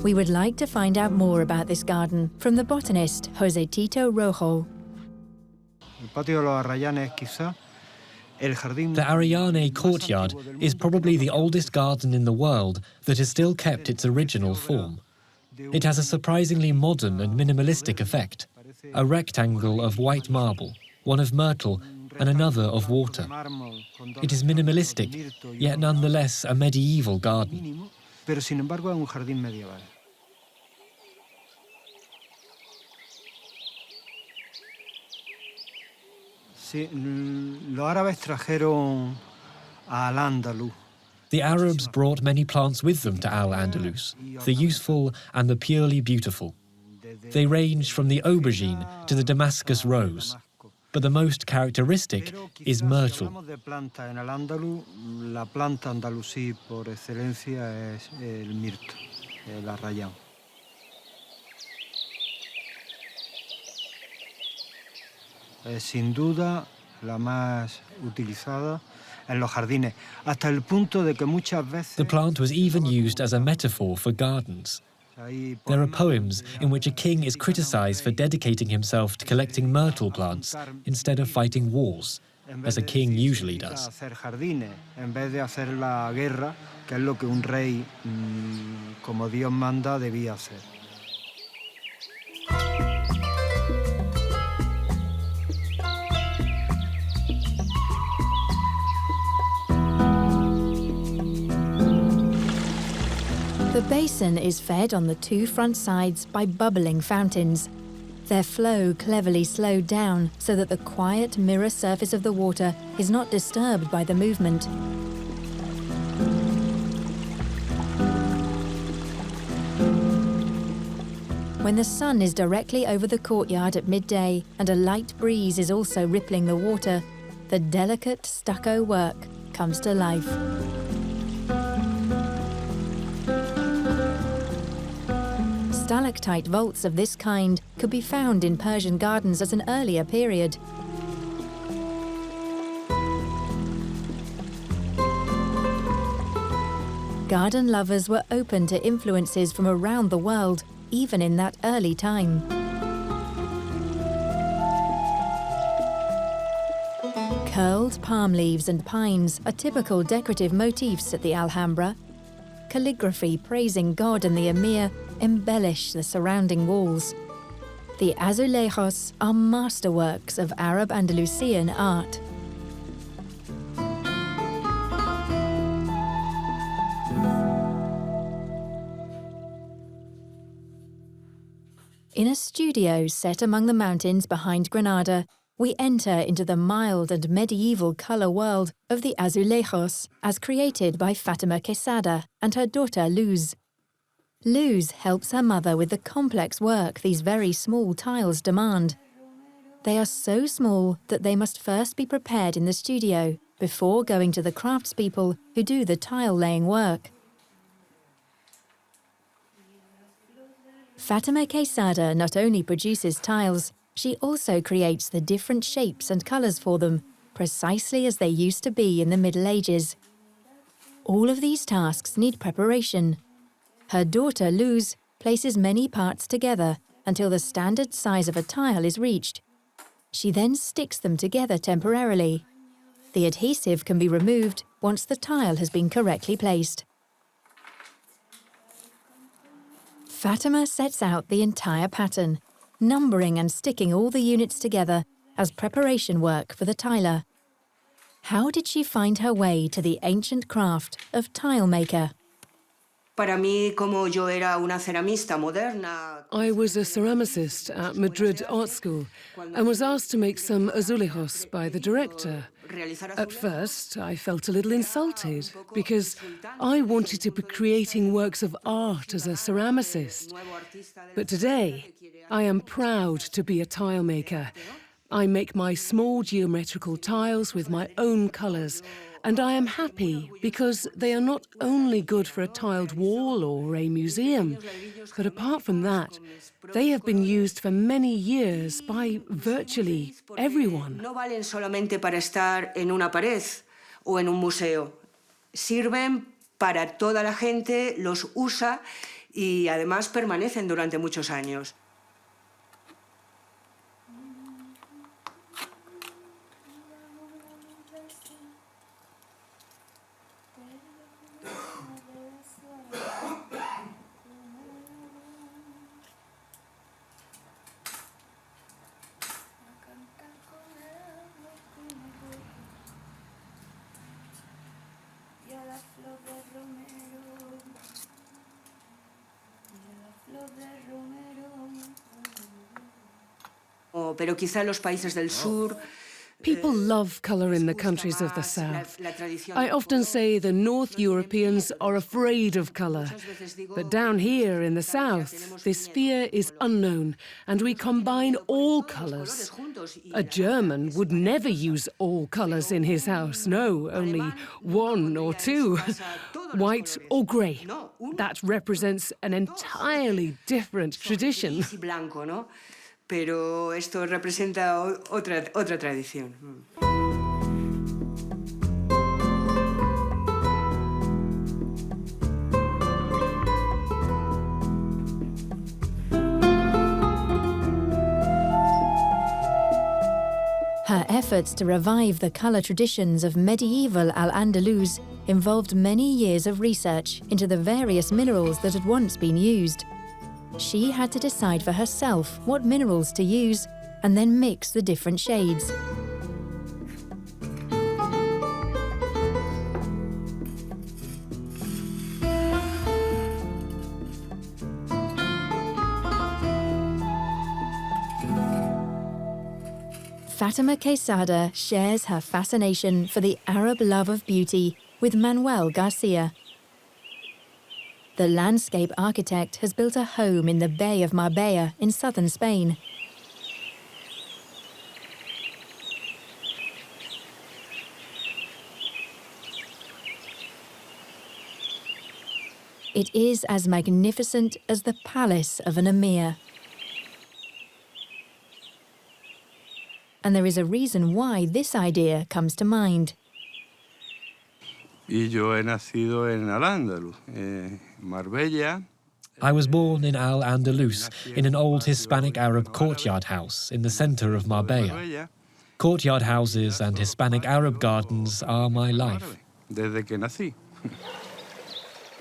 We would like to find out more about this garden from the botanist José Tito Rojo. The Ariane courtyard is probably the oldest garden in the world that has still kept its original form. It has a surprisingly modern and minimalistic effect. A rectangle of white marble, one of myrtle, and another of water. It is minimalistic, yet nonetheless a medieval garden. The Arabs brought many plants with them to Al-Andalus, the useful and the purely beautiful. They range from the aubergine to the Damascus rose, but the most characteristic is myrtle. Sin duda la más utilizada en los jardines, hasta el punto de que muchas veces. The plant was even used as a metaphor for gardens. There are poems in which a king is criticized for dedicating himself to collecting myrtle plants instead of fighting wars, as a king usually does. En vez de hacer la guerra, que es lo que un rey, como Dios manda, debía hacer. The basin is fed on the 2 front sides by bubbling fountains. Their flow cleverly slowed down so that the quiet mirror surface of the water is not disturbed by the movement. When the sun is directly over the courtyard at midday and a light breeze is also rippling the water, the delicate stucco work comes to life. Stalactite vaults of this kind could be found in Persian gardens at an earlier period. Garden lovers were open to influences from around the world, even in that early time. Curled palm leaves and pines are typical decorative motifs at the Alhambra. Calligraphy praising God and the emir embellish the surrounding walls. The azulejos are masterworks of Arab Andalusian art. In a studio set among the mountains behind Granada, we enter into the mild and medieval colour world of the azulejos as created by Fatima Quesada and her daughter Luz. Luz helps her mother with the complex work these very small tiles demand. They are so small that they must first be prepared in the studio before going to the craftspeople who do the tile-laying work. Fatima Quesada not only produces tiles, she also creates the different shapes and colours for them, precisely as they used to be in the Middle Ages. All of these tasks need preparation. Her daughter Luz places many parts together until the standard size of a tile is reached. She then sticks them together temporarily. The adhesive can be removed once the tile has been correctly placed. Fatima sets out the entire pattern, numbering and sticking all the units together as preparation work for the tiler. How did she find her way to the ancient craft of tile maker? I was a ceramicist at Madrid Art School and was asked to make some azulejos by the director. At first, I felt a little insulted because I wanted to be creating works of art as a ceramicist. But today, I am proud to be a tile maker. I make my small geometrical tiles with my own colours, and I am happy because they are not only good for a tiled wall or a museum, but apart from that, they have been used for many years by virtually everyone. No valen solamente para estar en una pared o en un museo. Sirven para toda la gente, los usa y además permanecen durante muchos años. Pero quizá los países del sur. People love colour in the countries of the south. I often say the North Europeans are afraid of colour. But down here in the south, this fear is unknown, and we combine all colours. A German would never use all colours in his house. No, only one or two. White or grey. That represents an entirely different tradition. Pero esto representa otra tradición. Her efforts to revive the colour traditions of medieval Al-Andalus involved many years of research into the various minerals that had once been used. She had to decide for herself what minerals to use and then mix the different shades. Fatima Quesada shares her fascination for the Arab love of beauty with Manuel Garcia. The landscape architect has built a home in the Bay of Marbella in southern Spain. It is as magnificent as the palace of an emir. And there is a reason why this idea comes to mind. Y yo he nacido en Al-Ándalus, Marbella. I was born in Al-Andalus, in an old Hispanic Arab courtyard house in the centre of Marbella. Courtyard houses and Hispanic Arab gardens are my life. Desde que nací.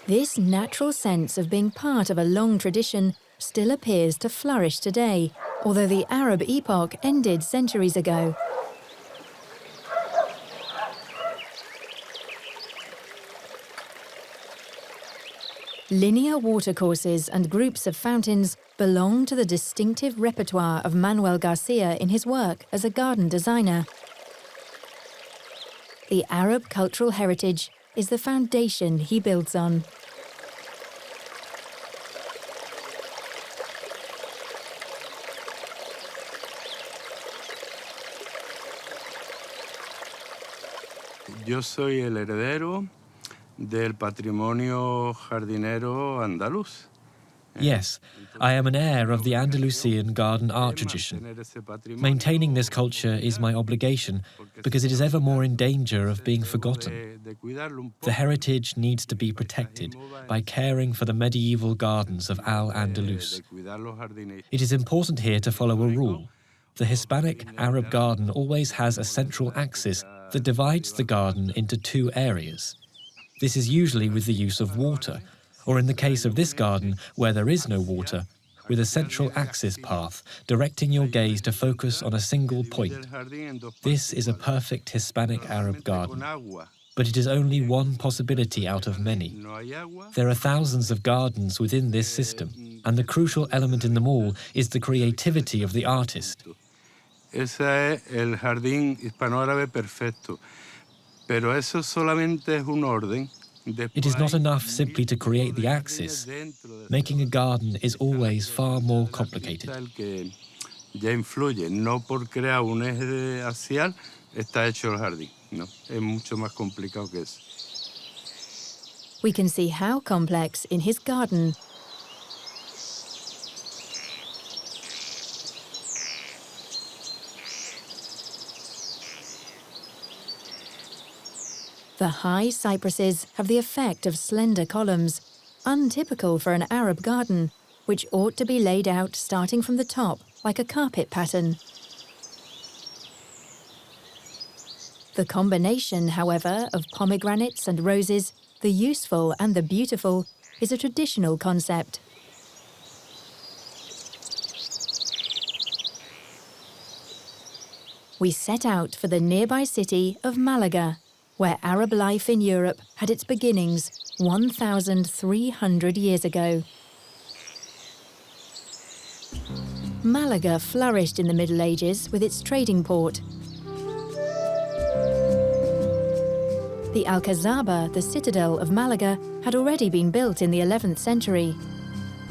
This natural sense of being part of a long tradition still appears to flourish today, although the Arab epoch ended centuries ago. Linear watercourses and groups of fountains belong to the distinctive repertoire of Manuel Garcia in his work as a garden designer. The Arab cultural heritage is the foundation he builds on. Yo soy el heredero del patrimonio jardinero andaluz. Yes, I am an heir of the Andalusian garden art tradition. Maintaining this culture is my obligation because it is ever more in danger of being forgotten. The heritage needs to be protected by caring for the medieval gardens of Al-Andalus. It is important here to follow a rule. The Hispanic Arab garden always has a central axis that divides the garden into two areas. This is usually with the use of water, or in the case of this garden, where there is no water, with a central axis path, directing your gaze to focus on a single point. This is a perfect Hispanic Arab garden. But it is only one possibility out of many. There are thousands of gardens within this system, and the crucial element in them all is the creativity of the artist. Ese es el jardín hispanoárabe perfecto. Pero eso solamente es un orden. It is not enough simply to create the axis. Making a garden is always far more complicated. Ya influye, no por crear un eje axial está hecho el jardín. No, es mucho más complicado que eso. We can see how complex in his garden. The high cypresses have the effect of slender columns, untypical for an Arab garden, which ought to be laid out starting from the top like a carpet pattern. The combination, however, of pomegranates and roses, the useful and the beautiful, is a traditional concept. We set out for the nearby city of Malaga, where Arab life in Europe had its beginnings 1,300 years ago. Malaga flourished in the Middle Ages with its trading port. The Alcazaba, the citadel of Malaga, had already been built in the 11th century.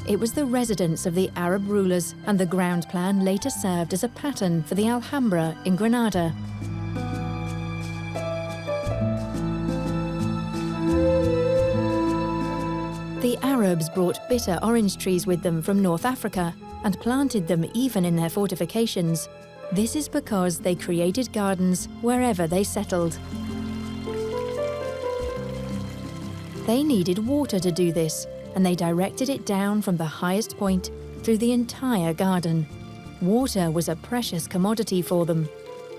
It was the residence of the Arab rulers, and the ground plan later served as a pattern for the Alhambra in Granada. The Arabs brought bitter orange trees with them from North Africa and planted them even in their fortifications. This is because they created gardens wherever they settled. They needed water to do this, and they directed it down from the highest point through the entire garden. Water was a precious commodity for them.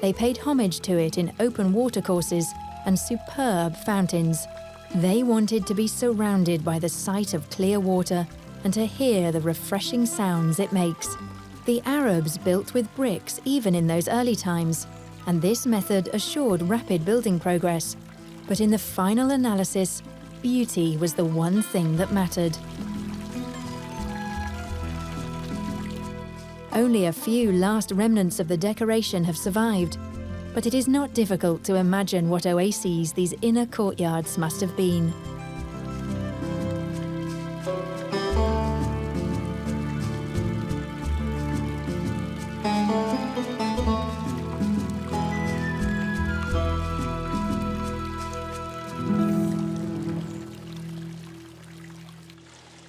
They paid homage to it in open watercourses and superb fountains. They wanted to be surrounded by the sight of clear water and to hear the refreshing sounds it makes. The Arabs built with bricks even in those early times, and this method assured rapid building progress. But in the final analysis, beauty was the one thing that mattered. Only a few last remnants of the decoration have survived, but it is not difficult to imagine what oases these inner courtyards must have been.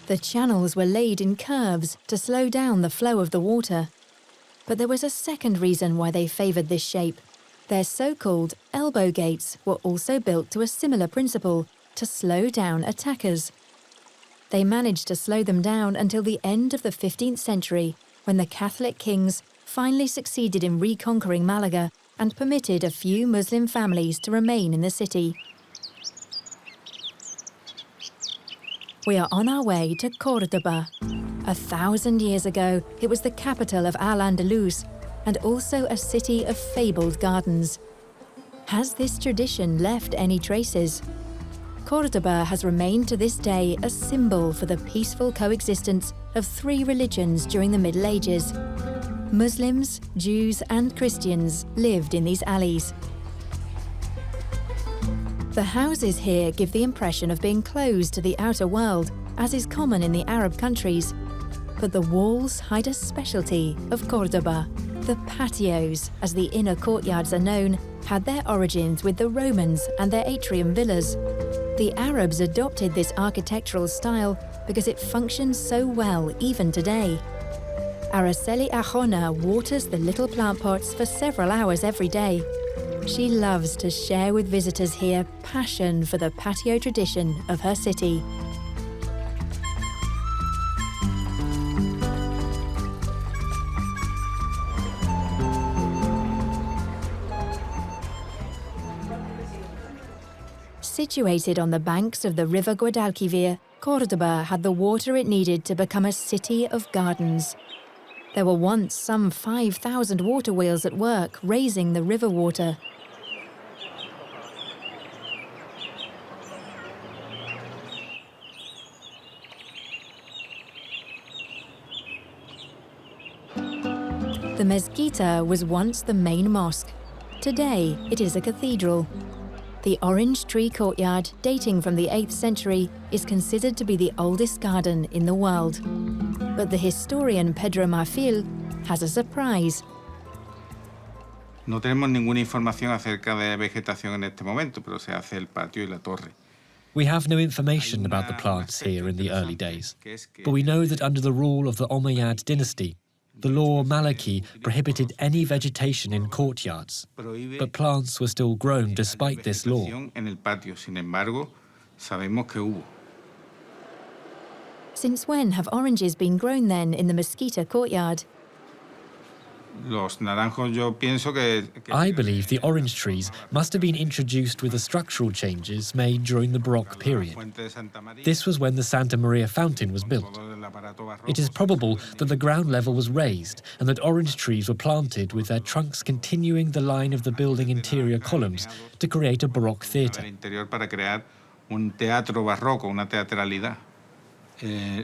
The channels were laid in curves to slow down the flow of the water. But there was a second reason why they favoured this shape. Their so-called elbow gates were also built to a similar principle, to slow down attackers. They managed to slow them down until the end of the 15th century, when the Catholic kings finally succeeded in reconquering Malaga and permitted a few Muslim families to remain in the city. We are on our way to Córdoba. 1,000 years ago, it was the capital of Al-Andalus and also a city of fabled gardens. Has this tradition left any traces? Cordoba has remained to this day a symbol for the peaceful coexistence of three religions during the Middle Ages. Muslims, Jews, and Christians lived in these alleys. The houses here give the impression of being closed to the outer world, as is common in the Arab countries. But the walls hide a specialty of Cordoba. The patios, as the inner courtyards are known, had their origins with the Romans and their atrium villas. The Arabs adopted this architectural style because it functions so well even today. Araceli Arjona waters the little plant pots for several hours every day. She loves to share with visitors here passion for the patio tradition of her city. Situated on the banks of the river Guadalquivir, Cordoba had the water it needed to become a city of gardens. There were once some 5,000 water wheels at work raising the river water. The mezquita was once the main mosque. Today, it is a cathedral. The orange tree courtyard, dating from the 8th century, is considered to be the oldest garden in the world. But the historian Pedro Marfil has a surprise. No tenemos ninguna información acerca de vegetación en este momento, pero se hace el patio y la torre. We have no information about the plants here in the early days, but we know that under the rule of the Umayyad dynasty, the law Maliki prohibited any vegetation in courtyards, but plants were still grown despite this law. Since when have oranges been grown then in the mezquita courtyard? I believe the orange trees must have been introduced with the structural changes made during the Baroque period. This was when the Santa Maria fountain was built. It is probable that the ground level was raised and that orange trees were planted with their trunks continuing the line of the building interior columns to create a Baroque theatre.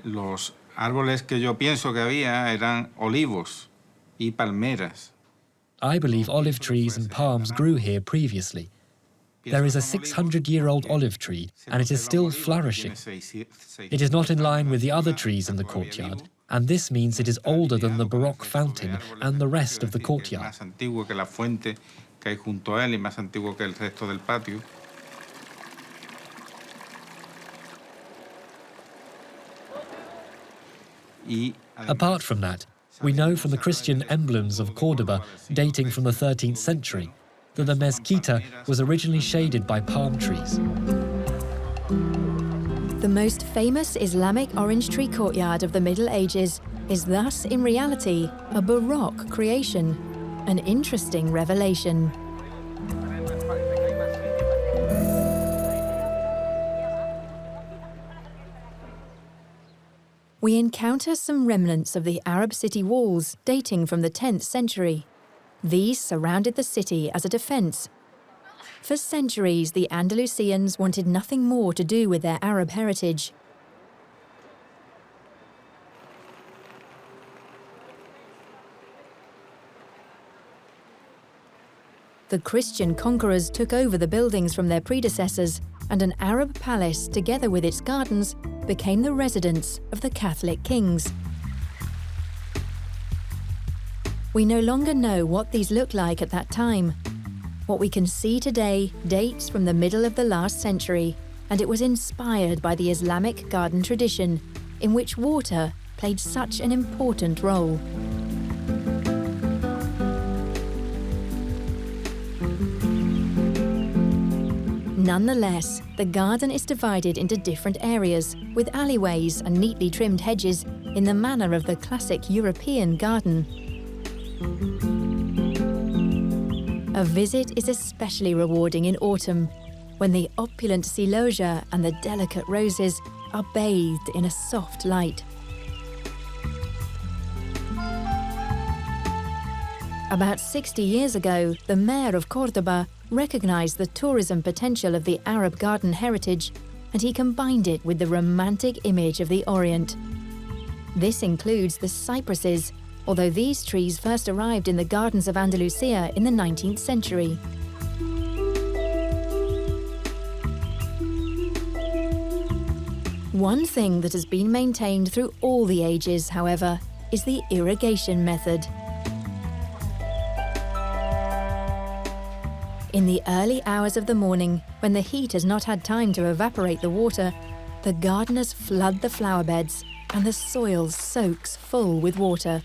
Los árboles que yo pienso que había eran olivos y palmeras. I believe olive trees and palms grew here previously. There is a 600-year-old olive tree, and it is still flourishing. It is not in line with the other trees in the courtyard, and this means it is older than the Baroque fountain and the rest of the courtyard. Más antiguo que la fuente que hay junto a él y más antiguo que el resto del patio. Apart from that, we know from the Christian emblems of Cordoba, dating from the 13th century, that the mezquita was originally shaded by palm trees. The most famous Islamic orange tree courtyard of the Middle Ages is thus, in reality, a Baroque creation, an interesting revelation. We encounter some remnants of the Arab city walls dating from the 10th century. These surrounded the city as a defence. For centuries, the Andalusians wanted nothing more to do with their Arab heritage. The Christian conquerors took over the buildings from their predecessors, and an Arab palace, together with its gardens, became the residence of the Catholic kings. We no longer know what these looked like at that time. What we can see today dates from the middle of the last century, and it was inspired by the Islamic garden tradition, in which water played such an important role. Nonetheless, the garden is divided into different areas, with alleyways and neatly trimmed hedges in the manner of the classic European garden. A visit is especially rewarding in autumn, when the opulent celosia and the delicate roses are bathed in a soft light. About 60 years ago, the mayor of Cordoba recognized the tourism potential of the Arab garden heritage and he combined it with the romantic image of the Orient. This includes the cypresses, although these trees first arrived in the gardens of Andalusia in the 19th century. One thing that has been maintained through all the ages, however, is the irrigation method. In the early hours of the morning, when the heat has not had time to evaporate the water, the gardeners flood the flower beds and the soil soaks full with water.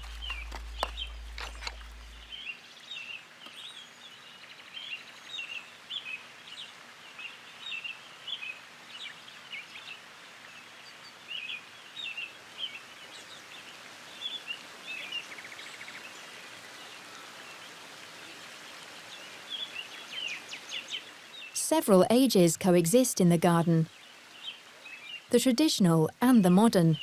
Several ages coexist in the garden, the traditional and the modern.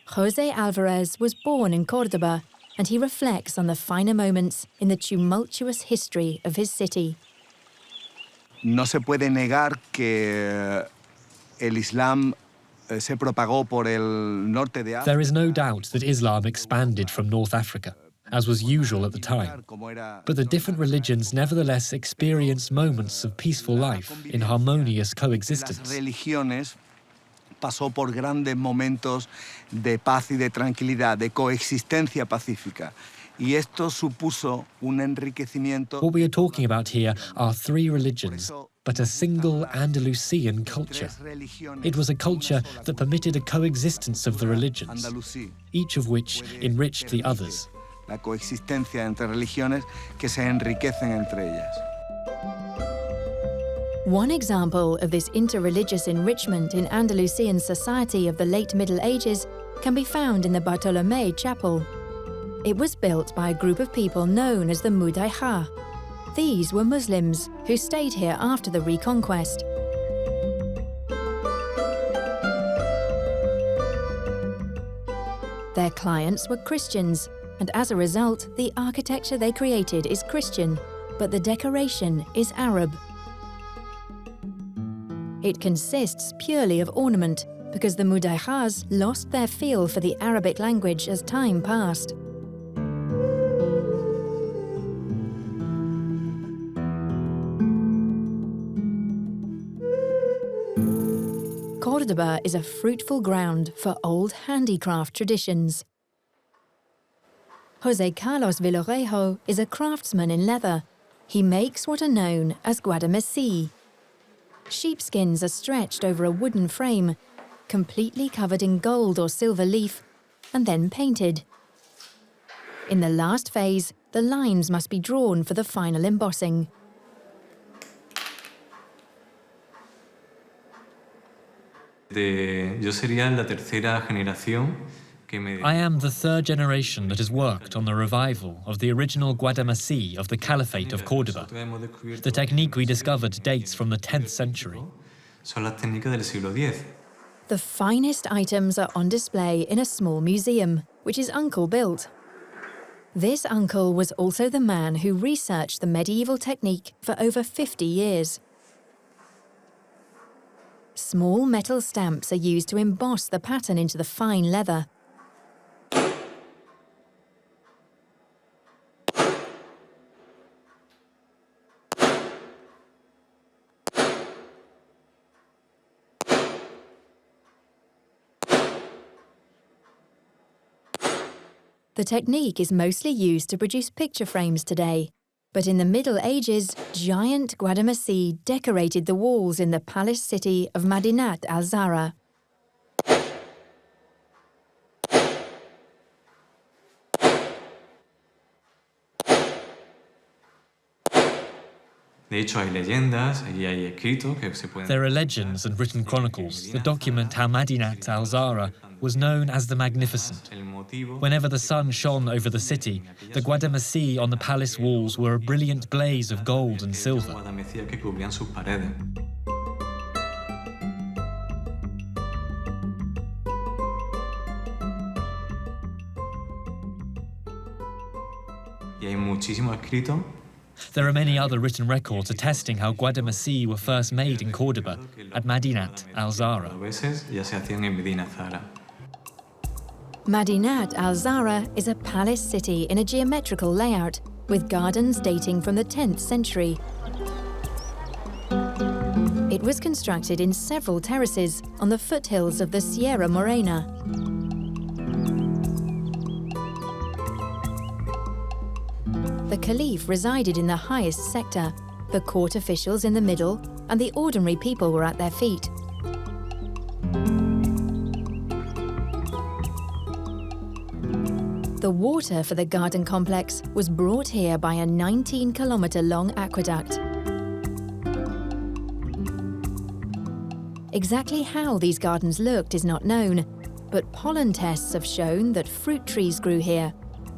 José Alvarez was born in Córdoba, and he reflects on the finer moments in the tumultuous history of his city. No se puede negar que el Islam se propagó por el norte de África. There is no doubt that Islam expanded from North Africa, as was usual at the time. But the different religions nevertheless experienced moments of peaceful life in harmonious coexistence. Las religiones pasó por grandes momentos de paz y de tranquilidad, de coexistencia pacífica. Y esto supuso un enriquecimiento. What we are talking about here are three religions, but a single Andalusian culture. It was a culture that permitted a coexistence of the religions, each of which enriched the others. La coexistencia entre religiones que se enriquecen entre ellas. One example of this interreligious enrichment in Andalusian society of the late Middle Ages can be found in the Bartolomé Chapel. It was built by a group of people known as the Mudayha. These were Muslims who stayed here after the Reconquest. Their clients were Christians, and as a result, the architecture they created is Christian, but the decoration is Arab. It consists purely of ornament, because the Mudayhas lost their feel for the Arabic language as time passed. Córdoba is a fruitful ground for old handicraft traditions. José Carlos Villarejo is a craftsman in leather. He makes what are known as guadamesí. Sheepskins are stretched over a wooden frame, completely covered in gold or silver leaf, and then painted. In the last phase, the lines must be drawn for the final embossing. Yo sería la tercera generación. I am the third generation that has worked on the revival of the original guadamesí of the Caliphate of Córdoba. The technique we discovered dates from the 10th century. The finest items are on display in a small museum, which his uncle built. This uncle was also the man who researched the medieval technique for over 50 years. Small metal stamps are used to emboss the pattern into the fine leather. The technique is mostly used to produce picture frames today, but in the Middle Ages, giant guadamesí decorated the walls in the palace city of Madinat al-Zahra. There are legends and written chronicles that document how Madinat al-Zahra was known as the Magnificent. Whenever the sun shone over the city, the guadamesí on the palace walls were a brilliant blaze of gold and silver. Y hay muchísimo escrito. There are many other written records attesting how guadamací were first made in Córdoba, at Madinat al-Zahra. Ya se hacían en Medina Zahara. Madinat al-Zahra is a palace city in a geometrical layout with gardens dating from the 10th century. It was constructed in several terraces on the foothills of the Sierra Morena. The Caliph resided in the highest sector, the court officials in the middle, and the ordinary people were at their feet. The water for the garden complex was brought here by a 19-kilometre-long aqueduct. Exactly how these gardens looked is not known, but pollen tests have shown that fruit trees grew here,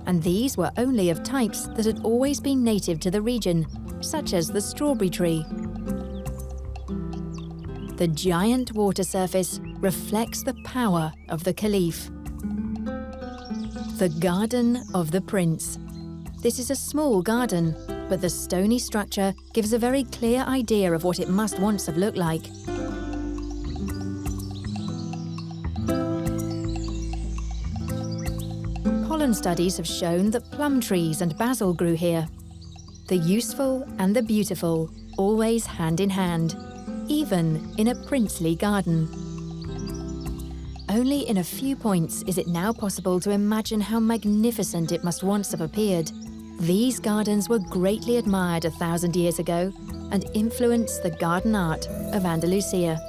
and these were only of types that had always been native to the region, such as the strawberry tree. The giant water surface reflects the power of the Caliph. The Garden of the Prince. This is a small garden, but the stony structure gives a very clear idea of what it must once have looked like. Pollen studies have shown that plum trees and basil grew here. The useful and the beautiful, always hand in hand, even in a princely garden. Only in a few points is it now possible to imagine how magnificent it must once have appeared. These gardens were greatly admired 1,000 years ago and influenced the garden art of Andalusia.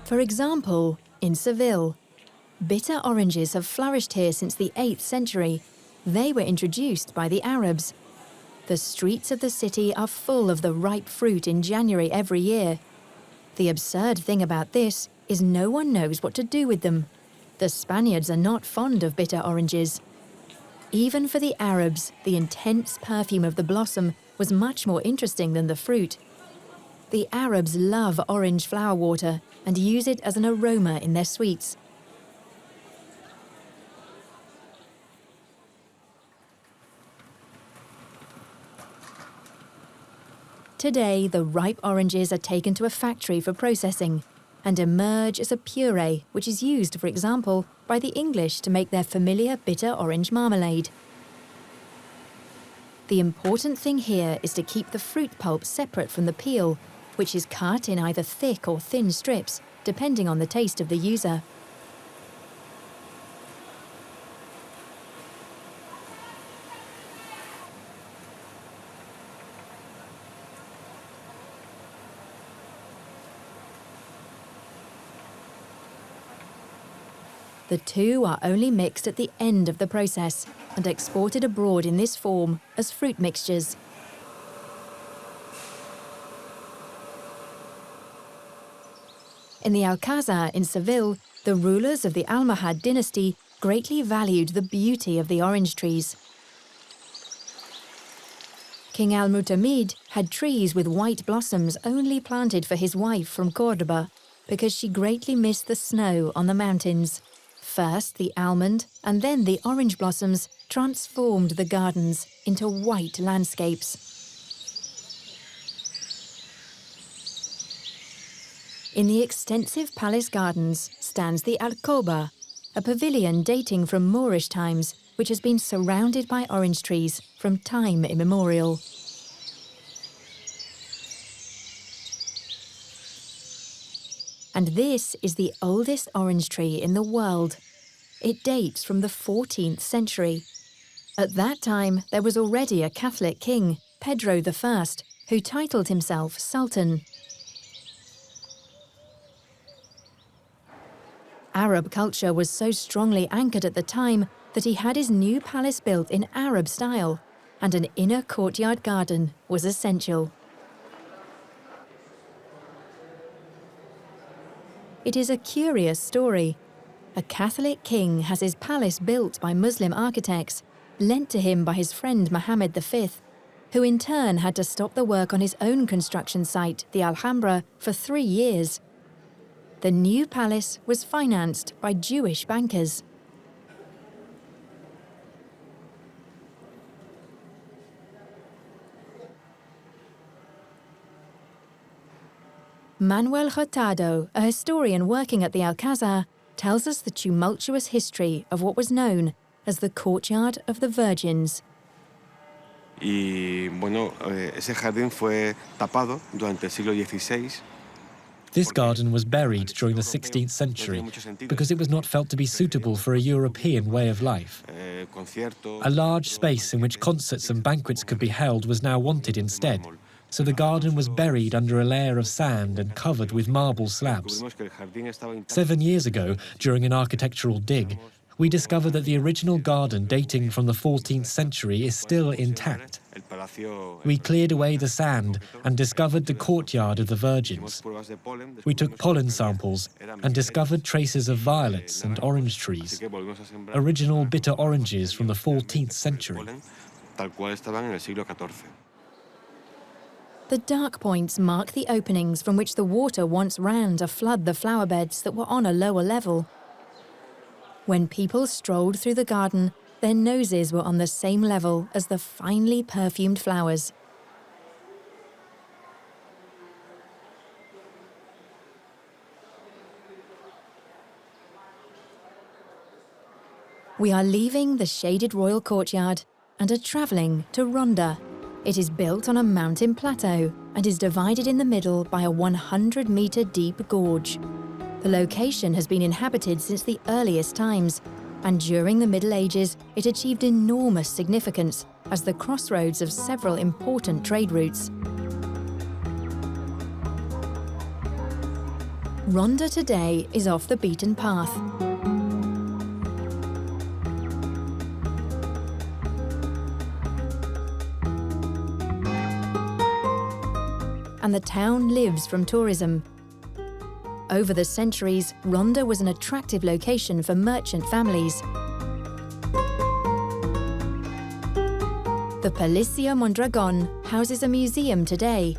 For example, in Seville, bitter oranges have flourished here since the 8th century. They were introduced by the Arabs. The streets of the city are full of the ripe fruit in January every year. The absurd thing about this is no one knows what to do with them. The Spaniards are not fond of bitter oranges. Even for the Arabs, the intense perfume of the blossom was much more interesting than the fruit. The Arabs love orange flower water and use it as an aroma in their sweets. Today, the ripe oranges are taken to a factory for processing and emerge as a puree, which is used, for example, by the English to make their familiar bitter orange marmalade. The important thing here is to keep the fruit pulp separate from the peel, which is cut in either thick or thin strips, depending on the taste of the user. The two are only mixed at the end of the process and exported abroad in this form as fruit mixtures. In the Alcázar in Seville, the rulers of the Almohad dynasty greatly valued the beauty of the orange trees. King Al-Mutamid had trees with white blossoms only planted for his wife from Córdoba because she greatly missed the snow on the mountains. First, the almond and then the orange blossoms transformed the gardens into white landscapes. In the extensive palace gardens stands the Alcoba, a pavilion dating from Moorish times, which has been surrounded by orange trees from time immemorial. And this is the oldest orange tree in the world. It dates from the 14th century. At that time, there was already a Catholic king, Pedro I, who titled himself Sultan. Arab culture was so strongly anchored at the time that he had his new palace built in Arab style, and an inner courtyard garden was essential. It is a curious story. A Catholic king has his palace built by Muslim architects, lent to him by his friend Mohammed V, who in turn had to stop the work on his own construction site, the Alhambra, for 3 years. The new palace was financed by Jewish bankers. Manuel Hurtado, a historian working at the Alcázar, tells us the tumultuous history of what was known as the Courtyard of the Virgins. Ese jardín fue tapado durante el siglo XVI. This garden was buried during the 16th century because it was not felt to be suitable for a European way of life. A large space in which concerts and banquets could be held was now wanted instead, so the garden was buried under a layer of sand and covered with marble slabs. 7 years ago, during an architectural dig, we discovered that the original garden dating from the 14th century is still intact. We cleared away the sand and discovered the courtyard of the Virgins. We took pollen samples and discovered traces of violets and orange trees, original bitter oranges from the 14th century. The dark points mark the openings from which the water once ran to flood the flower beds that were on a lower level. When people strolled through the garden, their noses were on the same level as the finely perfumed flowers. We are leaving the shaded royal courtyard and are travelling to Ronda. It is built on a mountain plateau and is divided in the middle by a 100-metre deep gorge. The location has been inhabited since the earliest times, and during the Middle Ages it achieved enormous significance as the crossroads of several important trade routes. Ronda today is off the beaten path. And the town lives from tourism. Over the centuries, Ronda was an attractive location for merchant families. The Palacio Mondragon houses a museum today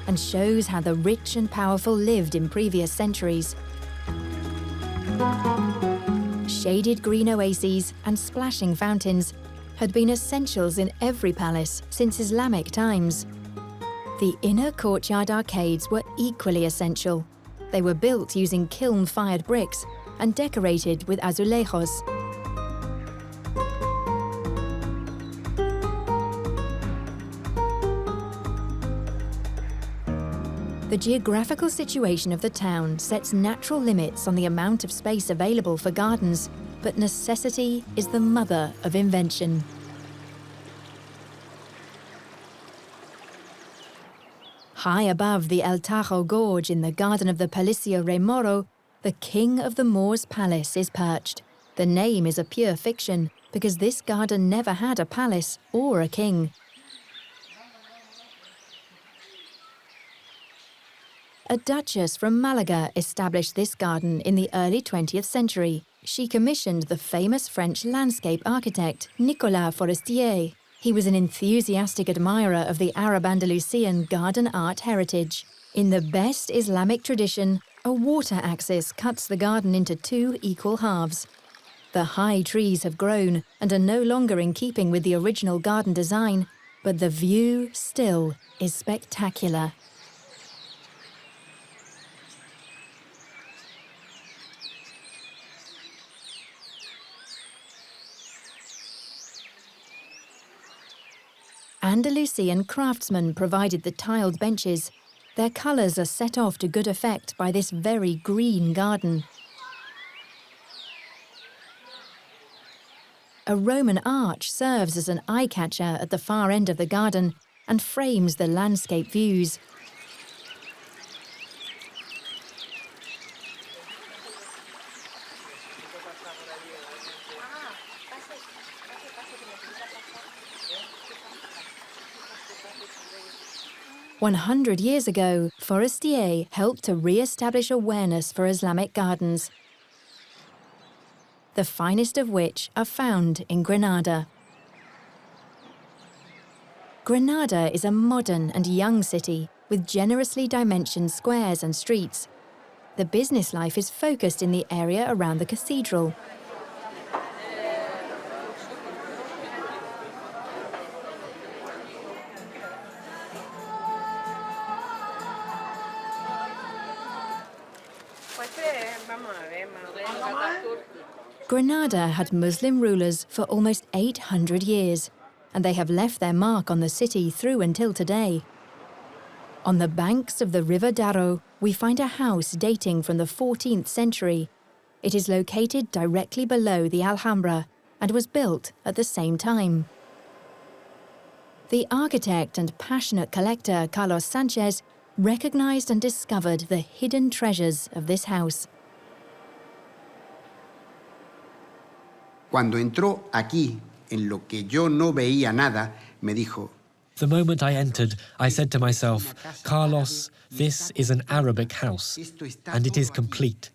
and shows how the rich and powerful lived in previous centuries. Shaded green oases and splashing fountains had been essentials in every palace since Islamic times. The inner courtyard arcades were equally essential. They were built using kiln-fired bricks and decorated with azulejos. The geographical situation of the town sets natural limits on the amount of space available for gardens, but necessity is the mother of invention. High above the El Tajo Gorge in the garden of the Palacio Rey Moro, the king of the Moors palace is perched. The name is a pure fiction, because this garden never had a palace or a king. A duchess from Malaga established this garden in the early 20th century. She commissioned the famous French landscape architect Nicolas Forestier. He was an enthusiastic admirer of the Arab Andalusian garden art heritage. In the best Islamic tradition, a water axis cuts the garden into two equal halves. The high trees have grown and are no longer in keeping with the original garden design, but the view still is spectacular. Andalusian craftsmen provided the tiled benches. Their colours are set off to good effect by this very green garden. A Roman arch serves as an eye-catcher at the far end of the garden and frames the landscape views. "100 years ago, Forestier helped to re-establish awareness for Islamic gardens, the finest of which are found in Granada. Granada is a modern and young city with generously dimensioned squares and streets. The business life is focused in the area around the cathedral. Granada had Muslim rulers for almost 800 years, and they have left their mark on the city through until today. On the banks of the River Darro, we find a house dating from the 14th century. It is located directly below the Alhambra and was built at the same time. The architect and passionate collector Carlos Sanchez recognized and discovered the hidden treasures of this house. Cuando entró aquí, en lo que yo no veía nada, me dijo, The moment I entered, I said to myself, Carlos, this is an Arabic house, and it is complete.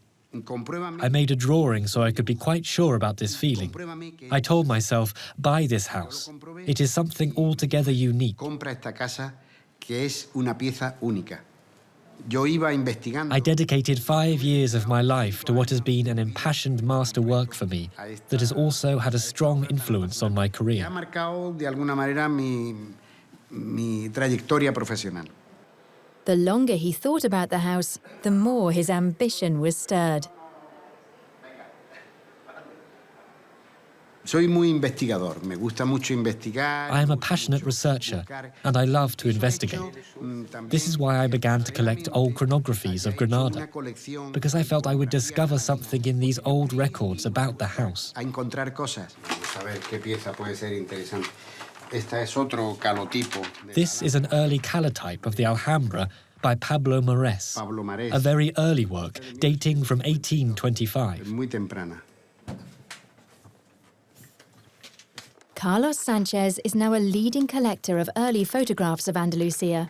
I made a drawing so I could be quite sure about this feeling. I told myself, buy this house. It is something altogether unique. compra esta casa, que es una pieza única. Yo iba investigando. I dedicated 5 years of my life to what has been an impassioned masterwork for me that has also had a strong influence on my career. Ha marcado de alguna manera mi trayectoria profesional. The longer he thought about the house, the more his ambition was stirred. Soy muy investigador. Me gusta mucho investigar. I am a passionate researcher, and I love to investigate. This is why I began to collect old chronographies of Granada, because I felt I would discover something in these old records about the house. A encontrar cosas. A ver qué pieza puede ser interesante. Esta es otro calotipo. This is an early calotype of the Alhambra by Pablo Mares, a very early work dating from 1825. Muy temprana. Carlos Sanchez is now a leading collector of early photographs of Andalusia.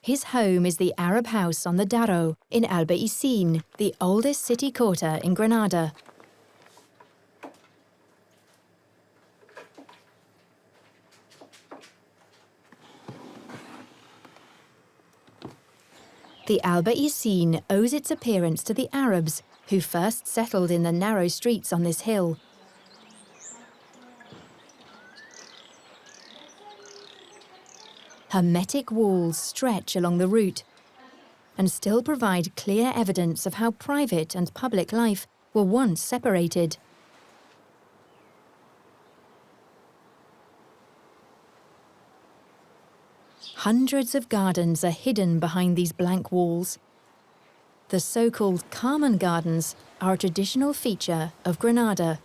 His home is the Arab house on the Darro in Albaicin, the oldest city quarter in Granada. The Albaicin owes its appearance to the Arabs, who first settled in the narrow streets on this hill. Hermetic walls stretch along the route and still provide clear evidence of how private and public life were once separated. Hundreds of gardens are hidden behind these blank walls. The so-called Carmen Gardens are a traditional feature of Granada.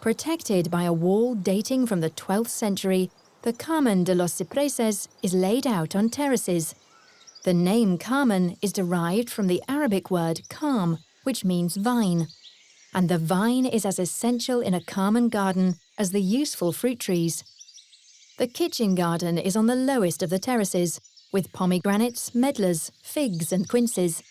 Protected by a wall dating from the 12th century, the Carmen de los Cipreses is laid out on terraces. The name Carmen is derived from the Arabic word carm, which means vine. And the vine is as essential in a Carmen garden as the useful fruit trees. The kitchen garden is on the lowest of the terraces, with pomegranates, medlars, figs and quinces.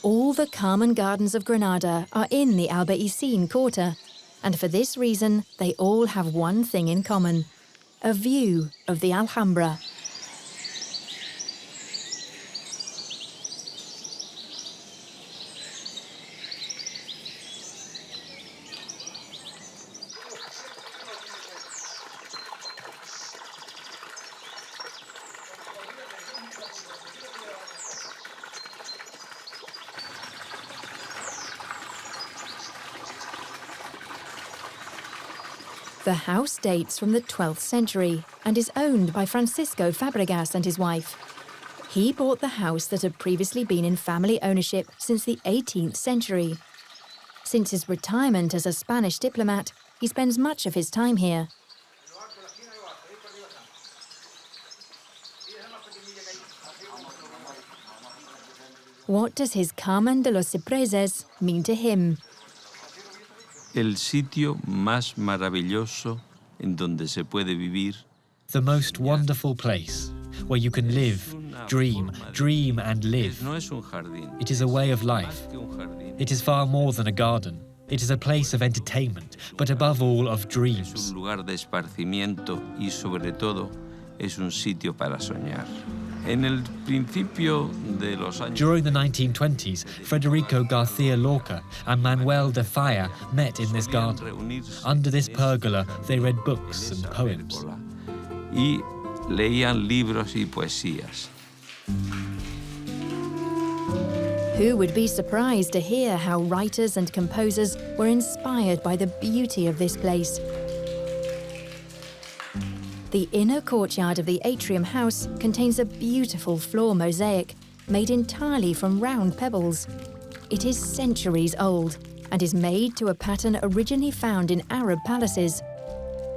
All the Carmen Gardens of Granada are in the Albaicin quarter, and for this reason they all have one thing in common: a view of the Alhambra. The house dates from the 12th century and is owned by Francisco Fabregas and his wife. He bought the house that had previously been in family ownership since the 18th century. Since his retirement as a Spanish diplomat, he spends much of his time here. What does his Carmen de los Cipreses mean to him? El sitio más maravilloso en donde se puede vivir. The most wonderful place where you can live, dream and live. No es un jardín. It is a way of life. It is far more than a garden. It is a place of entertainment, but above all of dreams. Es un lugar de esparcimiento y sobre todo es un sitio para soñar. En el principio de los años... During the 1920s, Federico García Lorca and Manuel de Falla met in this garden. Under this pergola, they read books and poems. Y leían libros y poesías. Who would be surprised to hear how writers and composers were inspired by the beauty of this place? The inner courtyard of the atrium house contains a beautiful floor mosaic made entirely from round pebbles. It is centuries old and is made to a pattern originally found in Arab palaces.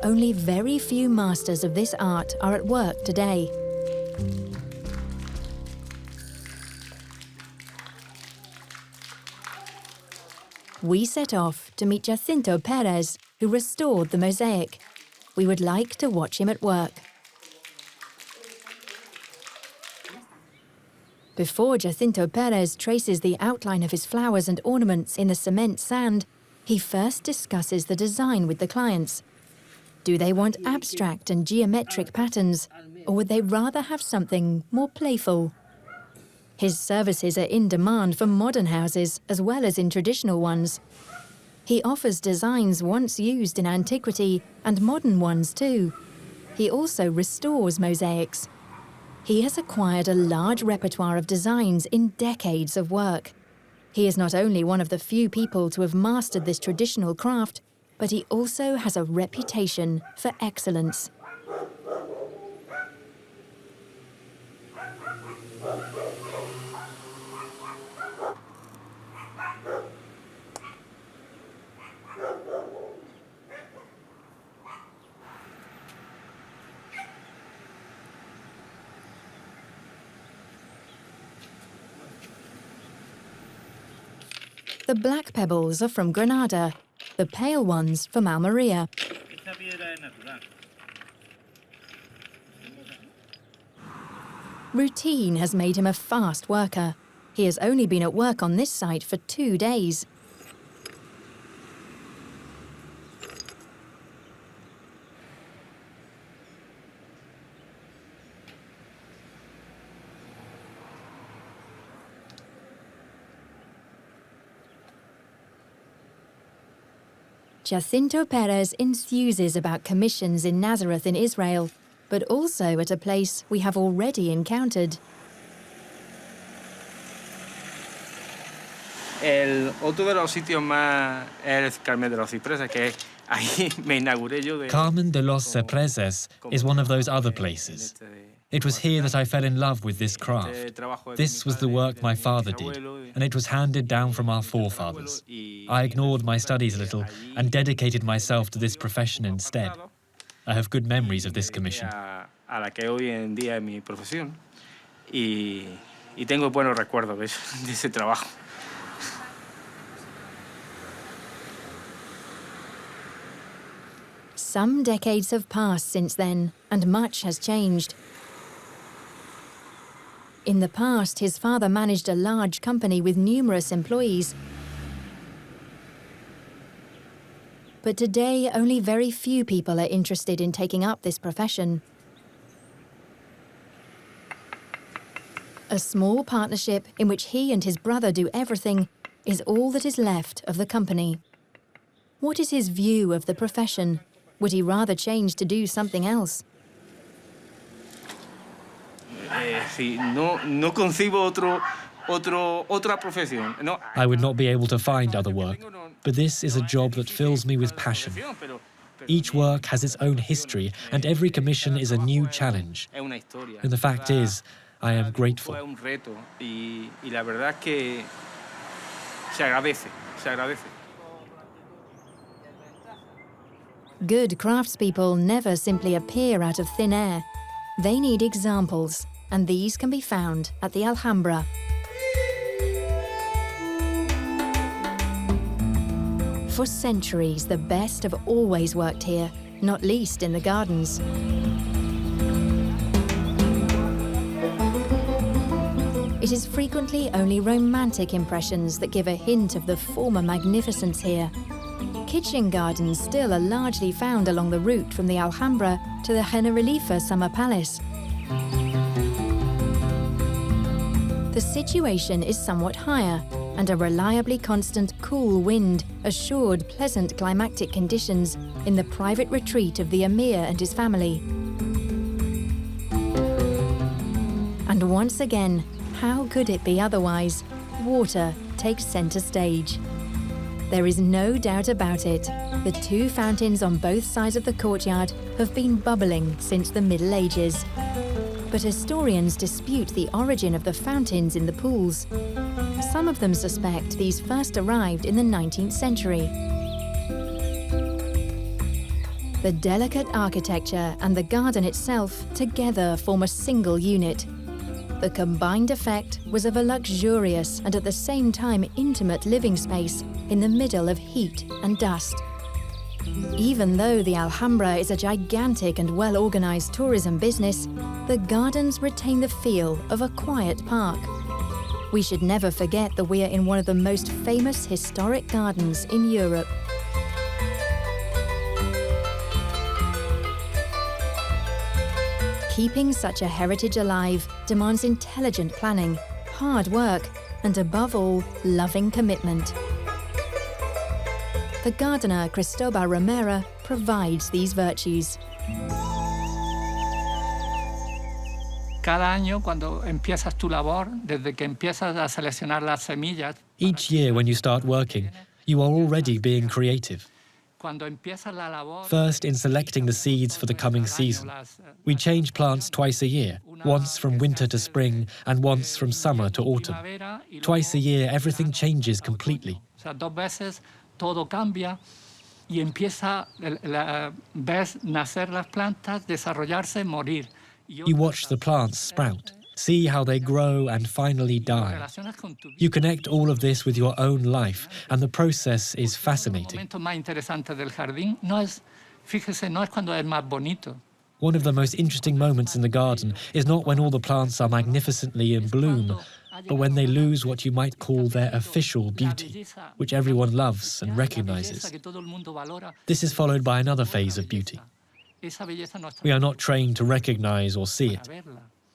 Only very few masters of this art are at work today. We set off to meet Jacinto Perez, who restored the mosaic. We would like to watch him at work. Before Jacinto Perez traces the outline of his flowers and ornaments in the cement sand, he first discusses the design with the clients. Do they want abstract and geometric patterns, or would they rather have something more playful? His services are in demand for modern houses as well as in traditional ones. He offers designs once used in antiquity and modern ones too. He also restores mosaics. He has acquired a large repertoire of designs in decades of work. He is not only one of the few people to have mastered this traditional craft, but he also has a reputation for excellence. The black pebbles are from Granada, the pale ones from Almeria. Routine has made him a fast worker. He has only been at work on this site for 2 days. Jacinto Perez enthuses about commissions in Nazareth in Israel, but also at a place we have already encountered. Otro de los sitios más es Carmen de los Cipreses, que ahí me inauguré yo. Carmen de los Cipreses is one of those other places. It was here that I fell in love with this craft. This was the work my father did, and it was handed down from our forefathers. I ignored my studies a little and dedicated myself to this profession instead. I have good memories of this commission. A la que hoy en día es mi profesión, y tengo buenos recuerdos de ese trabajo. Some decades have passed since then, and much has changed. In the past, his father managed a large company with numerous employees. But today, only very few people are interested in taking up this profession. A small partnership in which he and his brother do everything is all that is left of the company. What is his view of the profession? Would he rather change to do something else? No concibo otra profesión. No. I would not be able to find other work, but this is a job that fills me with passion. Each work has its own history, and every commission is a new challenge. And the fact is, I am grateful. Good craftspeople never simply appear out of thin air. They need examples, and these can be found at the Alhambra. For centuries, the best have always worked here, not least in the gardens. It is frequently only romantic impressions that give a hint of the former magnificence here. Kitchen gardens still are largely found along the route from the Alhambra to the Generalife Summer Palace. The situation is somewhat higher, and a reliably constant cool wind assured pleasant climatic conditions in the private retreat of the Emir and his family. And once again, how could it be otherwise? Water takes centre stage. There is no doubt about it. The two fountains on both sides of the courtyard have been bubbling since the Middle Ages. But historians dispute the origin of the fountains in the pools. Some of them suspect these first arrived in the 19th century. The delicate architecture and the garden itself together form a single unit. The combined effect was of a luxurious and at the same time intimate living space in the middle of heat and dust. Even though the Alhambra is a gigantic and well-organized tourism business, the gardens retain the feel of a quiet park. We should never forget that we are in one of the most famous historic gardens in Europe. Keeping such a heritage alive demands intelligent planning, hard work, and above all, loving commitment. The gardener Cristobal Romera provides these virtues. Cada año, cuando empiezas tu labor, desde que empiezas a seleccionar las semillas. Each year when you start working, you are already being creative. Cuando empiezas la labor. First, in selecting the seeds for the coming season. We change plants twice a year, once from winter to spring and once from summer to autumn. Twice a year, everything changes completely. O sea, dos veces todo cambia y empieza ves nacer las plantas, desarrollarse, morir. You watch the plants sprout, see how they grow and finally die. You connect all of this with your own life, and the process is fascinating. El momento más interesante del jardín fíjese, no es cuando es más bonito. One of the most interesting moments in the garden is not when all the plants are magnificently in bloom, but when they lose what you might call their official beauty, which everyone loves and recognizes. This is followed by another phase of beauty. We are not trained to recognize or see it.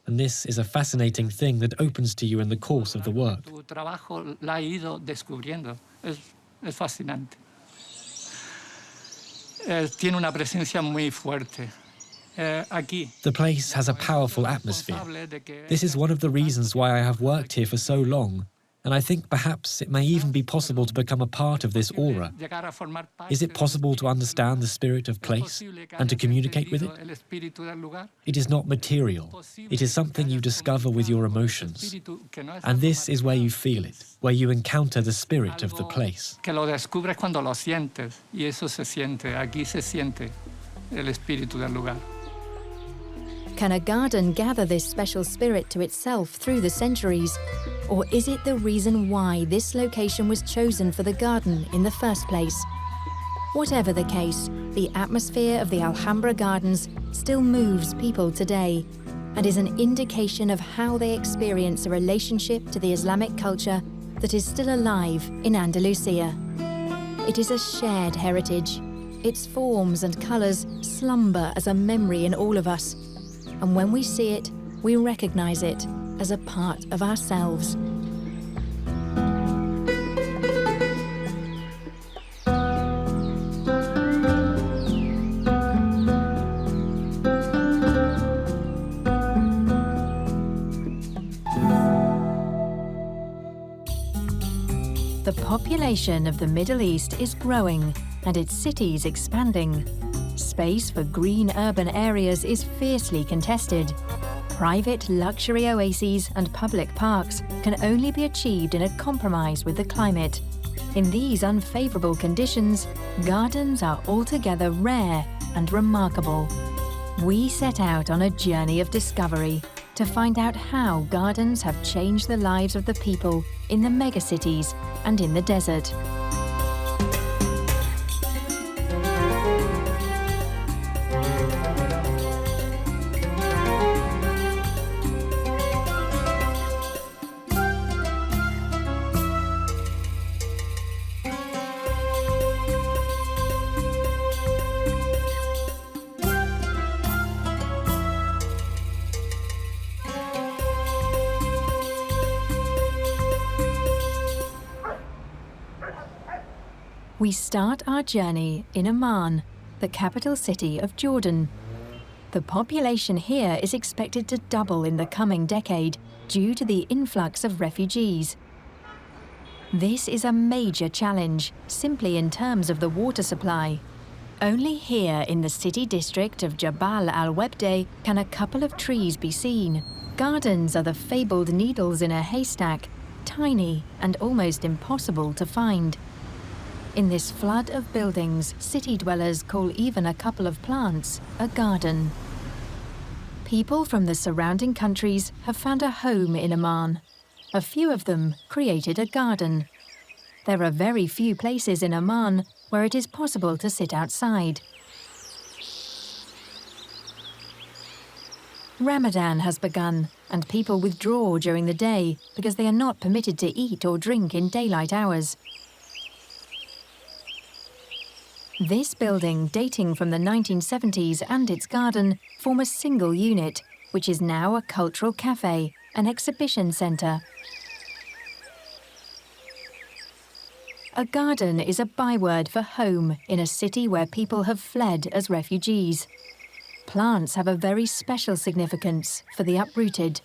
And this is a fascinating thing that opens to you in the course of the work. Tu trabajo la ha ido descubriendo. Es fascinante. Tiene una presencia muy fuerte. The place has a powerful atmosphere. This is one of the reasons why I have worked here for so long, and I think perhaps it may even be possible to become a part of this aura. Is it possible to understand the spirit of place and to communicate with it? It is not material. It is something you discover with your emotions. And this is where you feel it, where you encounter the spirit of the place. Que lo descubres cuando lo sientes, y eso se siente. Aquí se siente el espíritu del lugar. Can a garden gather this special spirit to itself through the centuries? Or is it the reason why this location was chosen for the garden in the first place? Whatever the case, the atmosphere of the Alhambra Gardens still moves people today and is an indication of how they experience a relationship to the Islamic culture that is still alive in Andalusia. It is a shared heritage. Its forms and colours slumber as a memory in all of us. And when we see it, we recognize it as a part of ourselves. The population of the Middle East is growing and its cities expanding. Space for green urban areas is fiercely contested. Private luxury oases and public parks can only be achieved in a compromise with the climate. In these unfavourable conditions, gardens are altogether rare and remarkable. We set out on a journey of discovery to find out how gardens have changed the lives of the people in the megacities and in the desert. We start our journey in Amman, the capital city of Jordan. The population here is expected to double in the coming decade due to the influx of refugees. This is a major challenge, simply in terms of the water supply. Only here in the city district of Jabal al-Webde can a couple of trees be seen. Gardens are the fabled needles in a haystack, tiny and almost impossible to find. In this flood of buildings, city dwellers call even a couple of plants a garden. People from the surrounding countries have found a home in Amman. A few of them created a garden. There are very few places in Amman where it is possible to sit outside. Ramadan has begun, and people withdraw during the day because they are not permitted to eat or drink in daylight hours. This building, dating from the 1970s, and its garden form a single unit, which is now a cultural cafe, an exhibition centre. A garden is a byword for home in a city where people have fled as refugees. Plants have a very special significance for the uprooted.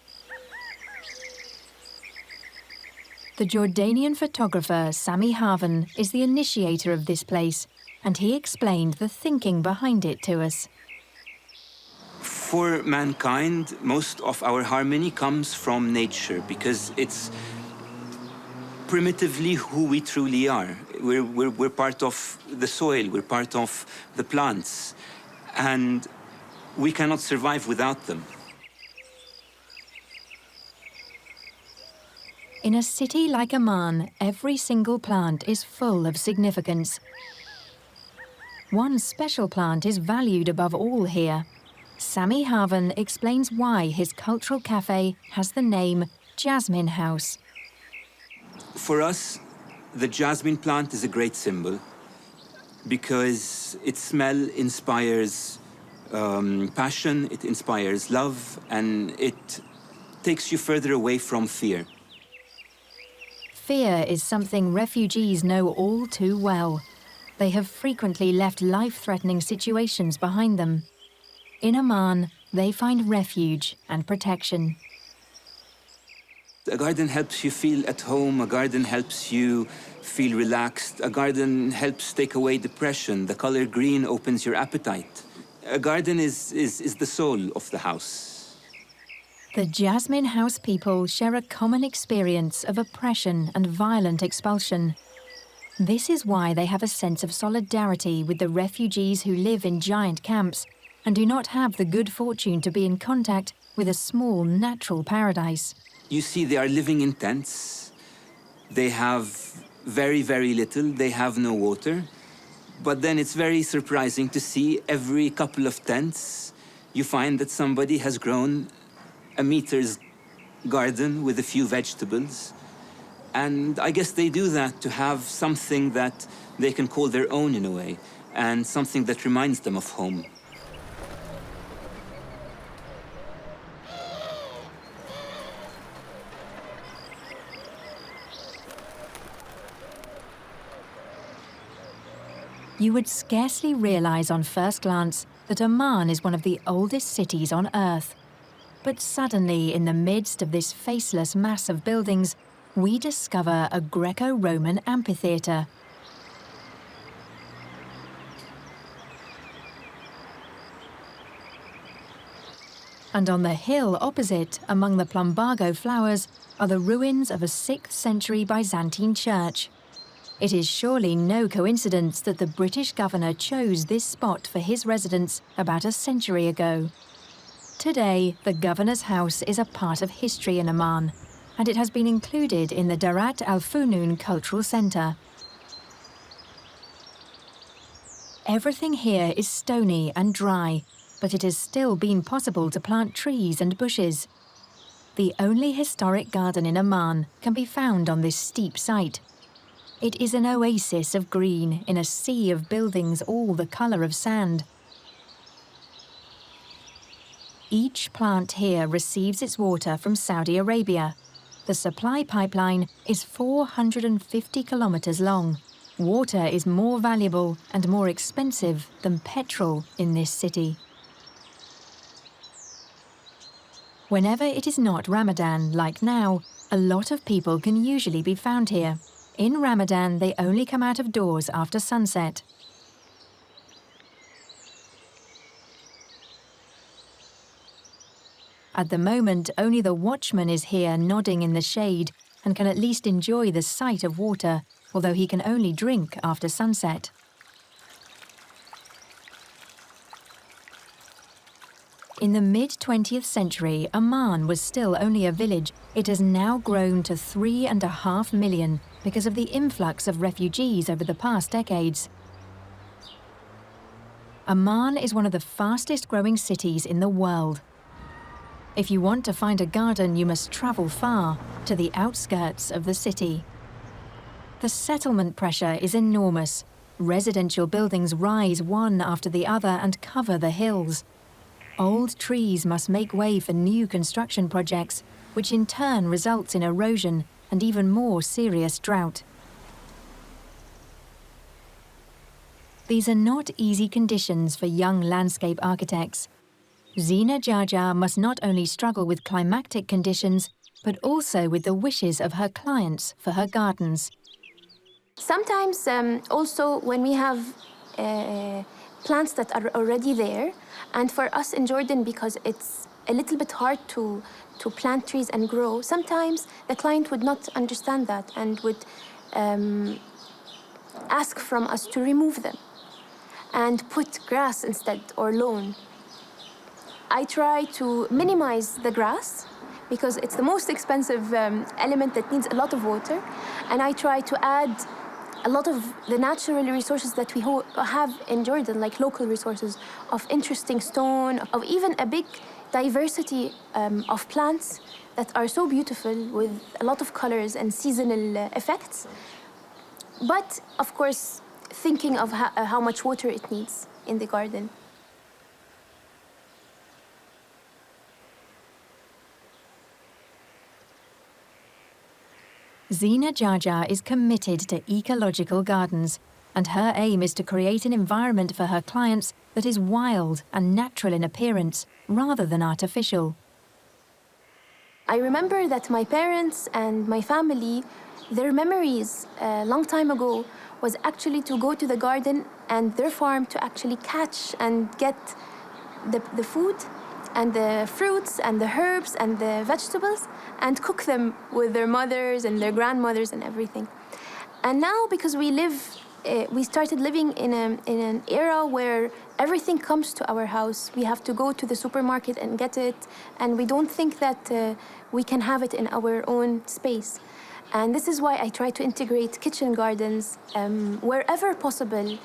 The Jordanian photographer Sami Havan is the initiator of this place, and he explained the thinking behind it to us. For mankind, most of our harmony comes from nature because it's primitively who we truly are. We're part of the soil, we're part of the plants, and we cannot survive without them. In a city like Amman, every single plant is full of significance. One special plant is valued above all here. Sami Havan explains why his cultural cafe has the name Jasmine House. For us, the jasmine plant is a great symbol because its smell inspires passion, it inspires love, and it takes you further away from fear. Fear is something refugees know all too well. They have frequently left life-threatening situations behind them. In Amman, they find refuge and protection. A garden helps you feel at home, a garden helps you feel relaxed, a garden helps take away depression, the color green opens your appetite. A garden is the soul of the house. The Jasmine House people share a common experience of oppression and violent expulsion. This is why they have a sense of solidarity with the refugees who live in giant camps and do not have the good fortune to be in contact with a small natural paradise. You see, they are living in tents. They have very, very little. They have no water. But then it's very surprising to see every couple of tents, you find that somebody has grown a meter's garden with a few vegetables. And I guess they do that to have something that they can call their own in a way, and something that reminds them of home. You would scarcely realize on first glance that Amman is one of the oldest cities on Earth. But suddenly, in the midst of this faceless mass of buildings, we discover a Greco-Roman amphitheatre. And on the hill opposite, among the plumbago flowers, are the ruins of a 6th century Byzantine church. It is surely no coincidence that the British governor chose this spot for his residence about a century ago. Today, the governor's house is a part of history in Amman, and it has been included in the Darat al-Funun Cultural Centre. Everything here is stony and dry, but it has still been possible to plant trees and bushes. The only historic garden in Amman can be found on this steep site. It is an oasis of green in a sea of buildings all the colour of sand. Each plant here receives its water from Saudi Arabia. The supply pipeline is 450 kilometres long. Water is more valuable and more expensive than petrol in this city. Whenever it is not Ramadan, like now, a lot of people can usually be found here. In Ramadan, they only come out of doors after sunset. At the moment, only the watchman is here nodding in the shade and can at least enjoy the sight of water, although he can only drink after sunset. In the mid-20th century, Amman was still only a village. It has now grown to 3.5 million because of the influx of refugees over the past decades. Amman is one of the fastest-growing cities in the world. If you want to find a garden, you must travel far, to the outskirts of the city. The settlement pressure is enormous. Residential buildings rise one after the other and cover the hills. Old trees must make way for new construction projects, which in turn results in erosion and even more serious drought. These are not easy conditions for young landscape architects. Zina Jaja must not only struggle with climatic conditions, but also with the wishes of her clients for her gardens. Sometimes also when we have plants that are already there, and for us in Jordan, because it's a little bit hard to plant trees and grow, sometimes the client would not understand that and would ask from us to remove them and put grass instead or lawn. I try to minimize the grass because it's the most expensive element that needs a lot of water, and I try to add a lot of the natural resources that we have in Jordan, like local resources of interesting stone, of even a big diversity of plants that are so beautiful with a lot of colors and seasonal effects. But, of course, thinking of how much water it needs in the garden. Zina Jaja is committed to ecological gardens, and her aim is to create an environment for her clients that is wild and natural in appearance, rather than artificial. I remember that my parents and my family, their memories a long time ago was actually to go to the garden and their farm to actually catch and get the food and the fruits and the herbs and the vegetables and cook them with their mothers and their grandmothers and everything. And now, because we started living in an era where everything comes to our house. We have to go to the supermarket and get it, and we don't think that we can have it in our own space. And this is why I try to integrate kitchen gardens wherever possible,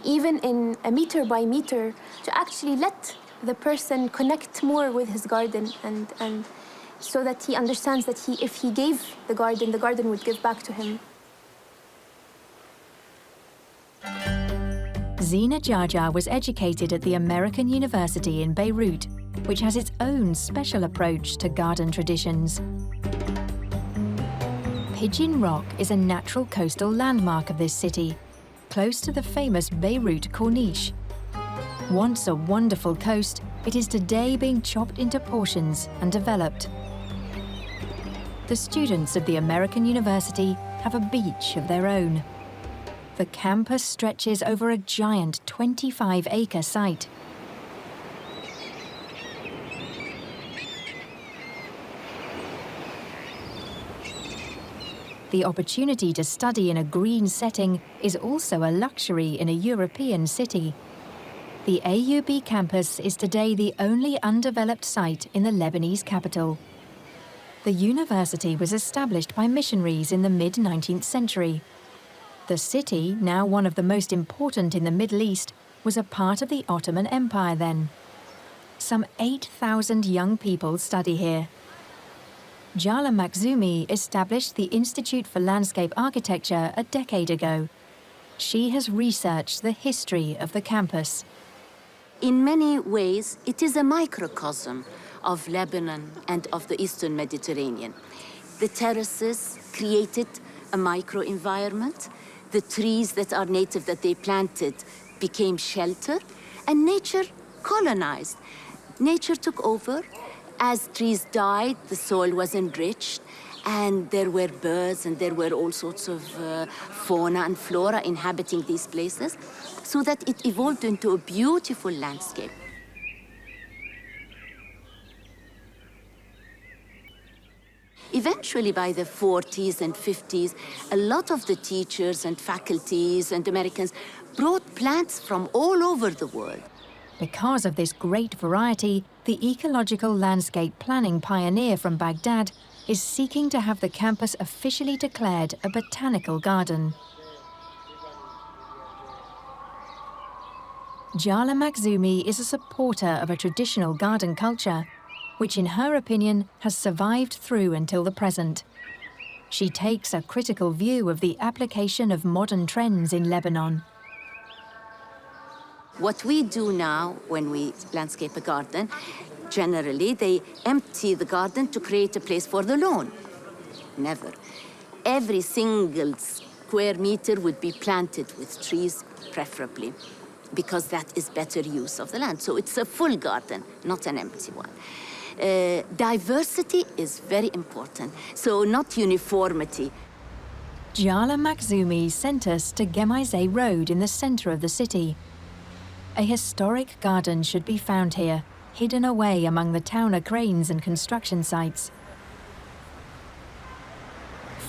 even in a meter by meter, to actually let the person connect more with his garden, and so that he understands that if he gave the garden would give back to him. Zina Jaja was educated at the American University in Beirut, which has its own special approach to garden traditions. Pigeon Rock is a natural coastal landmark of this city, close to the famous Beirut Corniche. Once a wonderful coast, it is today being chopped into portions and developed. The students of the American University have a beach of their own. The campus stretches over a giant 25-acre site. The opportunity to study in a green setting is also a luxury in a European city. The AUB campus is today the only undeveloped site in the Lebanese capital. The university was established by missionaries in the mid-19th century. The city, now one of the most important in the Middle East, was a part of the Ottoman Empire then. Some 8,000 young people study here. Jala Makhzoumi established the Institute for Landscape Architecture a decade ago. She has researched the history of the campus. In many ways, it is a microcosm of Lebanon and of the Eastern Mediterranean. The terraces created a micro-environment. The trees that are native that they planted became shelter, and nature colonized. Nature took over. As trees died, the soil was enriched, and there were birds and there were all sorts of fauna and flora inhabiting these places, so that it evolved into a beautiful landscape. Eventually, by the 40s and 50s, a lot of the teachers and faculties and Americans brought plants from all over the world. Because of this great variety, the ecological landscape planning pioneer from Baghdad is seeking to have the campus officially declared a botanical garden. Jala Makhzoumi is a supporter of a traditional garden culture, which in her opinion has survived through until the present. She takes a critical view of the application of modern trends in Lebanon. What we do now when we landscape a garden, generally they empty the garden to create a place for the lawn. Never. Every single square meter would be planted with trees, preferably, because that is better use of the land. So it's a full garden, not an empty one. Diversity is very important, so not uniformity. Jala Makhzoumi sent us to Gemaizeh Road in the centre of the city. A historic garden should be found here, hidden away among the town cranes and construction sites.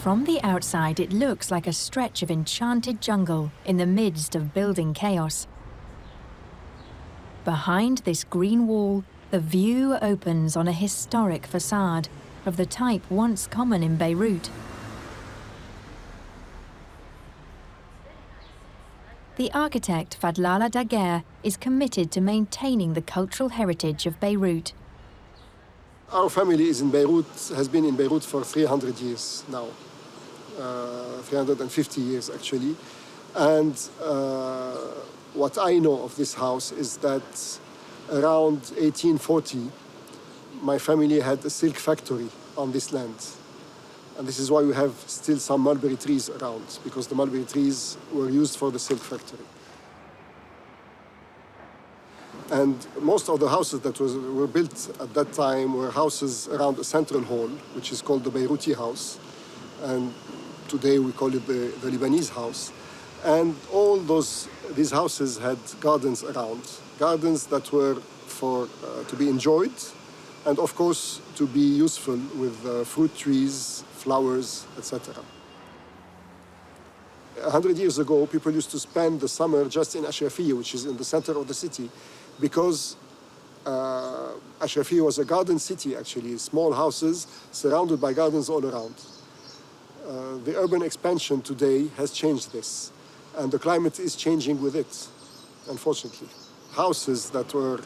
From the outside, it looks like a stretch of enchanted jungle in the midst of building chaos. Behind this green wall, the view opens on a historic facade of the type once common in Beirut. The architect Fadlala Daguerre is committed to maintaining the cultural heritage of Beirut. Our family is in Beirut, has been in Beirut for 300 years now, 350 years actually. And what I know of this house is that around 1840, my family had a silk factory on this land. And this is why we have still some mulberry trees around, because the mulberry trees were used for the silk factory. And most of the houses that were built at that time were houses around a central hall, which is called the Beiruti house. And today we call it the Lebanese house. And all these houses had gardens around, gardens that were to be enjoyed, and of course to be useful with fruit trees, flowers, etc. 100 years ago, people used to spend the summer just in Ashrafiyya, which is in the center of the city, because Ashrafiyya was a garden city, actually, small houses surrounded by gardens all around. The urban expansion today has changed this, and the climate is changing with it, unfortunately. Houses that were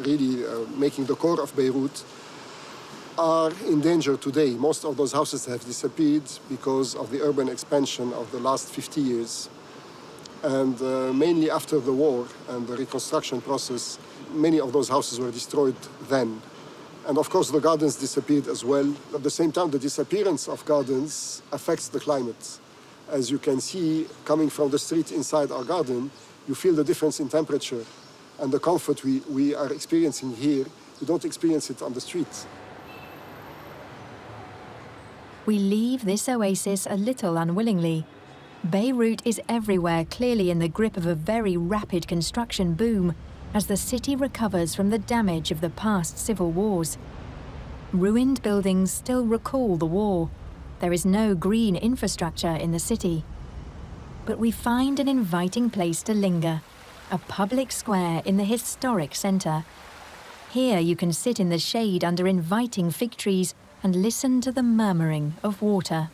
really making the core of Beirut are in danger today. Most of those houses have disappeared because of the urban expansion of the last 50 years. And mainly after the war and the reconstruction process, many of those houses were destroyed then. And of course, the gardens disappeared as well. At the same time, the disappearance of gardens affects the climate. As you can see, coming from the street inside our garden, you feel the difference in temperature. And the comfort we are experiencing here, you don't experience it on the street. We leave this oasis a little unwillingly. Beirut is everywhere clearly in the grip of a very rapid construction boom as the city recovers from the damage of the past civil wars. Ruined buildings still recall the war. There is no green infrastructure in the city. But we find an inviting place to linger, a public square in the historic centre. Here you can sit in the shade under inviting fig trees and listen to the murmuring of water.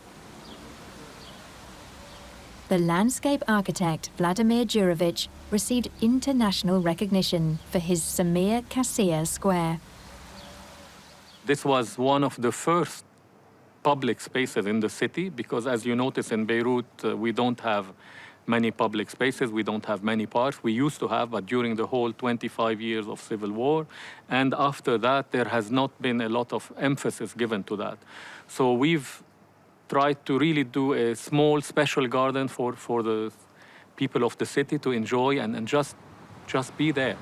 The landscape architect Vladimir Jurovich received international recognition for his Samir Kassir Square. This was one of the first public spaces in the city because, as you notice, in Beirut, we don't have many public spaces, we don't have many parks. We used to have, but during the whole 25 years of civil war, and after that, there has not been a lot of emphasis given to that. So we've tried to really do a small special garden for the people of the city to enjoy and just be there.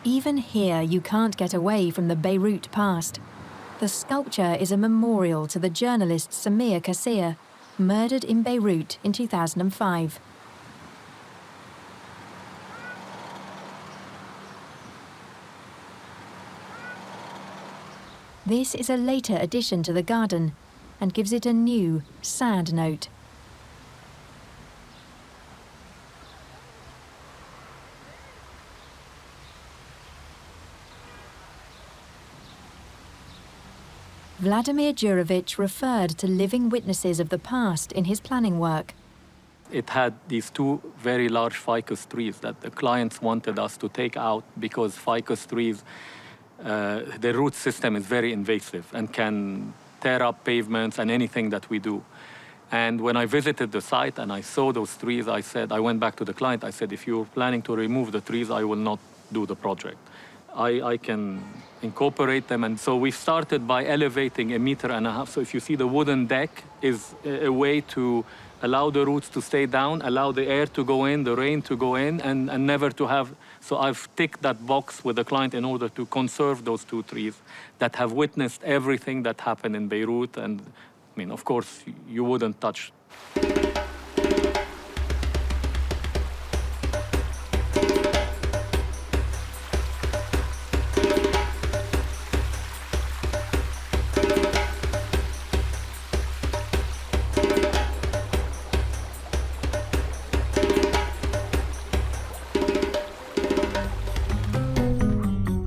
Even here, you can't get away from the Beirut past. The sculpture is a memorial to the journalist Samir Kassir, murdered in Beirut in 2005. This is a later addition to the garden and gives it a new, sad note. Vladimir Jurovich referred to living witnesses of the past in his planning work. It had these two very large ficus trees that the clients wanted us to take out because ficus trees, their root system is very invasive and can tear up pavements and anything that we do. And when I visited the site and I saw those trees, I went back to the client, I said, if you're planning to remove the trees, I will not do the project. I can incorporate them. And so we started by elevating 1.5 meters. So if you see the wooden deck is a way to allow the roots to stay down, allow the air to go in, the rain to go in, and never to have... So I've ticked that box with the client in order to conserve those two trees that have witnessed everything that happened in Beirut. And I mean, of course, you wouldn't touch.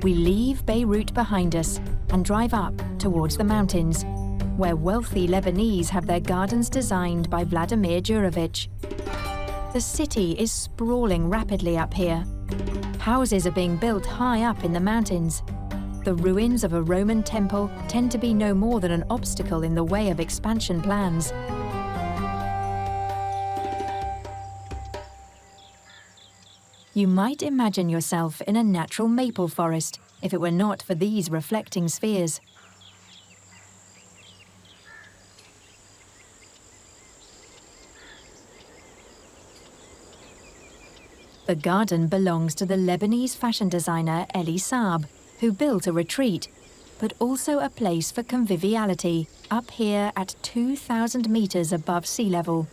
We leave Beirut behind us and drive up towards the mountains, where wealthy Lebanese have their gardens designed by Vladimir Jurovich. The city is sprawling rapidly up here. Houses are being built high up in the mountains. The ruins of a Roman temple tend to be no more than an obstacle in the way of expansion plans. You might imagine yourself in a natural maple forest if it were not for these reflecting spheres. The garden belongs to the Lebanese fashion designer Elie Saab, who built a retreat, but also a place for conviviality up here at 2,000 meters above sea level.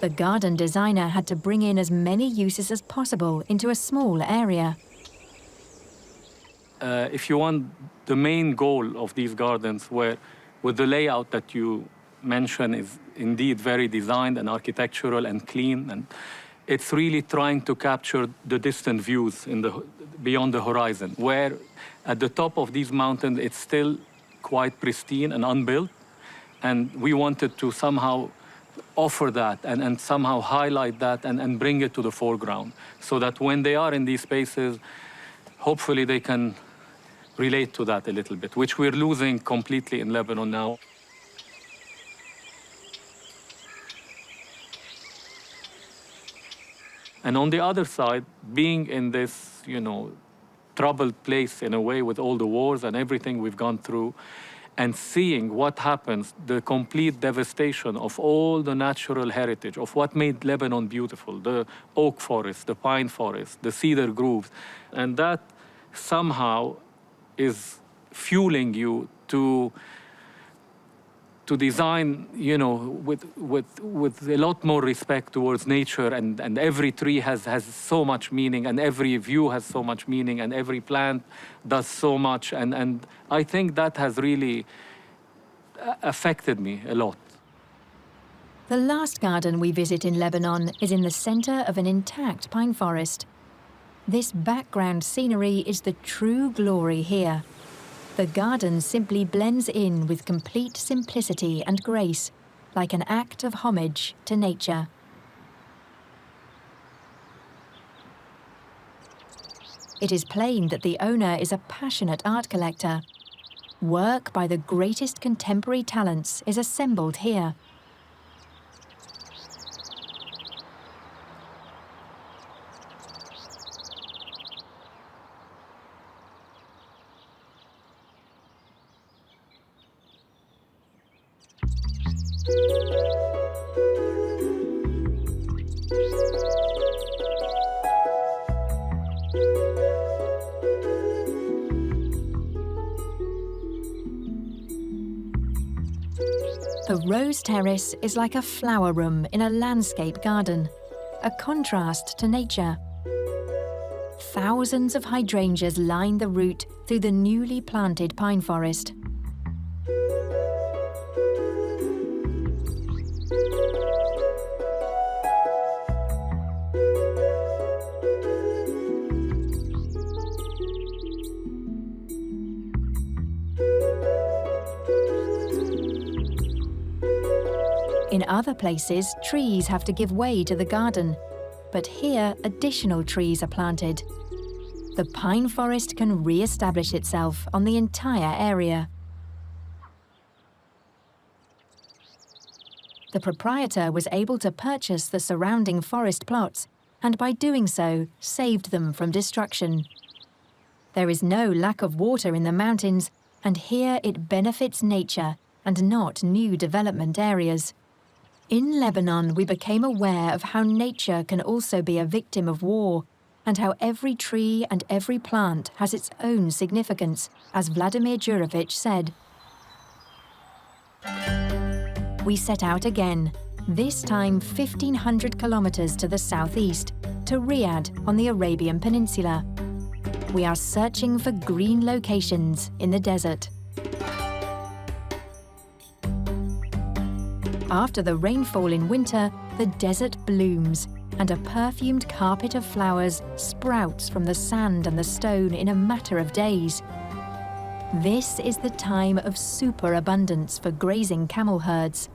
The garden designer had to bring in as many uses as possible into a small area. If you want, the main goal of these gardens, where with the layout that you mentioned is indeed very designed and architectural and clean, and it's really trying to capture the distant views beyond the horizon, where at the top of these mountains it's still quite pristine and unbuilt, and we wanted to somehow offer that and somehow highlight that and bring it to the foreground, so that when they are in these spaces, hopefully they can relate to that a little bit, which we're losing completely in Lebanon now. And on the other side, being in this, troubled place in a way with all the wars and everything we've gone through, and seeing what happens, the complete devastation of all the natural heritage, of what made Lebanon beautiful, the oak forest, the pine forest, the cedar groves. And that somehow is fueling you to design, with a lot more respect towards nature, and every tree has so much meaning, and every view has so much meaning, and every plant does so much, and I think that has really affected me a lot. The last garden we visit in Lebanon is in the center of an intact pine forest. This background scenery is the true glory here. The garden simply blends in with complete simplicity and grace, like an act of homage to nature. It is plain that the owner is a passionate art collector. Work by the greatest contemporary talents is assembled here. The rose terrace is like a flower room in a landscape garden, a contrast to nature. Thousands of hydrangeas line the route through the newly planted pine forest. In other places, trees have to give way to the garden, but here additional trees are planted. The pine forest can re-establish itself on the entire area. The proprietor was able to purchase the surrounding forest plots, and by doing so, saved them from destruction. There is no lack of water in the mountains, and here it benefits nature and not new development areas. In Lebanon, we became aware of how nature can also be a victim of war, and how every tree and every plant has its own significance, as Vladimir Jurovich said. We set out again, this time 1,500 kilometers to the southeast, to Riyadh on the Arabian Peninsula. We are searching for green locations in the desert. After the rainfall in winter, the desert blooms, and a perfumed carpet of flowers sprouts from the sand and the stone in a matter of days. This is the time of superabundance for grazing camel herds.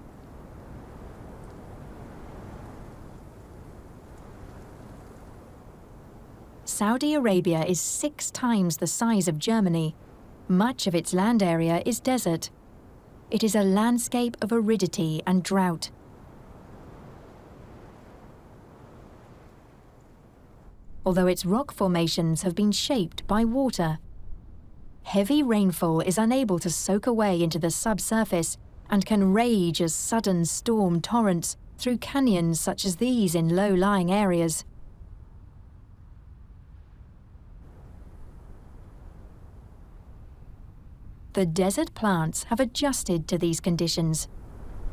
Saudi Arabia is 6 times the size of Germany. Much of its land area is desert. It is a landscape of aridity and drought. Although its rock formations have been shaped by water. Heavy rainfall is unable to soak away into the subsurface and can rage as sudden storm torrents through canyons such as these in low-lying areas. The desert plants have adjusted to these conditions.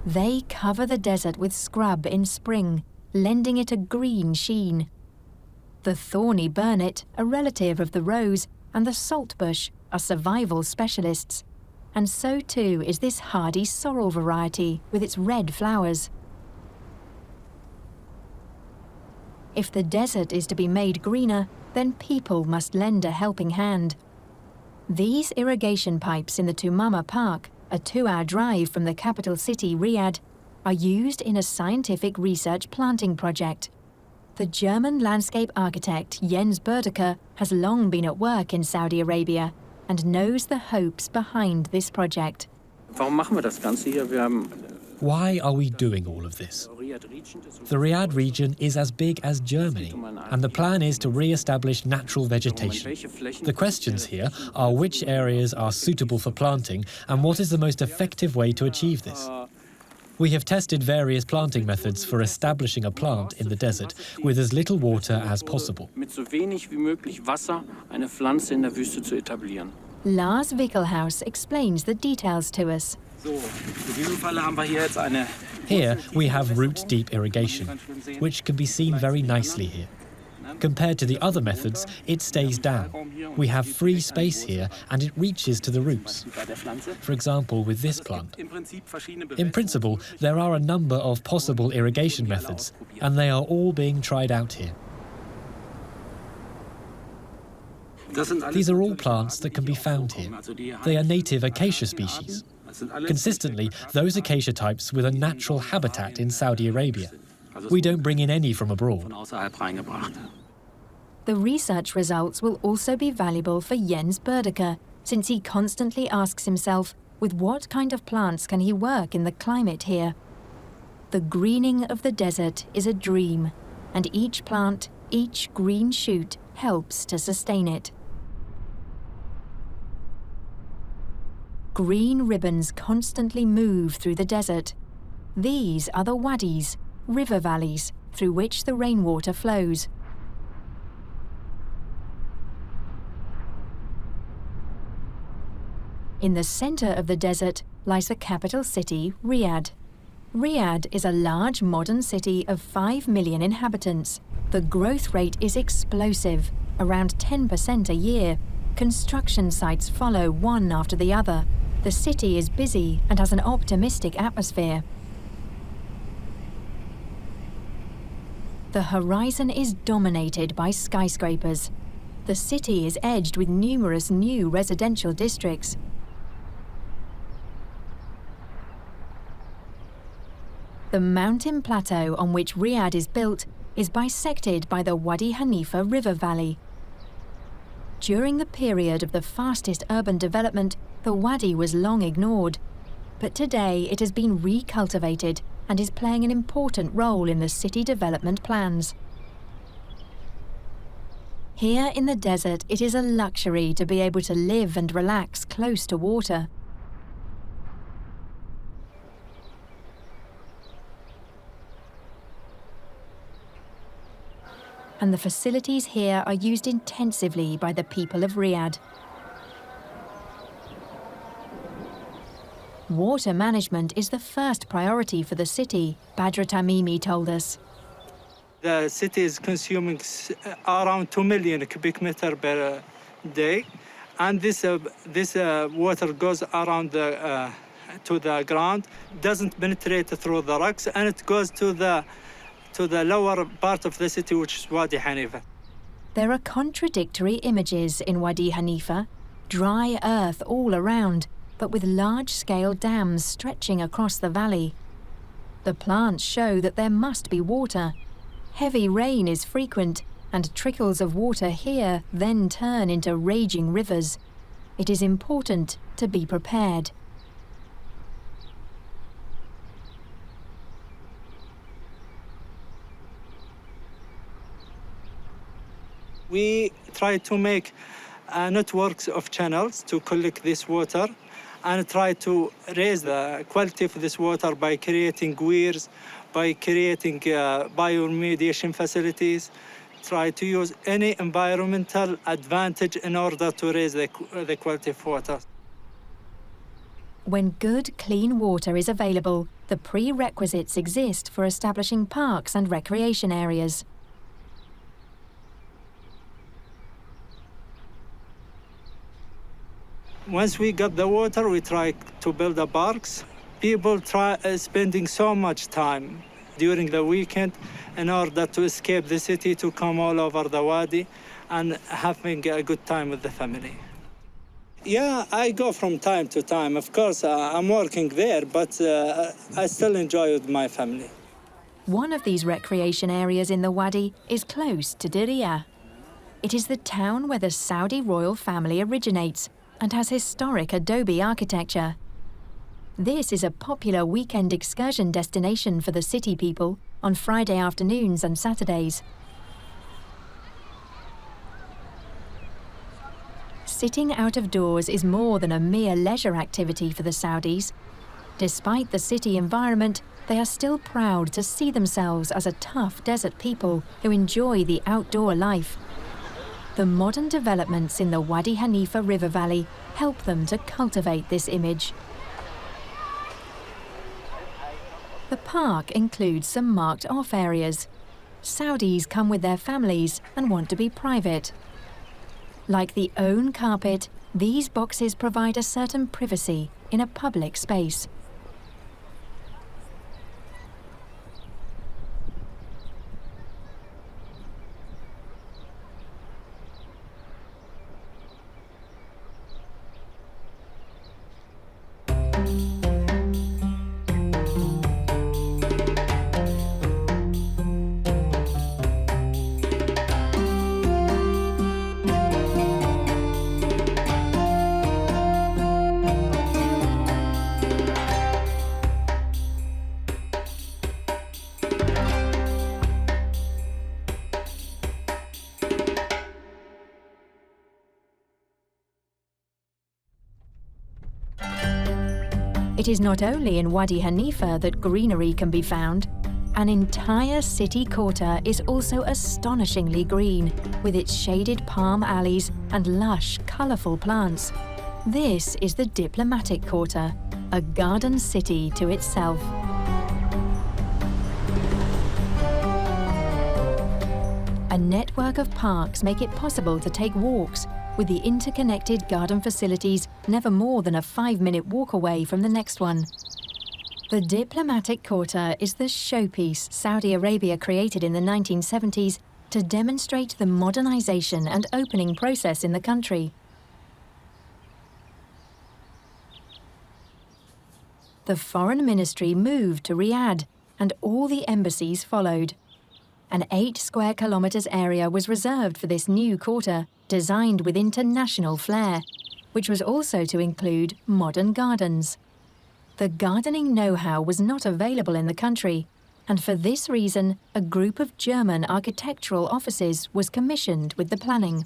They cover the desert with scrub in spring, lending it a green sheen. The thorny burnet, a relative of the rose, and the saltbush are survival specialists. And so too is this hardy sorrel variety with its red flowers. If the desert is to be made greener, then people must lend a helping hand. These irrigation pipes in the Tumama Park, a 2-hour drive from the capital city, Riyadh, are used in a scientific research planting project. The German landscape architect Jens Boerdeker has long been at work in Saudi Arabia and knows the hopes behind this project. Why are we doing all of this? The Riyadh region is as big as Germany, and the plan is to re-establish natural vegetation. The questions here are which areas are suitable for planting and what is the most effective way to achieve this. We have tested various planting methods for establishing a plant in the desert with as little water as possible. Lars Wickelhaus explains the details to us. Here we have root-deep irrigation, which can be seen very nicely here. Compared to the other methods, it stays down. We have free space here and it reaches to the roots. For example, with this plant. In principle, there are a number of possible irrigation methods, and they are all being tried out here. These are all plants that can be found here. They are native acacia species. Consistently, those acacia types with a natural habitat in Saudi Arabia. We don't bring in any from abroad. The research results will also be valuable for Jens Boedeke, since he constantly asks himself, with what kind of plants can he work in the climate here? The greening of the desert is a dream, and each plant, each green shoot, helps to sustain it. Green ribbons constantly move through the desert. These are the wadis, river valleys, through which the rainwater flows. In the center of the desert lies the capital city, Riyadh. Riyadh is a large modern city of 5 million inhabitants. The growth rate is explosive, around 10% a year. Construction sites follow one after the other. The city is busy and has an optimistic atmosphere. The horizon is dominated by skyscrapers. The city is edged with numerous new residential districts. The mountain plateau on which Riyadh is built is bisected by the Wadi Hanifa river valley. During the period of the fastest urban development, the wadi was long ignored, but today it has been recultivated and is playing an important role in the city development plans. Here in the desert, it is a luxury to be able to live and relax close to water. And the facilities here are used intensively by the people of Riyadh. Water management is the first priority for the city, Badr Tamimi told us. The city is consuming around 2 million cubic meter per day, and this water goes around to the ground, doesn't penetrate through the rocks, and it goes to the lower part of the city, which is Wadi Hanifa. There are contradictory images in Wadi Hanifa, dry earth all around, but with large-scale dams stretching across the valley. The plants show that there must be water. Heavy rain is frequent, and trickles of water here then turn into raging rivers. It is important to be prepared. We try to make networks of channels to collect this water and try to raise the quality of this water by creating weirs, by creating bioremediation facilities, try to use any environmental advantage in order to raise the quality of water. When good, clean water is available, the prerequisites exist for establishing parks and recreation areas. Once we got the water, we try to build the parks. People try spending so much time during the weekend in order to escape the city, to come all over the wadi and having a good time with the family. Yeah, I go from time to time. Of course, I'm working there, but I still enjoy with my family. One of these recreation areas in the wadi is close to Diriyah. It is the town where the Saudi royal family originates and has historic adobe architecture. This is a popular weekend excursion destination for the city people on Friday afternoons and Saturdays. Sitting out of doors is more than a mere leisure activity for the Saudis. Despite the city environment, they are still proud to see themselves as a tough desert people who enjoy the outdoor life. The modern developments in the Wadi Hanifa river valley help them to cultivate this image. The park includes some marked-off areas. Saudis come with their families and want to be private. Like the own carpet, these boxes provide a certain privacy in a public space. It is not only in Wadi Hanifa that greenery can be found. An entire city quarter is also astonishingly green, with its shaded palm alleys and lush, colourful plants. This is the diplomatic quarter, a garden city to itself. A network of parks make it possible to take walks, with the interconnected garden facilities never more than a 5-minute walk away from the next one. The diplomatic quarter is the showpiece Saudi Arabia created in the 1970s to demonstrate the modernization and opening process in the country. The foreign ministry moved to Riyadh, and all the embassies followed. An 8 square kilometres area was reserved for this new quarter, designed with international flair, which was also to include modern gardens. The gardening know-how was not available in the country, and for this reason, a group of German architectural offices was commissioned with the planning.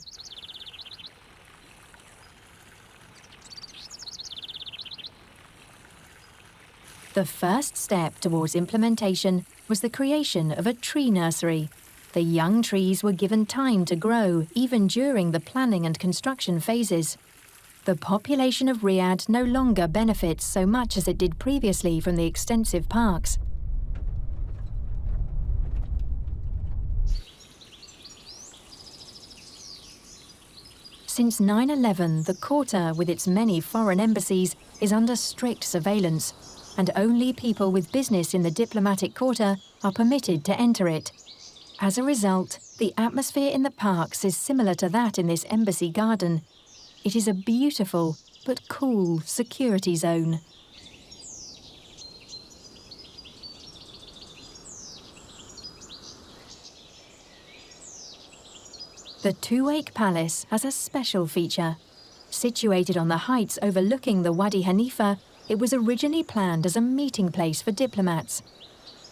The first step towards implementation was the creation of a tree nursery. The young trees were given time to grow even during the planning and construction phases. The population of Riyadh no longer benefits so much as it did previously from the extensive parks. Since 9/11, the quarter, with its many foreign embassies, is under strict surveillance, and only people with business in the diplomatic quarter are permitted to enter it. As a result, the atmosphere in the parks is similar to that in this embassy garden. It is a beautiful but cool security zone. The Tuwaiq Palace has a special feature. Situated on the heights overlooking the Wadi Hanifa, it was originally planned as a meeting place for diplomats.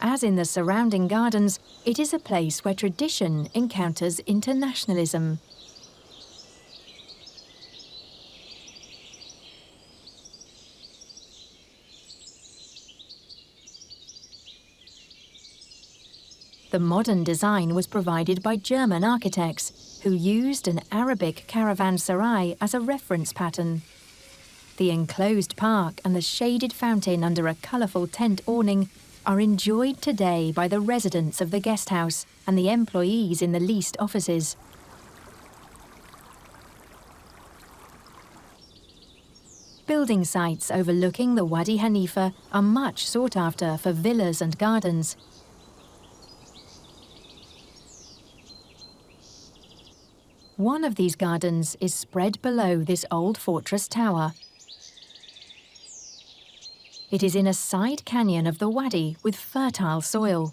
As in the surrounding gardens, it is a place where tradition encounters internationalism. The modern design was provided by German architects, who used an Arabic caravanserai as a reference pattern. The enclosed park and the shaded fountain under a colourful tent awning are enjoyed today by the residents of the guest house and the employees in the leased offices. Building sites overlooking the Wadi Hanifa are much sought after for villas and gardens. One of these gardens is spread below this old fortress tower. It is in a side canyon of the Wadi with fertile soil.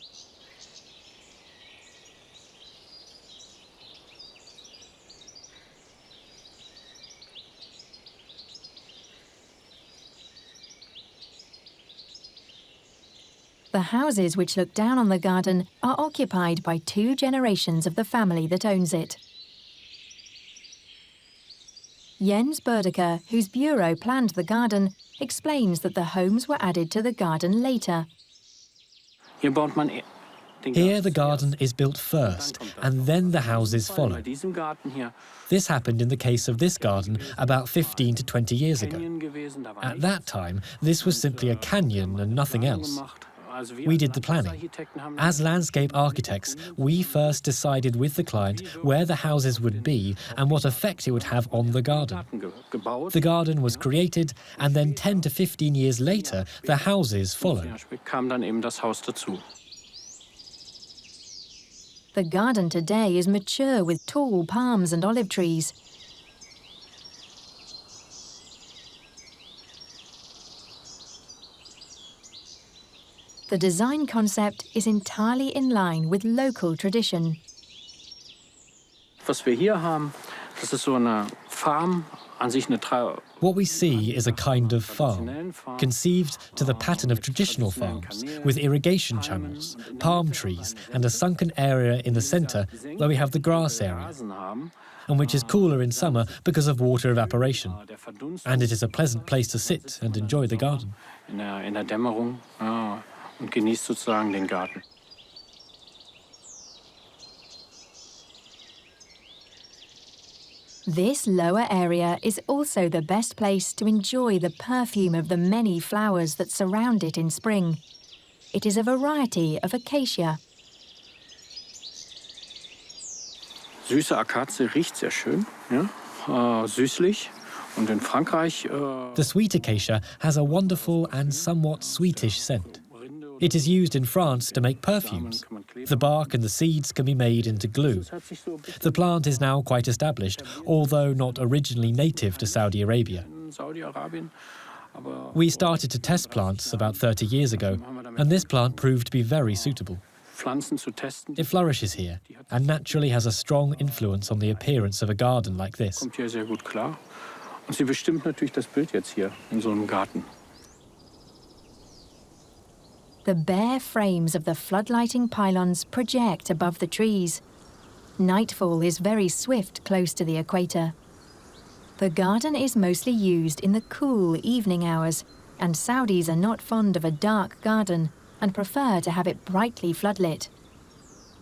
The houses which look down on the garden are occupied by 2 generations of the family that owns it. Jens Berdeker, whose bureau planned the garden, explains that the homes were added to the garden later. Here the garden is built first, and then the houses follow. This happened in the case of this garden about 15 to 20 years ago. At that time, this was simply a canyon and nothing else. We did the planning. As landscape architects, we first decided with the client where the houses would be and what effect it would have on the garden. The garden was created, and then 10 to 15 years later, the houses followed. The garden today is mature with tall palms and olive trees. The design concept is entirely in line with local tradition. What we see is a kind of farm, conceived to the pattern of traditional farms, with irrigation channels, palm trees, and a sunken area in the centre where we have the grass area, and which is cooler in summer because of water evaporation. And it is a pleasant place to sit and enjoy the garden. in der Dämmerung, ja, und genießt sozusagen den Garten. This lower area is also the best place to enjoy the perfume of the many flowers that surround it in spring. It is a variety of acacia. Süße Akazie riecht sehr schön, ja? Süßlich. Und in Frankreich, The sweet acacia has a wonderful and somewhat sweetish scent. It is used in France to make perfumes. The bark and the seeds can be made into glue. The plant is now quite established, although not originally native to Saudi Arabia. We started to test plants about 30 years ago, and this plant proved to be very suitable. It flourishes here and naturally has a strong influence on the appearance of a garden like this. kommt hier sehr gut klar. Und sie bestimmt natürlich das Bild jetzt hier in so einem Garten. The bare frames of the floodlighting pylons project above the trees. Nightfall is very swift close to the equator. The garden is mostly used in the cool evening hours, and Saudis are not fond of a dark garden and prefer to have it brightly floodlit.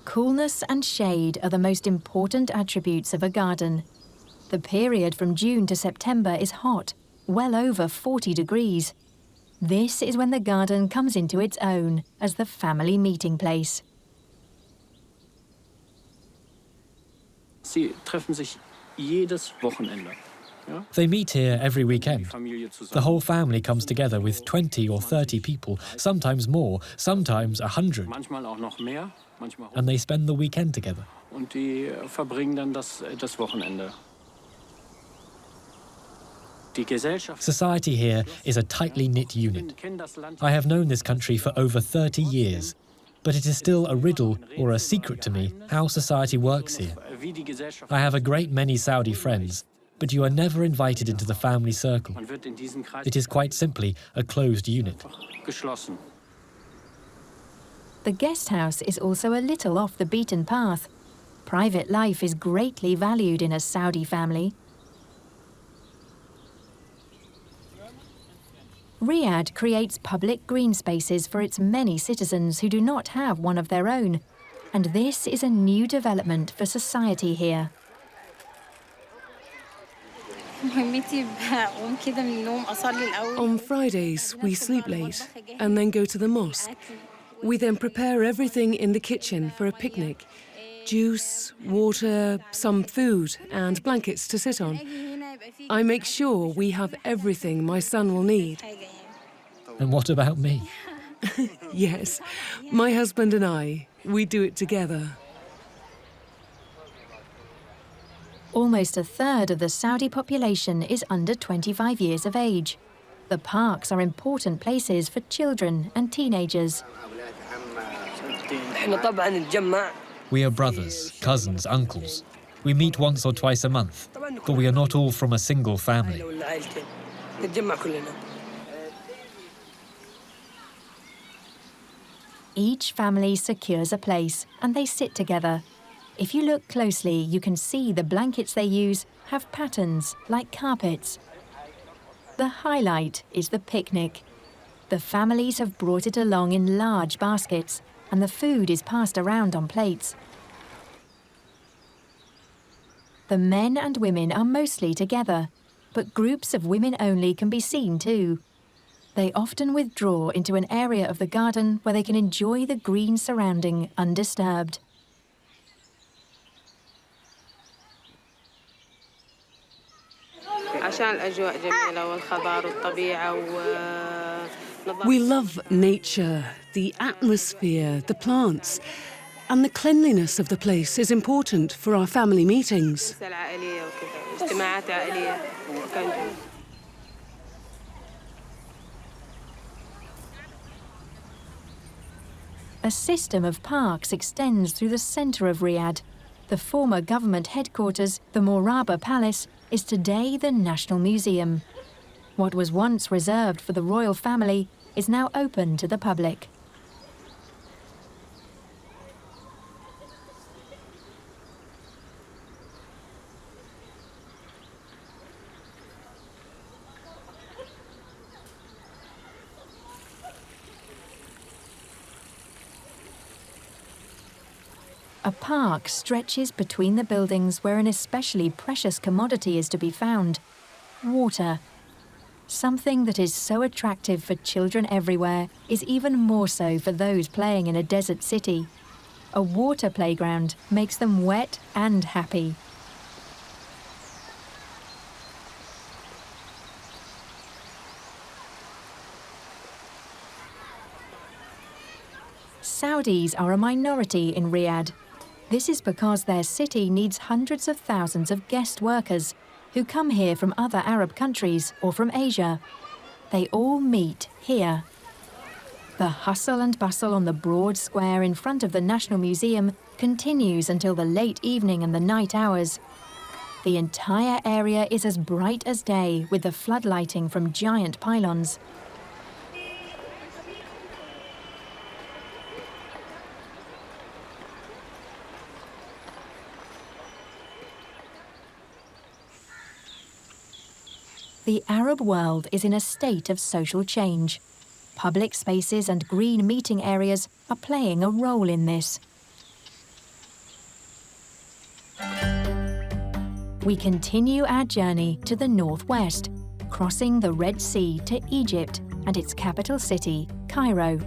Coolness and shade are the most important attributes of a garden. The period from June to September is hot, well over 40 degrees. This is when the garden comes into its own as the family meeting place. Sie treffen sich jedes Wochenende. Ja? They meet here every weekend. The whole family comes together with 20 or 30 people, sometimes more, sometimes 100. Manchmal auch noch mehr, manchmal auch. And they spend the weekend together. Und die verbringen dann das Wochenende. Society here is a tightly knit unit. I have known this country for over 30 years, but it is still a riddle or a secret to me how society works here. I have a great many Saudi friends, but you are never invited into the family circle. It is quite simply a closed unit. The guest house is also a little off the beaten path. Private life is greatly valued in a Saudi family. Riyadh creates public green spaces for its many citizens who do not have one of their own, and this is a new development for society here. On Fridays, we sleep late and then go to the mosque. We then prepare everything in the kitchen for a picnic. Juice, water, some food and blankets to sit on. I make sure we have everything my son will need. And what about me? Yes, my husband and I, we do it together. Almost a third of the Saudi population is under 25 years of age. The parks are important places for children and teenagers. We are brothers, cousins, uncles. We meet once or twice a month, but we are not all from a single family. Each family secures a place and they sit together. If you look closely, you can see the blankets they use have patterns like carpets. The highlight is the picnic. The families have brought it along in large baskets, and the food is passed around on plates. The men and women are mostly together, but groups of women only can be seen too. They often withdraw into an area of the garden where they can enjoy the green surrounding undisturbed. We love nature, the atmosphere, the plants, and the cleanliness of the place is important for our family meetings. A system of parks extends through the centre of Riyadh. The former government headquarters, the Moraba Palace, is today the National Museum. What was once reserved for the royal family is now open to the public. A park stretches between the buildings where an especially precious commodity is to be found: water. Something that is so attractive for children everywhere is even more so for those playing in a desert city. A water playground makes them wet and happy. Saudis are a minority in Riyadh. This is because their city needs hundreds of thousands of guest workers who come here from other Arab countries or from Asia. They all meet here. The hustle and bustle on the broad square in front of the National Museum continues until the late evening and the night hours. The entire area is as bright as day with the floodlighting from giant pylons. The Arab world is in a state of social change. Public spaces and green meeting areas are playing a role in this. We continue our journey to the northwest, crossing the Red Sea to Egypt and its capital city, Cairo.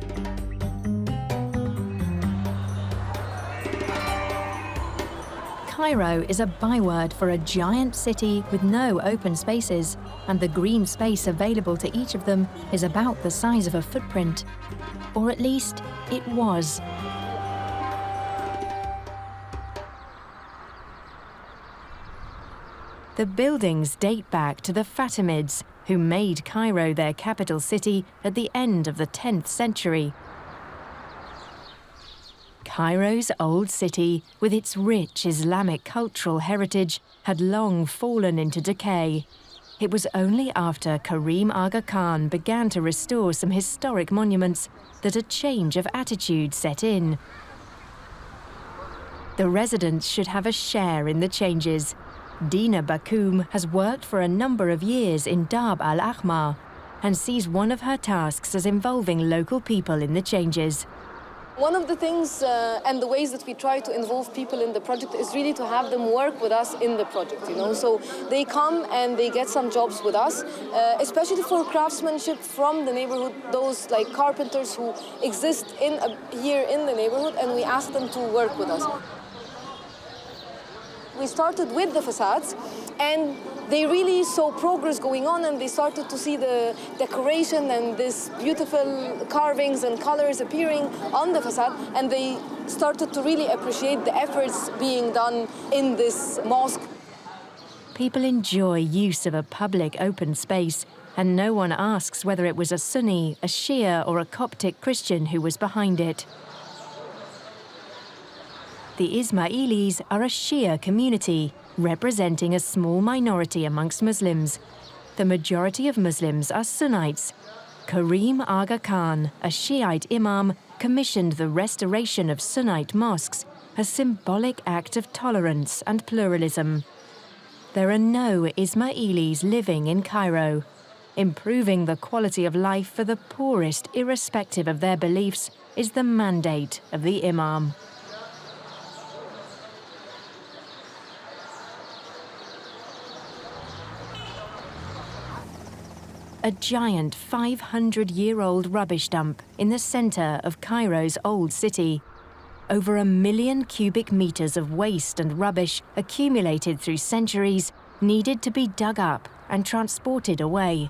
Cairo is a byword for a giant city with no open spaces, and the green space available to each of them is about the size of a footprint. Or at least, it was. The buildings date back to the Fatimids, who made Cairo their capital city at the end of the 10th century. Cairo's old city, with its rich Islamic cultural heritage, had long fallen into decay. It was only after Karim Aga Khan began to restore some historic monuments that a change of attitude set in. The residents should have a share in the changes. Dina Bakoum has worked for a number of years in Darb al-Ahmar and sees one of her tasks as involving local people in the changes. One of the things and the ways that we try to involve people in the project is really to have them work with us in the project, you know. So they come and they get some jobs with us, especially for craftsmanship from the neighborhood, those like carpenters who exist here in the neighborhood, and we ask them to work with us. We started with the facades, and they really saw progress going on, and they started to see the decoration and this beautiful carvings and colors appearing on the facade, and they started to really appreciate the efforts being done in this mosque. People enjoy use of a public open space, and no one asks whether it was a Sunni, a Shia, or a Coptic Christian who was behind it. The Ismailis are a Shia community, representing a small minority amongst Muslims. The majority of Muslims are Sunnites. Karim Aga Khan, a Shiite imam, commissioned the restoration of Sunnite mosques, a symbolic act of tolerance and pluralism. There are no Ismailis living in Cairo. Improving the quality of life for the poorest, irrespective of their beliefs, is the mandate of the imam. A giant 500-year-old rubbish dump in the center of Cairo's old city. Over 1 million cubic meters of waste and rubbish accumulated through centuries needed to be dug up and transported away.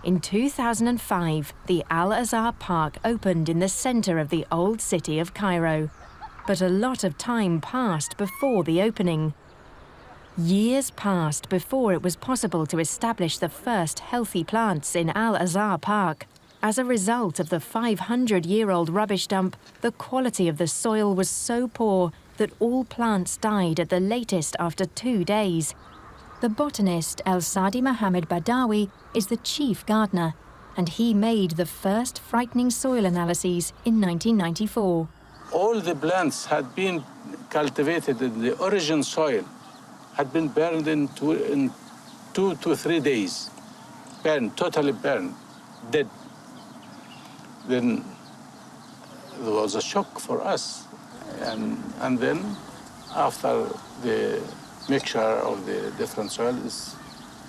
In 2005, the Al-Azhar Park opened in the center of the old city of Cairo. But a lot of time passed before the opening. Years passed before it was possible to establish the first healthy plants in Al-Azhar Park. As a result of the 500-year-old rubbish dump, the quality of the soil was so poor that all plants died at the latest after 2 days. The botanist El Sadi Mohammed Badawi is the chief gardener, and he made the first frightening soil analyses in 1994. All the plants had been cultivated in the origin soil, had been burned in 2 to 3 days. Burned, totally burned, dead. Then there was a shock for us. And then, after the mixture of the different soils,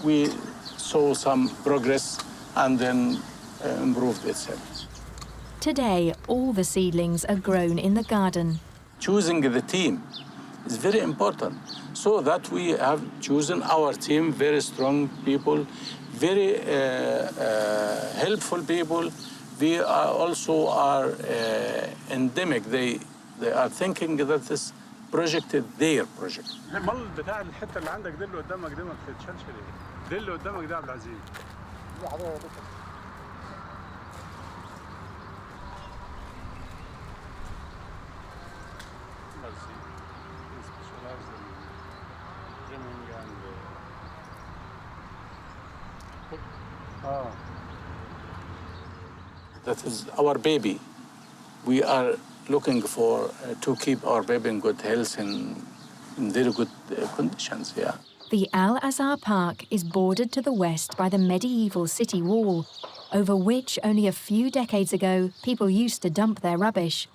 we saw some progress and then improved itself. Today, all the seedlings are grown in the garden. Choosing the team is very important, so that we have chosen our team, very strong people, very helpful people. We also are endemic. They are thinking that this project is their project. That is our baby. We are looking for to keep our baby in good health and in very good conditions, yeah. The Al-Azhar Park is bordered to the west by the medieval city wall, over which only a few decades ago people used to dump their rubbish.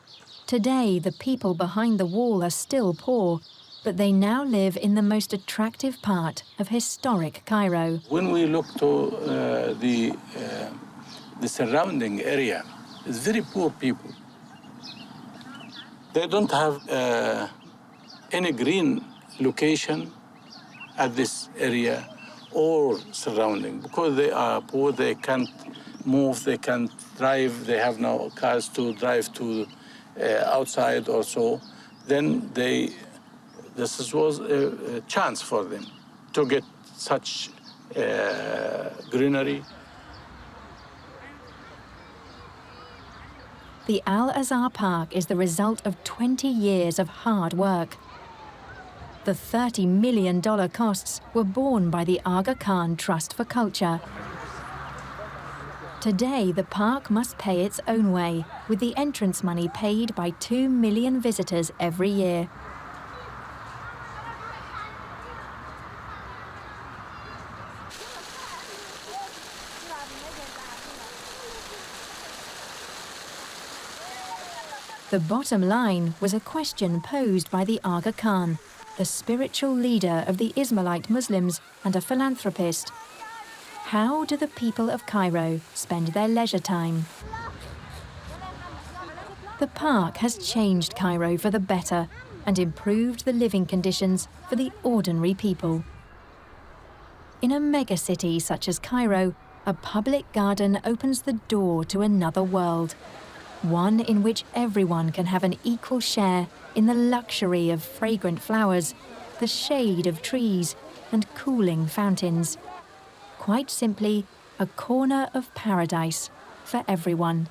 Today, the people behind the wall are still poor, but they now live in the most attractive part of historic Cairo. When we look to the surrounding area, it's very poor people. They don't have any green location at this area or surrounding because they are poor. They can't move, they can't drive, they have no cars to drive to outside or so. Then this was a chance for them to get such greenery. The Al-Azhar Park is the result of 20 years of hard work. The $30 million costs were borne by the Aga Khan Trust for Culture. Today, the park must pay its own way, with the entrance money paid by 2 million visitors every year. The bottom line was a question posed by the Aga Khan, the spiritual leader of the Ismailite Muslims and a philanthropist. How do the people of Cairo spend their leisure time? The park has changed Cairo for the better and improved the living conditions for the ordinary people. In a megacity such as Cairo, a public garden opens the door to another world. One in which everyone can have an equal share in the luxury of fragrant flowers, the shade of trees, and cooling fountains. Quite simply, a corner of paradise for everyone.